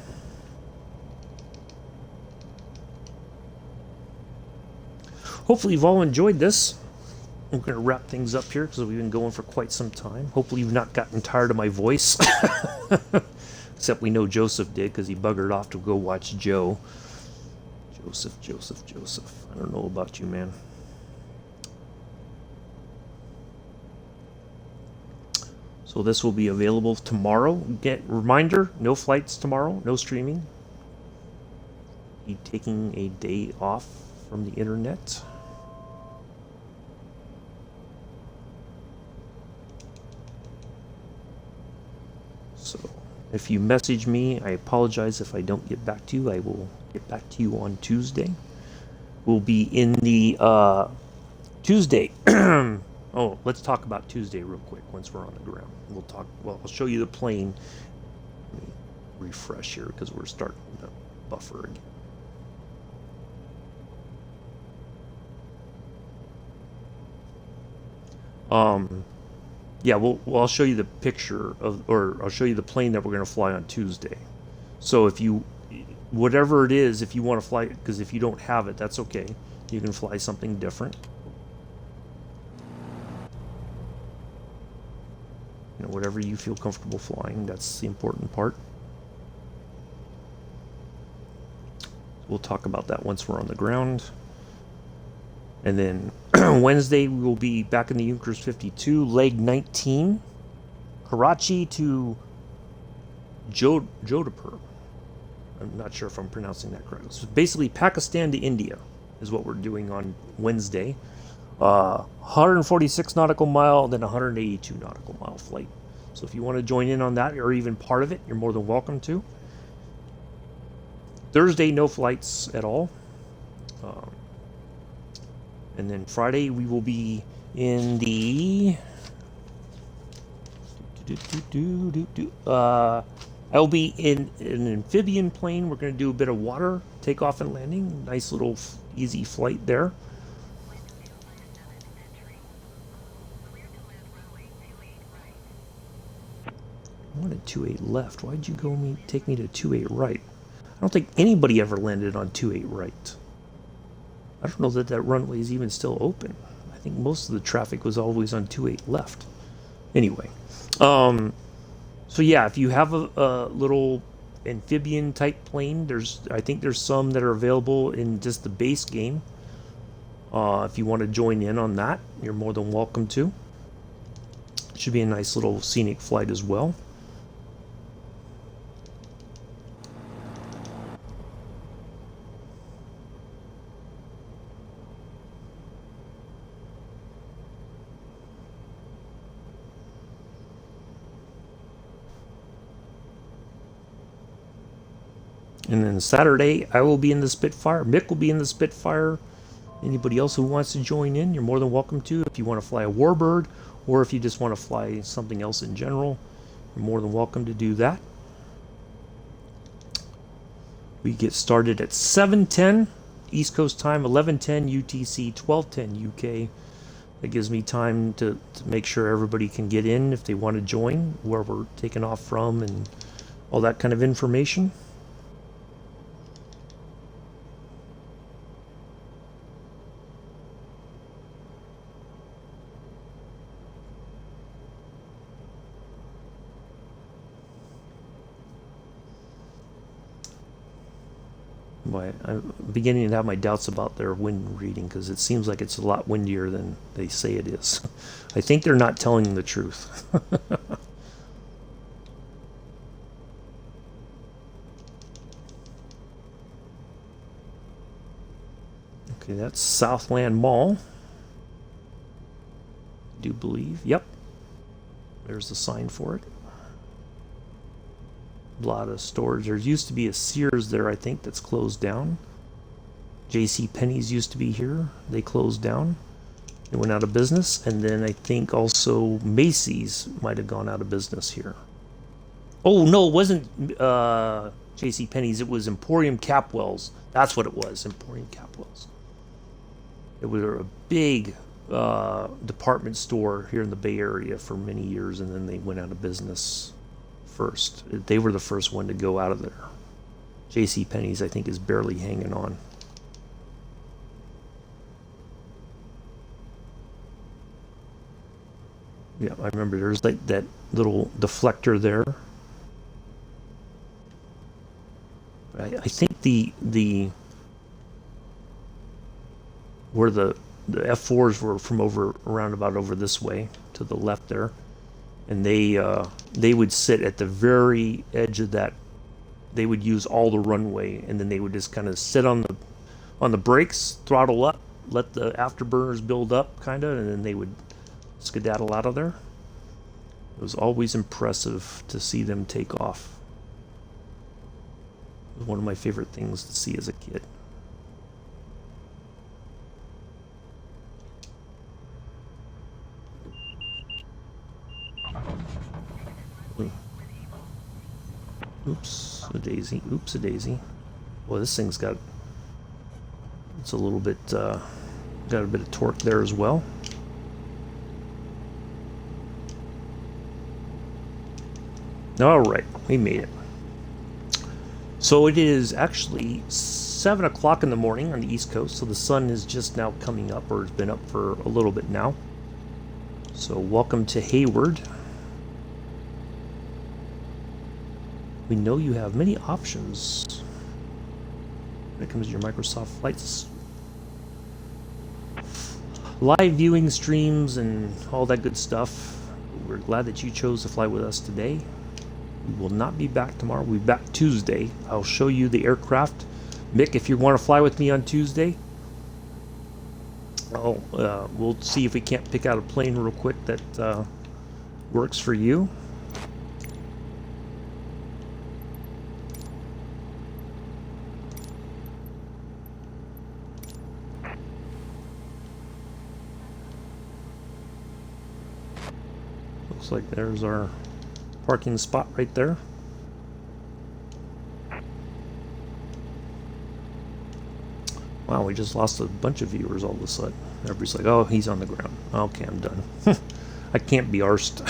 Hopefully you've all enjoyed this. I'm going to wrap things up here because we've been going for quite some time. Hopefully you've not gotten tired of my voice. Except we know Joseph did because he buggered off to go watch Joe. Joseph. I don't know about you, man. So this will be available tomorrow. Get reminder, no flights tomorrow, no streaming. Be taking a day off from the internet. So if you message me, I apologize if I don't get back to you. I will get back to you on Tuesday. We'll be in the Tuesday. Oh, let's talk about Tuesday real quick once we're on the ground. We'll talk. Well, I'll show you the plane. Let me refresh here because we're starting to buffer again. Yeah, well, I'll show you the picture of, or I'll show you the plane that we're going to fly on Tuesday. So if you, whatever it is, if you want to fly it, because if you don't have it, that's okay. You can fly something different. You know, whatever you feel comfortable flying, that's the important part. We'll talk about that once we're on the ground. And then Wednesday, we will be back in the Junkers 52, leg 19, Karachi to Jodhpur. I'm not sure if I'm pronouncing that correctly. So basically, Pakistan to India is what we're doing on Wednesday. 146 nautical mile, then 182 nautical mile flight. So if you want to join in on that, or even part of it, you're more than welcome to. Thursday, no flights at all. And then Friday, we will be in the... I'll be in an amphibian plane. We're going to do a bit of water, takeoff and landing. Nice little easy flight there. I wanted 28 left. Why'd you take me to 28 right? I don't think anybody ever landed on 28 right. I don't know that that runway is even still open. I think most of the traffic was always on 28 left. Anyway, so yeah, if you have a little amphibian type plane, I think there's some that are available in just the base game. If you want to join in on that, you're more than welcome to. It should be a nice little scenic flight as well. And then Saturday, I will be in the Spitfire. Mick will be in the Spitfire. Anybody else who wants to join in, you're more than welcome to. If you want to fly a Warbird, or if you just want to fly something else in general, you're more than welcome to do that. We get started at 7:10 East Coast time, 11:10 UTC, 12:10 UK. That gives me time to make sure everybody can get in if they want to join, where we're taking off from, and all that kind of information. I'm beginning to have my doubts about their wind reading because it seems like it's a lot windier than they say it is. I think they're not telling the truth. Okay, that's Southland Mall. I do believe. Yep. There's the sign for it. A lot of storage. There used to be a Sears there, I think, that's closed down. J.C. Penney's used to be here. They closed down. They went out of business. And then I think also Macy's might have gone out of business here. Oh, no, it wasn't J.C. Penney's. It was Emporium Capwell's. That's what it was, Emporium Capwell's. It was a big department store here in the Bay Area for many years, and then they went out of business first. They were the first one to go out of there. J.C. Penney's, I think, is barely hanging on. Yeah, I remember there's like that little deflector there. I think the where the F4s were from over around about over this way to the left there, and they would sit at the very edge of that. They would use all the runway, and then they would just kind of sit on the brakes, throttle up, let the afterburners build up, kind of, and then they would skedaddle out of there. It was always impressive to see them take off. It was one of my favorite things to see as a kid. Oops, a daisy. Oops, a daisy. Well, this thing's got... It's a little bit... got a bit of torque there as well. Alright, we made it. So it is actually 7 o'clock in the morning on the East Coast, so the sun is just now coming up, or has been up for a little bit now. So welcome to Hayward. We know you have many options when it comes to your Microsoft flights. Live viewing streams and all that good stuff. We're glad that you chose to fly with us today. We will not be back tomorrow. We'll be back Tuesday. I'll show you the aircraft. Mick, if you want to fly with me on Tuesday, we'll see if we can't pick out a plane real quick that works for you. Looks like there's our parking spot right there. Wow, we just lost a bunch of viewers all of a sudden. Everybody's like, oh, he's on the ground. Okay, I'm done. I can't be arsed.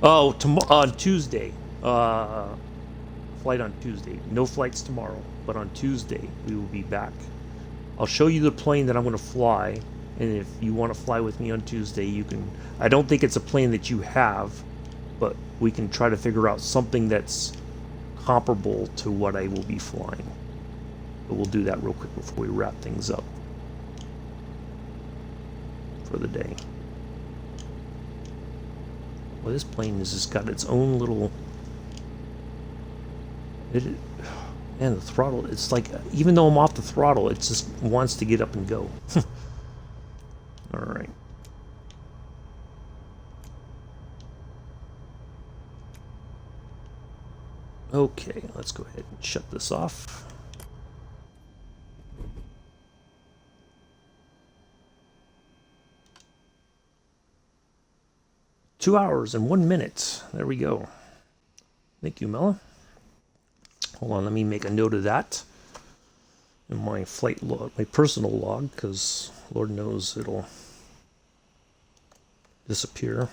Oh, on Tuesday. Flight on Tuesday. No flights tomorrow, but on Tuesday we will be back. I'll show you the plane that I'm going to fly, and if you want to fly with me on Tuesday, you can. I don't think it's a plane that you have, but we can try to figure out something that's comparable to what I will be flying. But we'll do that real quick before we wrap things up for the day. Well, this plane has just got its own little... Man, the throttle, it's like, even though I'm off the throttle, it just wants to get up and go. Alright. Okay, let's go ahead and shut this off. Two hours and 1 minute. There we go. Thank you, Mella. Hold on, let me make a note of that in my flight log, my personal log, because Lord knows it'll disappear.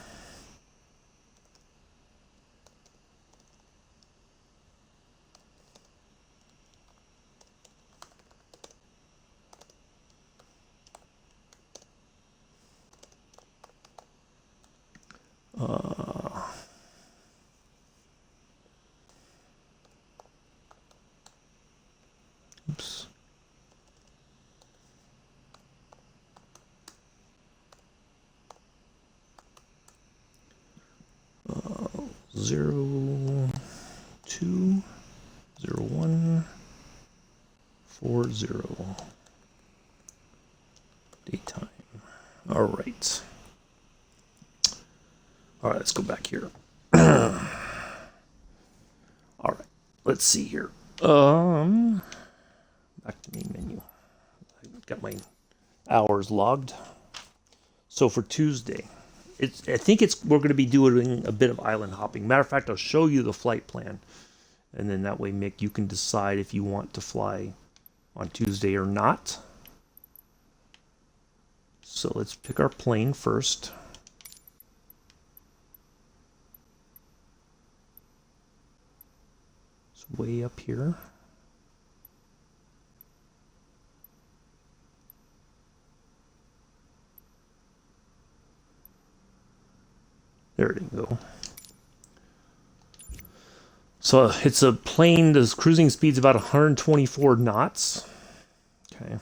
Oops. Zero, 2, daytime. All right. All right, let's go back here. All right, let's see here. Back to main menu. I got my hours logged. So for Tuesday, I think we're going to be doing a bit of island hopping. Matter of fact, I'll show you the flight plan, and then that way, Mick, you can decide if you want to fly on Tuesday or not. So let's pick our plane first. It's way up here. There you go. So it's a plane, the cruising speed's about 124 knots. Okay.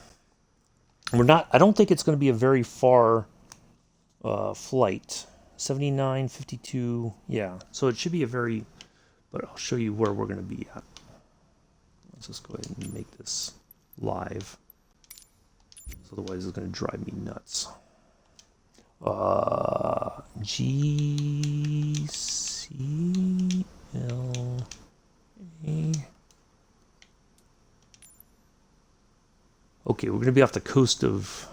I don't think it's going to be a very far flight. 79, 52, yeah. So it should be but I'll show you where we're going to be at. Let's just go ahead and make this live. Otherwise it's going to drive me nuts. GCLA. Okay, we're going to be off the coast of...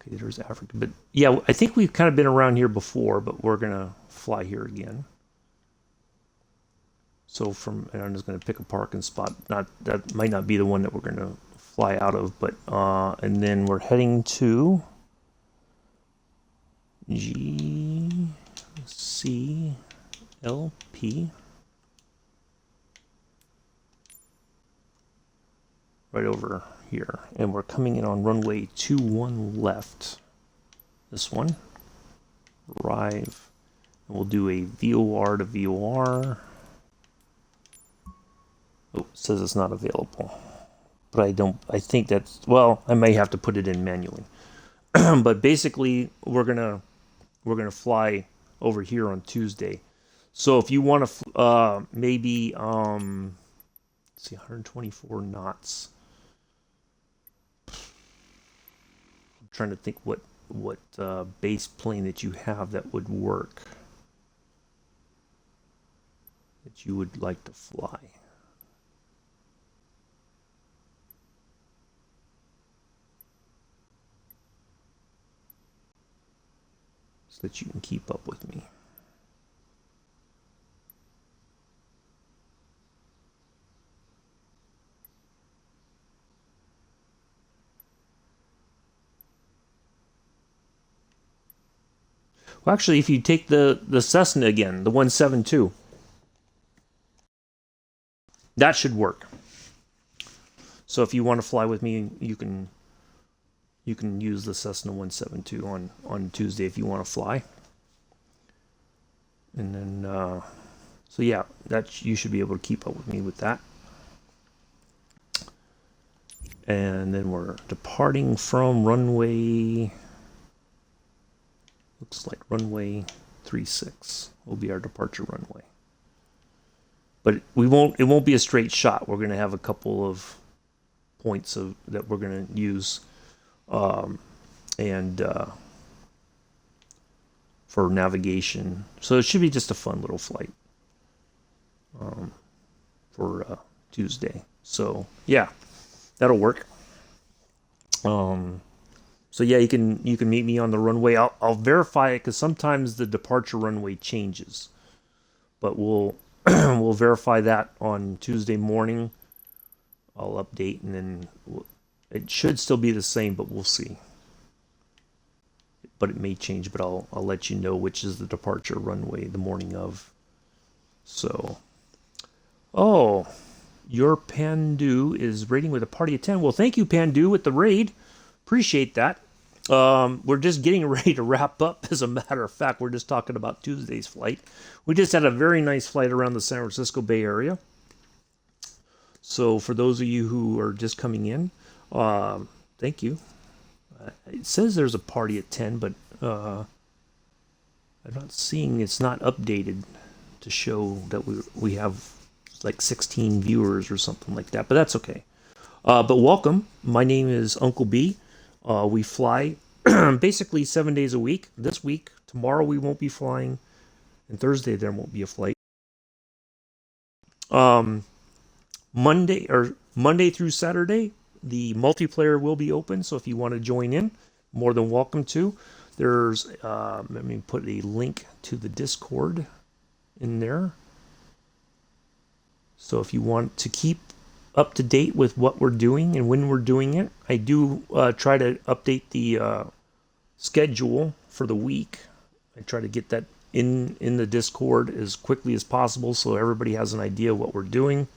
Okay, there's Africa. But yeah, I think we've kind of been around here before, but we're going to fly here again. So and I'm just going to pick a parking spot. That might not be the one that we're going to fly out of, but and then we're heading to GCLP. Right over here, and we're coming in on runway 21 left. This one. Arrive, and we'll do a VOR to VOR. Oh, it says it's not available, but I think that's, well, I may have to put it in manually. But basically, we're gonna fly over here on Tuesday. So if you want to maybe let's see, 124 knots. I'm trying to think what base plane that you have that would work, that you would like to fly. So that you can keep up with me. Well, actually, if you take the Cessna again, the 172, that should work. So if you want to fly with me, you can use the Cessna 172 on Tuesday if you want to fly. And then, so yeah, you should be able to keep up with me with that. And then we're departing from runway... Looks like runway 36 will be our departure runway. But it won't be a straight shot. We're going to have a couple of points that we're going to use for navigation. So it should be just a fun little flight for Tuesday. So yeah, that'll work. So yeah, you can meet me on the runway. I'll verify it because sometimes the departure runway changes, but we'll verify that on Tuesday morning. I'll update, and then it should still be the same, but we'll see. But it may change, but I'll let you know which is the departure runway the morning of. So, your Pandu is raiding with a party of 10. Well, thank you, Pandu, with the raid. Appreciate that. We're just getting ready to wrap up. As a matter of fact, we're just talking about Tuesday's flight. We just had a very nice flight around the San Francisco Bay Area. So for those of you who are just coming in, thank you. It says there's a party at 10, but I'm not seeing, it's not updated to show that we have like 16 viewers or something like that, but that's okay. But welcome. My name is Uncle B. We fly basically 7 days a week. This week, tomorrow we won't be flying, and Thursday there won't be a flight. Monday through Saturday, the multiplayer will be open. So if you want to join in, more than welcome to. There's let me put a link to the Discord in there. So if you want to keep up to date with what we're doing and when we're doing it, I do try to update the schedule for the week. I try to get that in the Discord as quickly as possible so everybody has an idea of what we're doing.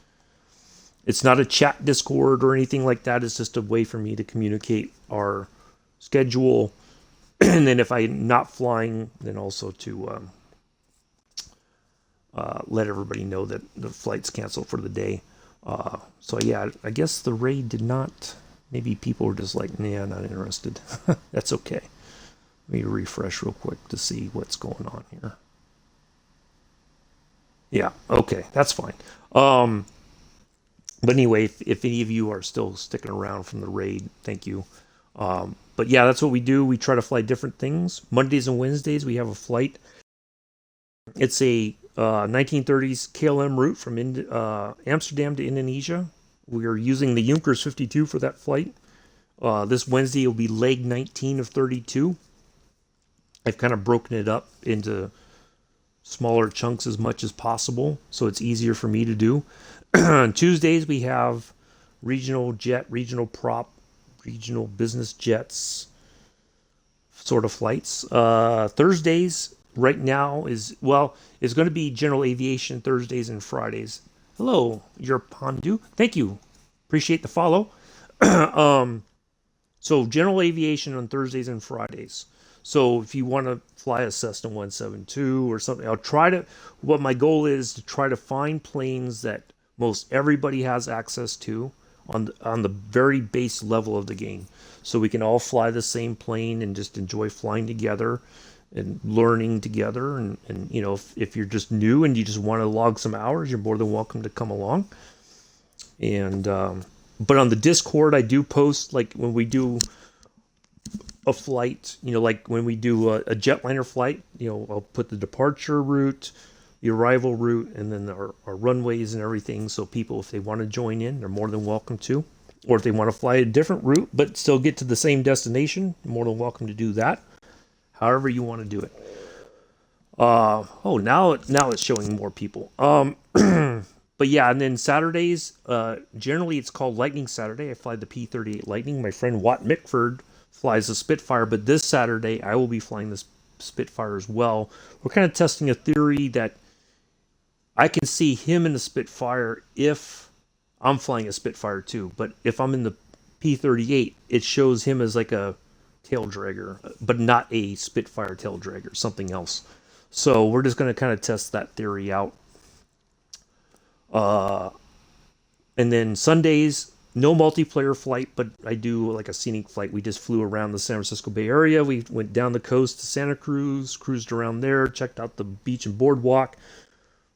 It's not a chat Discord or anything like that. It's just a way for me to communicate our schedule. And then if I'm not flying, then also to let everybody know that the flight's canceled for the day. So yeah, I guess the raid did not, maybe people were just like, nah, not interested. That's okay. Let me refresh real quick to see what's going on here. Yeah, okay, that's fine. But anyway, if any of you are still sticking around from the raid, thank you. But yeah, that's what we do. We try to fly different things. Mondays and Wednesdays, we have a flight. It's a 1930s KLM route from Amsterdam to Indonesia. We are using the Junkers 52 for that flight. This Wednesday will be leg 19 of 32. I've kind of broken it up into smaller chunks as much as possible, so it's easier for me to do. On Tuesdays, we have regional jet, regional prop, regional business jets sort of flights. Thursdays, right now, it's going to be general aviation Thursdays and Fridays. Hello, you're Pandu. Thank you. Appreciate the follow. So general aviation on Thursdays and Fridays. So if you want to fly a Cessna 172 or something, what my goal is to try to find planes that most everybody has access to on the very base level of the game. So we can all fly the same plane and just enjoy flying together and learning together. And you know, if you're just new and you just want to log some hours, you're more than welcome to come along. And but on the Discord, I do post, like when we do a flight, you know, like when we do a jetliner flight, you know, I'll put the departure route, the arrival route, and then our runways and everything. So people, if they want to join in, they're more than welcome to. Or if they want to fly a different route but still get to the same destination, more than welcome to do that. However you want to do it. Now it's showing more people. But yeah, and then Saturdays, generally it's called Lightning Saturday. I fly the P-38 Lightning. My friend Watt Mickford flies the Spitfire, but this Saturday I will be flying the Spitfire as well. We're kind of testing a theory that I can see him in the Spitfire if I'm flying a Spitfire too, but if I'm in the P-38, it shows him as like a tail dragger, but not a Spitfire tail dragger, something else. So we're just going to kind of test that theory out. And then Sundays, no multiplayer flight, but I do like a scenic flight. We just flew around the San Francisco Bay Area. We went down the coast to Santa Cruz, cruised around there, checked out the beach and boardwalk,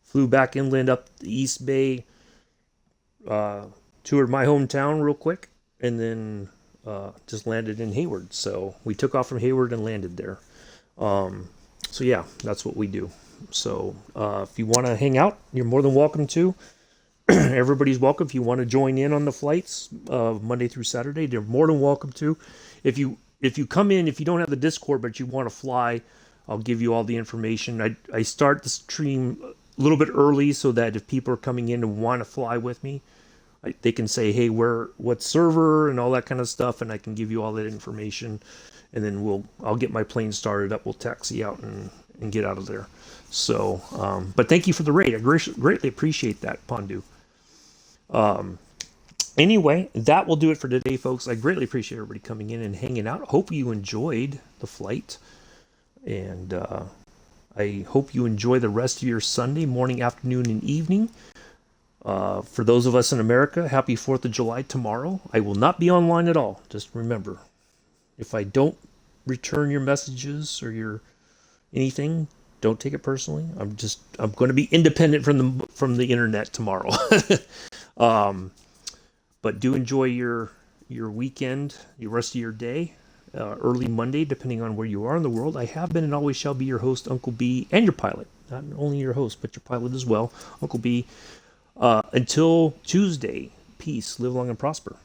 flew back inland up the East Bay, toured my hometown real quick, and then just landed in Hayward. So we took off from Hayward and landed there. So yeah, that's what we do. So if you want to hang out, you're more than welcome to. Everybody's welcome. If you want to join in on the flights Monday through Saturday, they're more than welcome to. If you come in, if you don't have the Discord but you want to fly, I'll give you all the information. I start the stream a little bit early so that if people are coming in and want to fly with me, they can say, hey, what server and all that kind of stuff, and I can give you all that information. And then I'll get my plane started up. We'll taxi out and get out of there. So, but thank you for the raid. I greatly appreciate that, Pandu. Anyway, that will do it for today, folks. I greatly appreciate everybody coming in and hanging out. Hope you enjoyed the flight. And I hope you enjoy the rest of your Sunday, morning, afternoon, and evening. For those of us in America, happy 4th of July tomorrow. I will not be online at all. Just remember, if I don't return your messages or your anything, Don't take it personally. I'm going to be independent from the internet tomorrow. But do enjoy your weekend, your rest of your day, early Monday, depending on where you are in the world. I have been and always shall be your host, Uncle B, and your pilot. Not only your host, but your pilot as well, Uncle B. Until Tuesday, peace, live long and prosper.